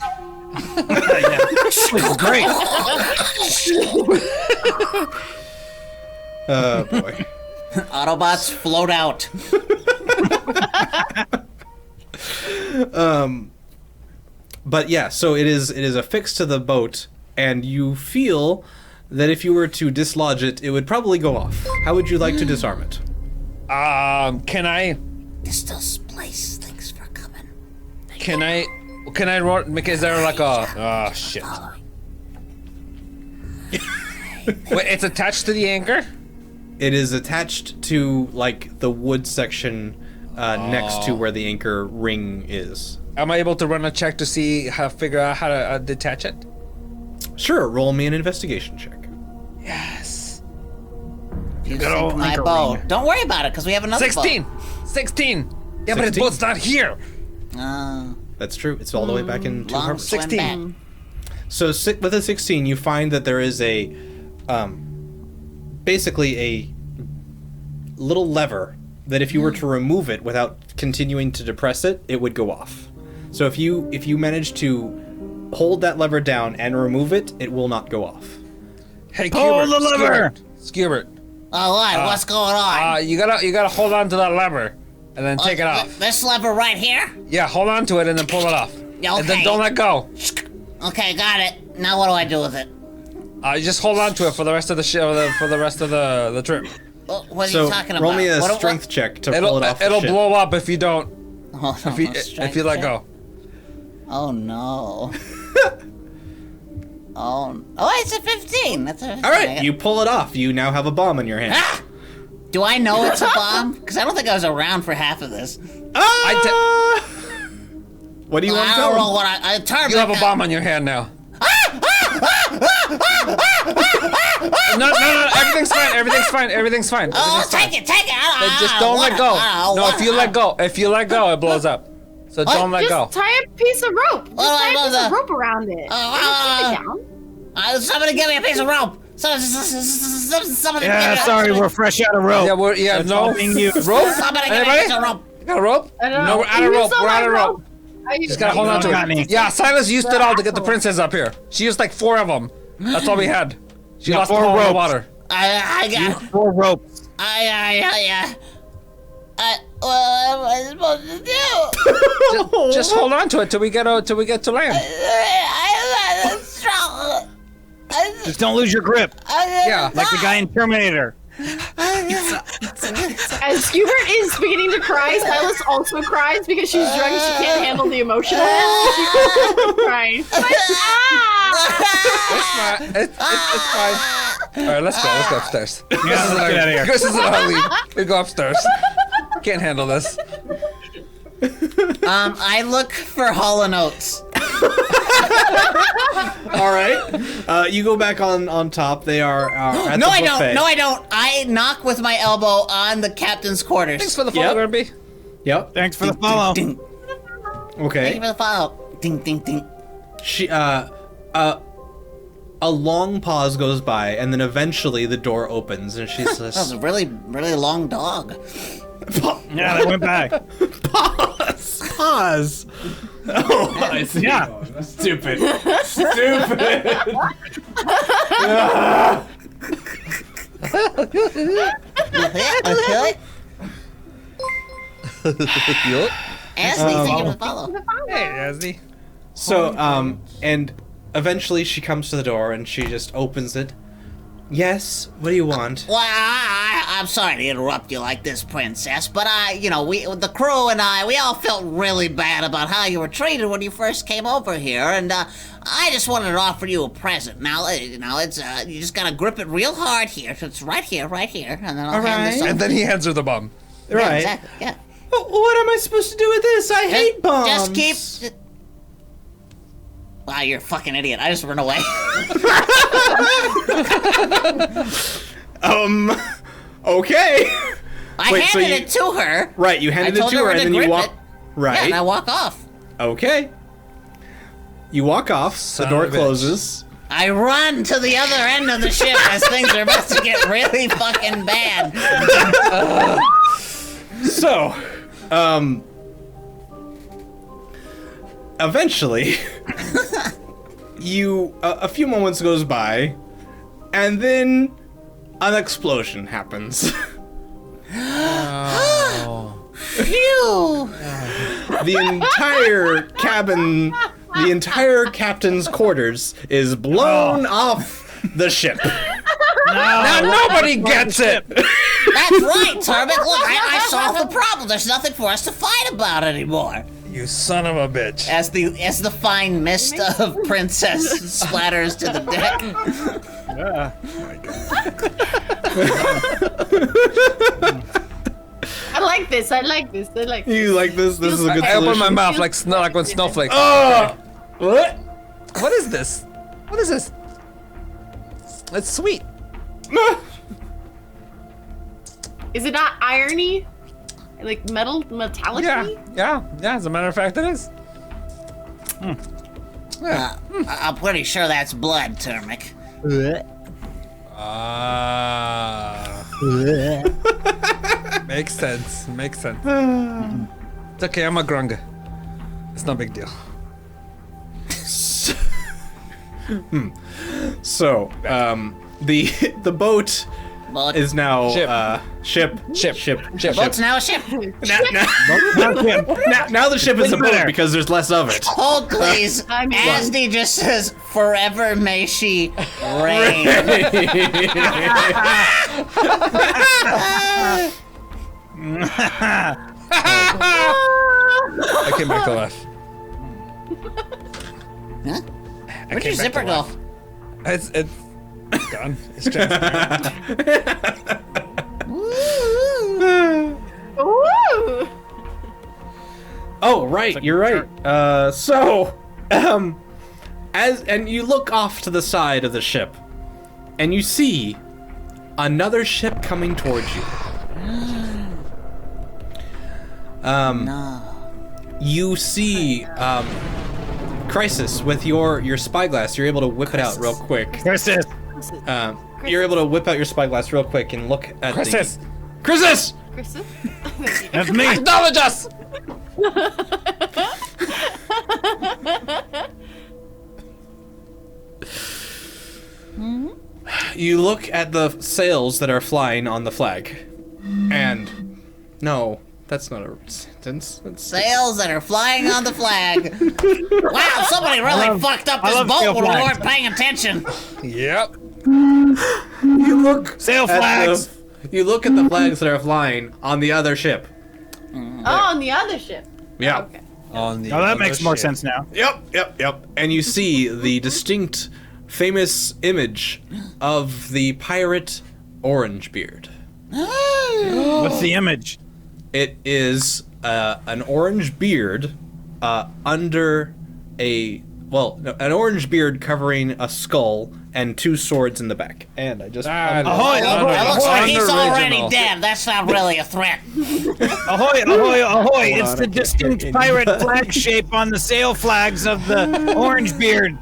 This is great. oh boy. Autobots float out. But yeah, so it is affixed to the boat, and you feel that if you were to dislodge it, it would probably go off. How would you like to disarm it? Can I Place, thanks for coming. roll, is there like a, oh shit. Wait, it's attached to the anchor? It is attached to like the wood section next to where the anchor ring is. Am I able to run a check to see figure out how to detach it? Sure, roll me an investigation check. Yes. You Good old sink my anchor boat. ring. Don't worry about it, because we have another 16! 16! Yeah, but his 16? boat's not here! boat. That's true. It's all the way back in Long harbor. swim 16. back. So with a 16, you find that there is a, basically a little lever that if you were to remove it without continuing to depress it, it would go off. So if you manage to hold that lever down and remove it, it will not go off. Hey, Pull the lever! Skewbert. Oh, what? What's going on? You gotta hold on to that lever, and then take it off. This lever right here? Yeah, hold on to it and then pull it off. Yeah, And then okay. don't let go. Okay, got it. Now what do I do with it? You just hold on to it for the rest of the for the rest of the trip. What are So you talking about? roll me a What- strength check to pull It'll it off the it'll ship. blow up if you don't Oh, no, if you let go. Oh no. Oh, it's a 15. That's a 15. All right, you pull it off. You now have a bomb in your hand. Ah! Do I know it's a bomb? Because I don't think I was around for half of this. What do you want to I tell don't know him? what I You have a bomb on your hand now. No, everything's fine. Everything's fine. Everything's fine. Oh, Everything's fine. take it. Just don't let go. No, if you let go, it blows up. So What? don't let go. Just tie a piece of rope. Just tie a piece the- of rope around it. Keep it down. Somebody give me a piece of rope. Somebody Yeah, give me sorry, we're fresh out of rope. Yeah, That's all being used. rope. Somebody give me a piece of Anybody? rope. You got a rope? I don't No, know. we're out of You rope. used all We're out my of rope. Just Gotta hold on to got me. it. Yeah, Silas used it all to get the princess up here. She used like 4 of them. That's all we had. She Yeah, lost them 4 all in the ropes. water. I got. 4 ropes. What am I supposed to do? Just hold on to it till we get to land. I'm not strong. Just don't lose your grip. Yeah. Like the guy in Terminator. As Skubert is beginning to cry, Silas also cries because she's drunk and she can't handle the emotion of it. She's crying. It's fine. All right, let's go upstairs. Yeah, let's get out of here. This isn't our lead. We go upstairs. Can't handle this. I look for Hall and Oates. All right. You go back on top. They are at No, the I buffet. don't. No, I don't. I knock with my elbow on the captain's quarters. Thanks for the follow, Yep. Grimby. Yep. Thanks for the follow. Ding. Thank Okay. you for the follow. Ding, ding, ding. She a long pause goes by, and then eventually the door opens, and she That was says, a really, really long dog. Yeah, that went by. "Pause." Oh, I see. Yeah. Stupid. Stupid. Okay. Ashley, thank you for the follow. Hey, Yazzie. So, and eventually she comes to the door, and she just opens it. Yes. What do you want? Well, I'm sorry to interrupt you like this, Princess, but the crew and we all felt really bad about how you were treated when you first came over here, and I just wanted to offer you a present. Now, it's you just gotta grip it real hard here. So it's right here, and then I'll hand this over. And then he hands her the bomb. Yeah, Right. exactly. Yeah. What am I supposed to do with this? I hate bombs. Just keep. Wow, you're a fucking idiot. I just run away. Okay. I Wait, so handed you- it to her. Right, you handed I it told to her, and then you grip walk. it. Right. Yeah, and I walk off. Okay. You walk off. Son the door of a bitch. closes. I run to the other end of the ship as things are about to get really fucking bad. So, eventually, a few moments goes by, and then an explosion happens. Phew! The entire cabin, the entire captain's quarters is blown off the ship. Now nobody gets it. That's right, Turbot. Look, I solved the problem. There's nothing for us to fight about anymore. You son of a bitch. As the fine mist of Princess splatters to the deck. I like this. I like this. You like this? This is a good I open my solution. mouth like when snowflakes. What? What is this? What is this? It's sweet. Is it not irony? Like metallic? Yeah. As a matter of fact, it is. I'm pretty sure that's blood, Termic. Makes sense. It's okay. I'm a grunga. It's no big deal. So, the boat Boat. is now Ship. ship. Boat's now a ship. Now the ship is a boat because there's less of it. Hold, please. I mean- Asdi just says, "Forever may she reign." I came back to laugh. Huh? Where'd came your back zipper to go? life. It's gone. It's transparent. Ooh. Oh, right, you're right. And you look off to the side of the ship, and you see another ship coming towards you. No. You see, Crisis with your spyglass. You're able to whip it out real quick. Crisis. You're able to whip out your spyglass real quick and look at Crisis. Crisis! Kristen? That's me. Acknowledge us. You look at the sails that are flying on the flag, and no, that's not a sentence. Sails that are flying on the flag. Wow, somebody really fucked up this love boat sail when we flags. weren't paying attention. Yep. You look Sail at flags. you look at the flags that are flying on the other ship. Oh, on the other ship. Yeah. Okay. On the Oh, that other makes more ship. sense now. Yep. And you see the distinct, famous image of the pirate Orangebeard. What's the image? It is an orange beard under an orange beard covering a skull and two swords in the back. And I just That Ahoy, is ahoy, It looks like he's already unoriginal. dead. That's not really a threat. Ahoy, ahoy, ahoy! It's the distinct pirate flag shape on the sail flags of the orange beard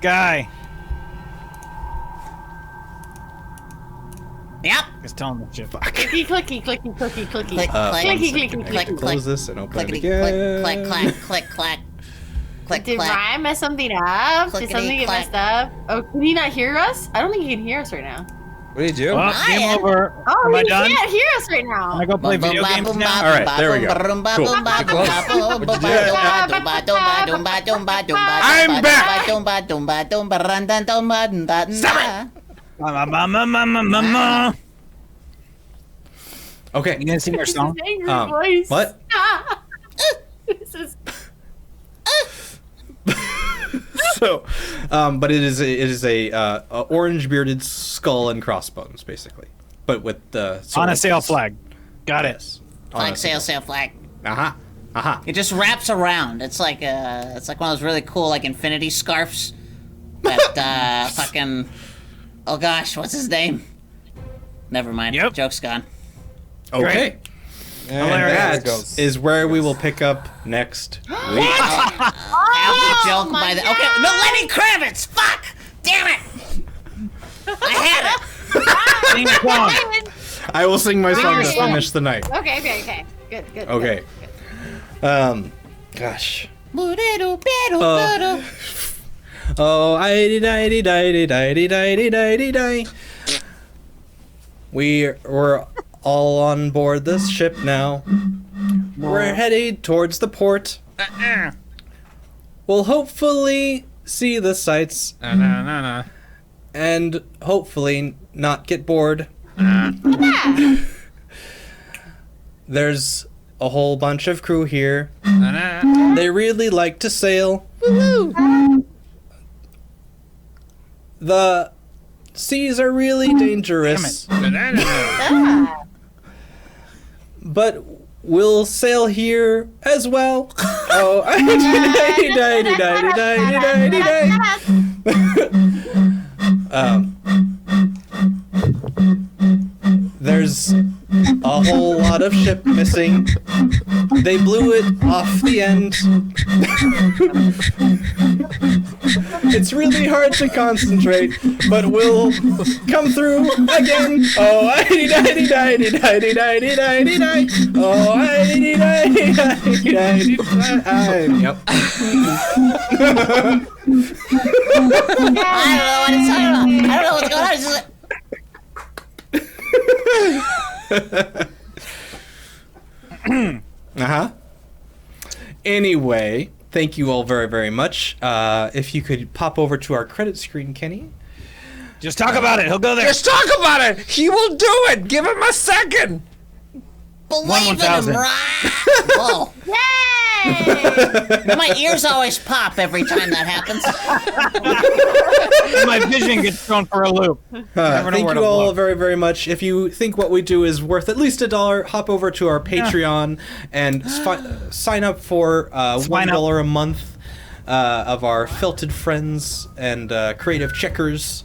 guy. Yep. He's telling the ship. Clicky, clicky, clicky, clicky, clicky. Click, click, clicky, clicky, click, clicky. click, close this and open it clickety, again. click, clack, click, clack. Click, Did clack. Ryan mess something up? Did Clickety something get clack. messed up? Oh, can he not hear us? I don't think he can hear us right now. What did you do? Well, game Ryan. over. Oh, Am I he done? can't hear us right now. Can I go play video games now? All right, there we go. Cool. I'm back. Okay. You gonna sing our song? This is angry voice. What? This is So, but it is a orange bearded skull and crossbones, basically, but with the On a sail flag. Got it. Yes. Flag, sail, flag. Uh-huh. It just wraps around. It's like one of those really cool like infinity scarfs. That fucking, oh gosh, what's his name? Never mind. Yep. Joke's gone. Okay. And Hilarious. that is where we will pick up next week. Half the joke by the. Okay, no, Lenny Kravitz. Fuck. Damn it. I had it. Sing a song. I will sing my song to your song. finish the night. okay. Good. Okay. Gosh. Oh, we're all on board this ship now. We're headed towards the port. We'll hopefully see the sights No. and hopefully not get bored. There's a whole bunch of crew here. They really like to sail. The seas are really dangerous, but we'll sail here as well. Oh, there's a whole lot of ship missing. They blew it off the end. It's really hard to concentrate, but we'll come through again. Oh, yep. I don't know what's going on. It's just Uh-huh. Anyway, thank you all very, very much. If you could pop over to our credit screen, Kenny. Just talk about it. He'll go there. Just talk about it. He will do it. Give him a second. believe in him, 1,000. right? Whoa. Yay! My ears always pop every time that happens. My vision gets thrown for a loop. Never know Thank where you to all look. very, very much. If you think what we do is worth at least $1, hop over to our Patreon and sign up for $1 a month of our Felted Friends and Creative Checkers.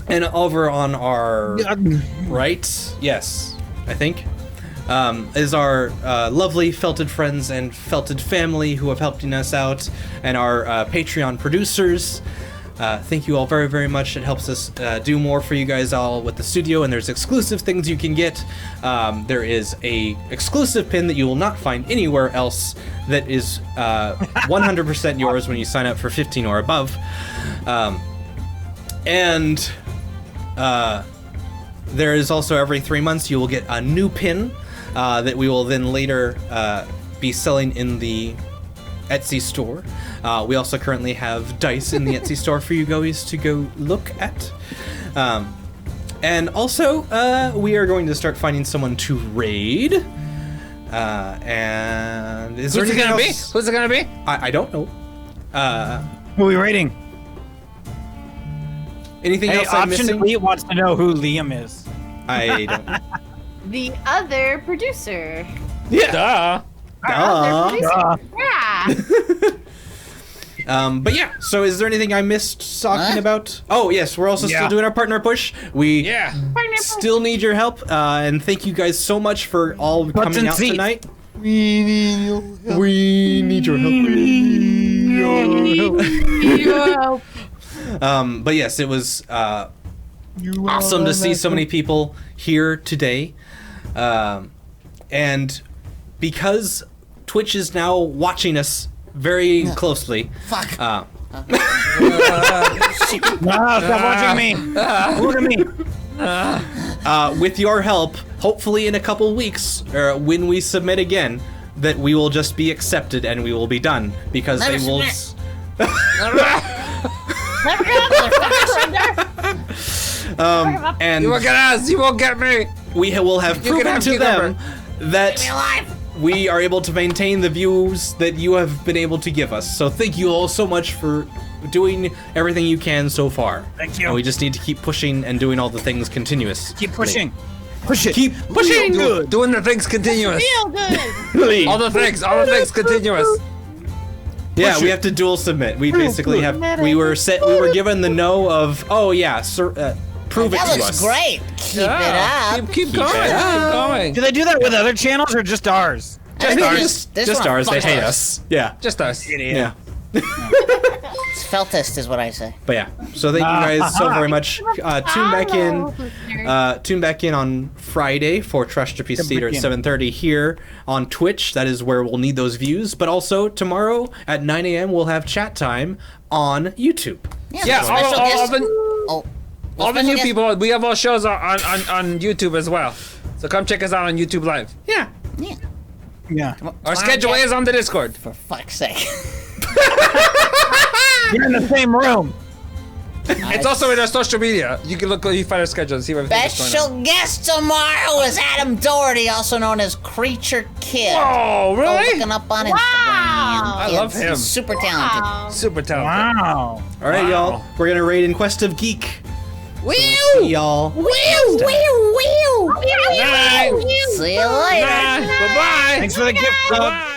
And over on our right, yes, I think, is our lovely Felted Friends and Felted family who have helping us out, and our Patreon producers. Thank you all very, very much. It helps us do more for you guys all with the studio, and there's exclusive things you can get. There is a exclusive pin that you will not find anywhere else that is 100% yours when you sign up for 15 or above. And there is also every 3 months you will get a new pin that we will then later be selling in the Etsy store. We also currently have dice in the Etsy store for you guys to go look at. And also, we are going to start finding someone to raid. And is there Who's it anything gonna be? else? Who's it gonna be? I don't know. Who are we rating? Anything Hey, else I'm Option missing? Elite wants to know who Liam is. I don't. The other producer. Duh. Other producer. Yeah. But yeah, so is there anything I missed talking Huh? about? Oh, yes, we're also still Yeah. doing our partner push. We Yeah. still need your help, and thank you guys so much for all coming and out seats. tonight. We need your help. We need your help. But yes, it was awesome to see so many people here today. And because Twitch is now watching us very closely, Fuck. No, stop watching me. Look at me. with your help, hopefully in a couple weeks, when we submit again, that we will just be accepted and we will be done because Never they will. submit. And You won't get us. You won't get me. we will have You can proven have to them that Be alive. we are able to maintain the views that you have been able to give us. So thank you all so much for doing everything you can so far. Thank you. And we just need to keep pushing and doing all the things continuous. Keep pushing. Push it. Keep pushing. Doing the things continuous. Feel good. All the things continuous. Yeah, we have to dual submit. We basically have. We were given the no of. Oh yeah, sir. Prove it That to looks us. great. Keep it up. Keep going. it Keep up. going. Do they do that with other channels or just ours? I think Just this just one ours. They fucks hate us. us. Yeah. Just us. Yeah. It's feltist is what I say. But yeah. So thank you guys so very much. Tune back in. Tune back in on Friday for Trash to Piece Theater at 7:30 here on Twitch. That is where we'll need those views. But also tomorrow at 9 a.m. we'll have chat time on YouTube. Yeah, special all guest- the Oh, all the special new guest- people. We have our shows on YouTube as well. So come check us out on YouTube Live. Yeah. Yeah. Yeah. Our schedule is on the Discord. For fuck's sake. You're in the same room. It's also in our social media. You can look, you find our schedule and see everything that's going on. Special guest tomorrow is Adam Doherty, also known as Creature Kid. Oh, Go really? looking up on Instagram. Wow. I love him. He's super talented. Wow. Super talented. Wow. All right, Wow. y'all. We're gonna raid in Quest of Geek. Woo! See y'all. Woo! Woo! Woo! Night. See you later. Bye-bye. Thanks for the gift, bud. Bye.